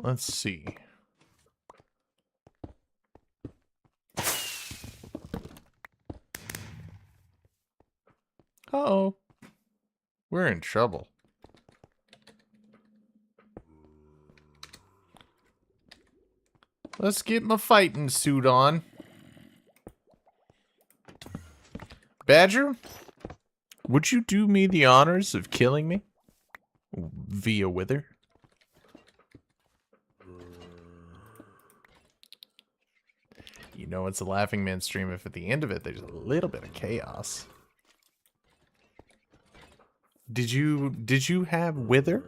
Let's see. Uh-oh. We're in trouble. Let's get my fighting suit on. Badger, would you do me the honors of killing me? Via Wither? You know it's a Laughing Man stream if at the end of it there's a little bit of chaos. Did you have Wither?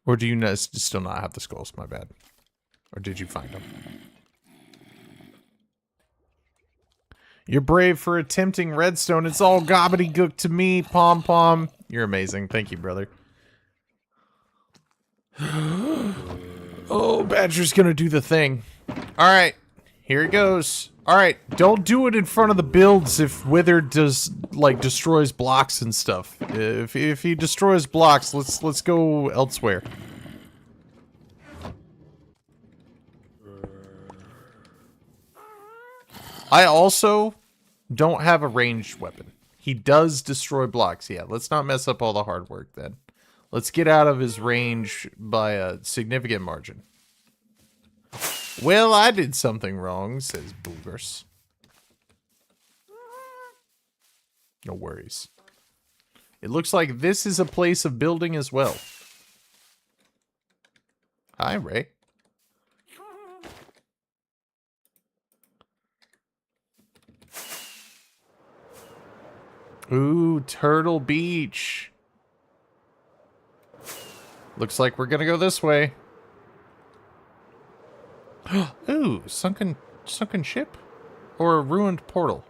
Or do you still not have the skulls? My bad. Or did you find them? You're brave for attempting redstone. It's all gobbledygook to me, Pom Pom. You're amazing. Thank you, brother. Oh, Badger's gonna do the thing. Alright, here it goes. Alright, don't do it in front of the builds if Wither does, like, destroys blocks and stuff. If he destroys blocks, let's go elsewhere. I also don't have a ranged weapon. He does destroy blocks, yeah. Let's not mess up all the hard work then. Let's get out of his range by a significant margin. Well, I did something wrong, says Boogers. No worries. It looks like this is a place of building as well. Hi, Ray. Ooh, Turtle Beach. Looks like we're gonna go this way. Ooh, sunken ship? Or a ruined portal?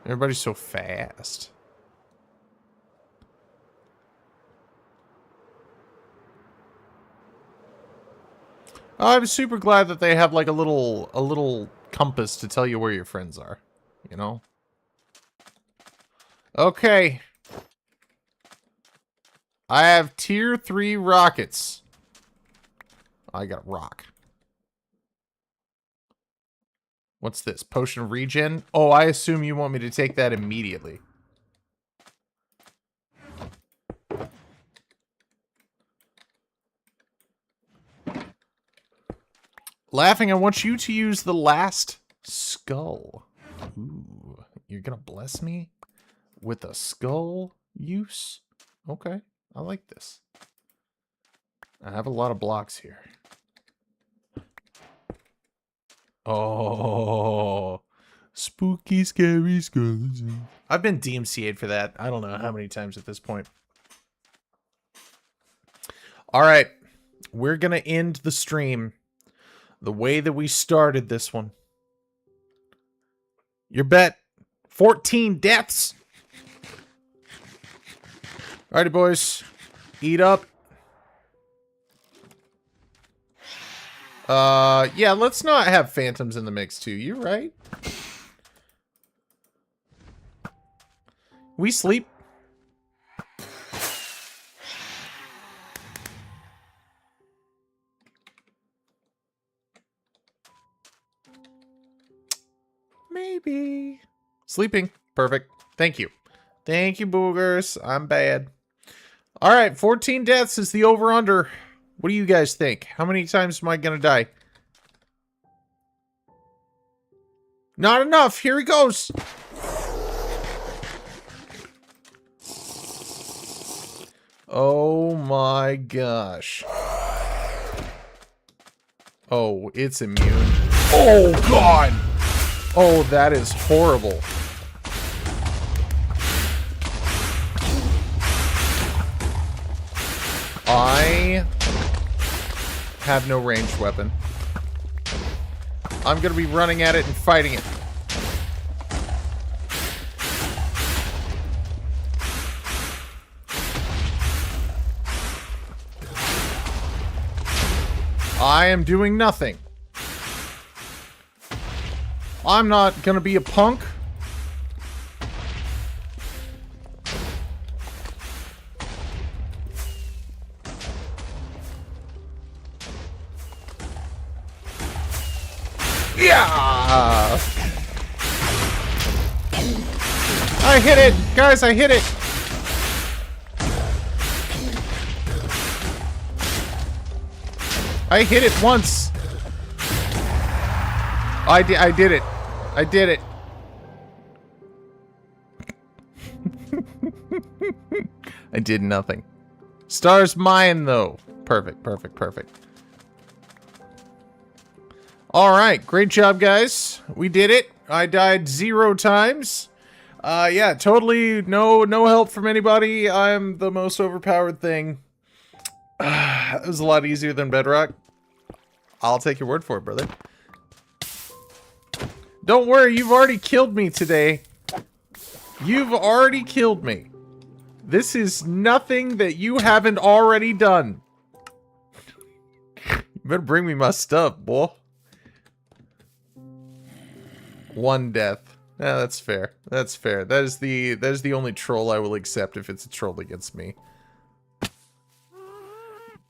Everybody's so fast. I'm super glad that they have like a little compass to tell you where your friends are, you know? Okay. I have tier 3 rockets. I got a rock. What's this? Potion of regen? Oh, I assume you want me to take that immediately. Laughing, I want you to use the last skull. Ooh, you're gonna bless me with a skull use? Okay, I like this. I have a lot of blocks here. Oh, spooky, scary skeletons. I've been DMCA'd for that. I don't know how many times at this point. All right, we're gonna end the stream the way that we started this one. Your bet, 14 deaths. Alrighty, boys, eat up. Yeah, let's not have phantoms in the mix too. You're right. We sleep. Maybe. Sleeping. Perfect. Thank you. Thank you, boogers. I'm bad. Alright, 14 deaths is the over-under. What do you guys think? How many times am I gonna die? Not enough. Here he goes. Oh my gosh. Oh, it's immune. Oh god. Oh, that is horrible. I have no ranged weapon. I'm gonna be running at it and fighting it. I am doing nothing. I'm not gonna be a punk. Yeah! I hit it! Guys, I hit it! I hit it once! I did it. I did it. I did nothing. Star's mine, though. Perfect, perfect, perfect. Alright, great job, guys. We did it. I died 0 times. Yeah, totally no help from anybody. I'm the most overpowered thing. It was a lot easier than Bedrock. I'll take your word for it, brother. Don't worry, you've already killed me today. You've already killed me. This is nothing that you haven't already done. You better bring me my stuff, boy. 1 death. Yeah, that's fair. That's fair. That is the only troll I will accept if it's a troll against me.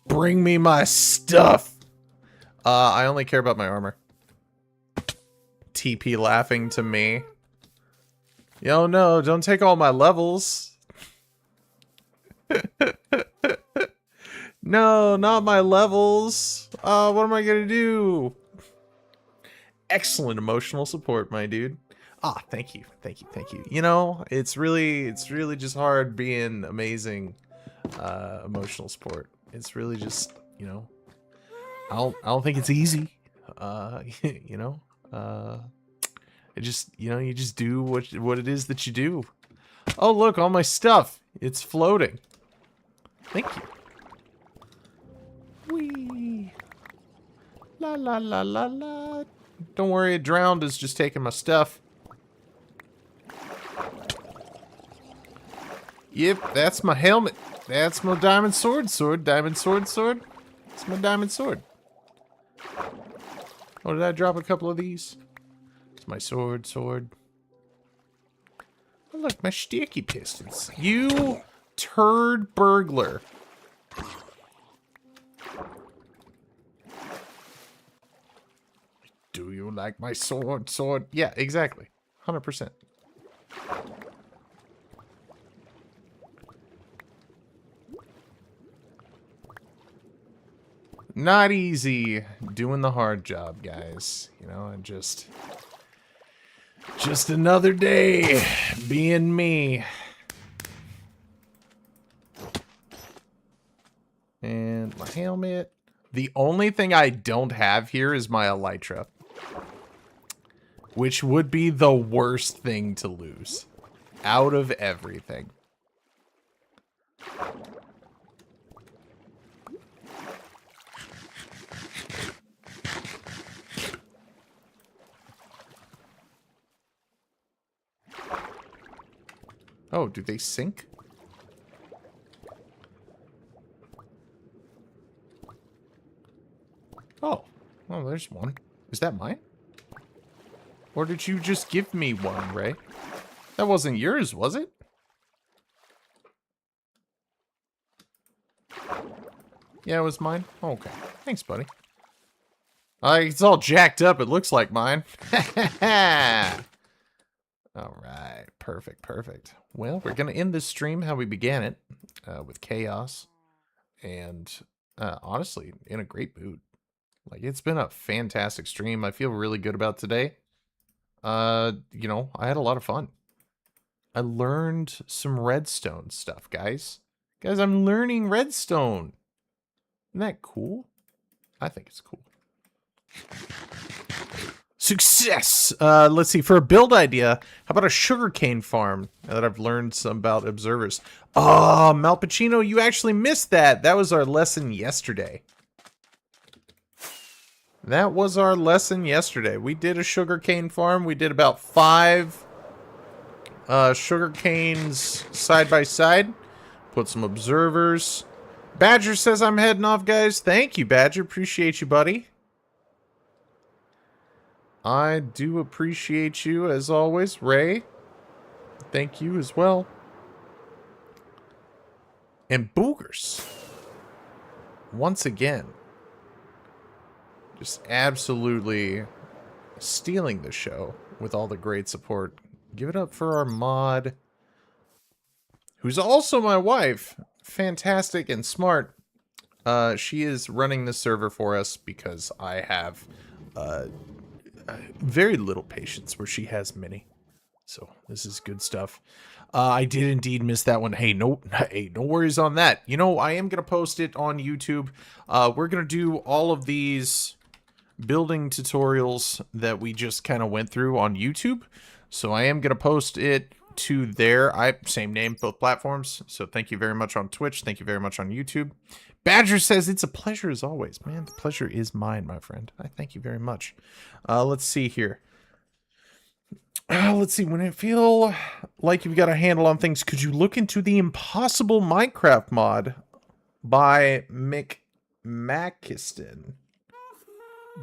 Bring me my stuff. I only care about my armor. TP laughing to me. Yo, no, don't take all my levels. No, not my levels. What am I gonna do? Excellent emotional support, my dude. Ah, thank you, thank you, thank you. You know, it's really just hard being amazing emotional support. It's really just, you know, I don't think it's easy. You know, it just, you know, you just do what it is that you do. Oh, look, all my stuff. It's floating. Thank you. Whee. La la la la la. Don't worry, a drowned is just taking my stuff. Yep, that's my helmet. That's my diamond sword. Diamond sword. It's my diamond sword. Oh, did I drop a couple of these? It's my sword. Oh, look, my sticky pistons. You turd burglar. Do you like my sword? Yeah, exactly. 100%. Not easy doing the hard job, guys. You know, and just another day being me. And my helmet. The only thing I don't have here is my elytra, which would be the worst thing to lose out of everything. Oh, do they sink? Oh, there's one. Is that mine? Or did you just give me one, Ray? That wasn't yours, was it? Yeah, it was mine? Oh, okay. Thanks, buddy. It's all jacked up. It looks like mine. All right. Perfect. Well, we're going to end this stream how we began it, with chaos. And honestly, in a great mood. Like, it's been a fantastic stream. I feel really good about today. You know, I had a lot of fun. I learned some redstone stuff, guys. Guys, I'm learning redstone. Isn't that cool? I think it's cool. Success! Let's see. For a build idea, how about a sugarcane farm? Now that I've learned some about observers. Oh, Malpacino, you actually missed that. That was our lesson yesterday. That was our lesson yesterday. We did a sugarcane farm. We did about 5 sugarcanes side by side. Put some observers. Badger says I'm heading off, guys. Thank you, Badger. Appreciate you, buddy. I do appreciate you, as always. Ray, thank you as well. And Boogers, once again, just absolutely stealing the show with all the great support. Give it up for our mod, who's also my wife. Fantastic and smart. She is running the server for us because I have very little patience where she has many. So this is good stuff. I did indeed miss that one. Hey, no worries on that. You know, I am going to post it on YouTube. We're going to do all of these building tutorials that we just kind of went through on YouTube. So I am going to post it to there. Same name, both platforms. So thank you very much on Twitch. Thank you very much on YouTube. Badger says it's a pleasure as always. Man, the pleasure is mine, my friend. I thank you very much. Let's see here. Let's see. When I feel like you've got a handle on things, could you look into the Impossible Minecraft mod by McMackiston?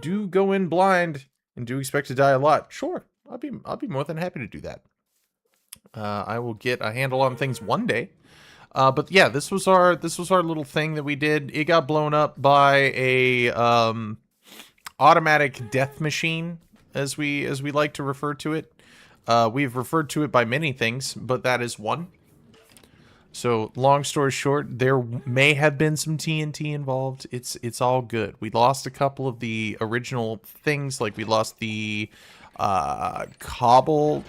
Do go in blind and do expect to die a lot. Sure, I'll be more than happy to do that. I will get a handle on things one day. But yeah, this was our little thing that we did. It got blown up by a automatic death machine, as we like to refer to it. We've referred to it by many things, but that is one. So, long story short, there may have been some TNT involved. It's all good. We lost a couple of the original things, like we lost the cobblestone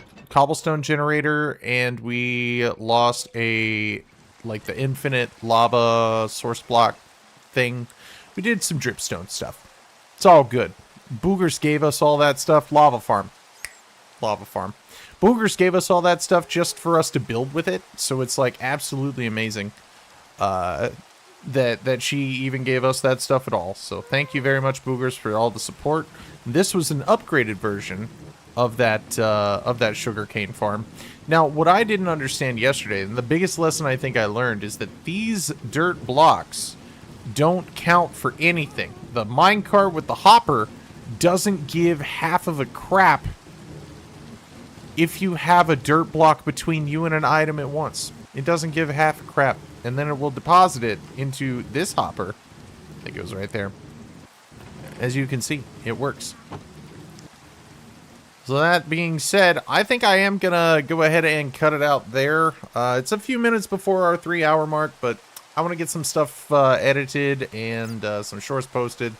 generator, and we lost the infinite lava source block thing. We did some dripstone stuff. It's all good. Boogers gave us all that stuff. Lava farm. Boogers gave us all that stuff just for us to build with it. So it's like absolutely amazing that she even gave us that stuff at all. So thank you very much, Boogers, for all the support. This was an upgraded version of that sugarcane farm. Now, what I didn't understand yesterday, and the biggest lesson I think I learned, is that these dirt blocks don't count for anything. The minecart with the hopper doesn't give half of a crap if you have a dirt block between you and an item at once. It doesn't give half a crap. And then it will deposit it into this hopper that goes right there. As you can see, it works. So that being said, I think I am going to go ahead and cut it out there. It's a few minutes before our 3-hour mark, but I want to get some stuff edited and some shorts posted,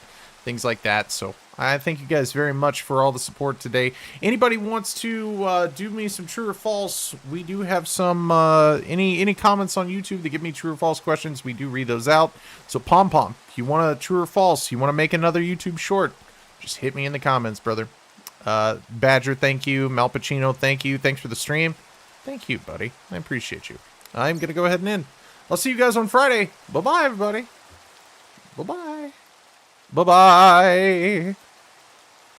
things like that. So I thank you guys very much for all the support today. Anybody wants to do me some true or false, we do have some, any comments on YouTube that give me true or false questions, we do read those out. So Pom Pom, if you want a true or false, you want to make another YouTube short, just hit me in the comments, brother. Badger, thank you. Malpacino, thank you. Thanks for the stream. Thank you, buddy. I appreciate you. I'm going to go ahead and end. I'll see you guys on Friday. Bye-bye, everybody. Bye-bye. Bye-bye.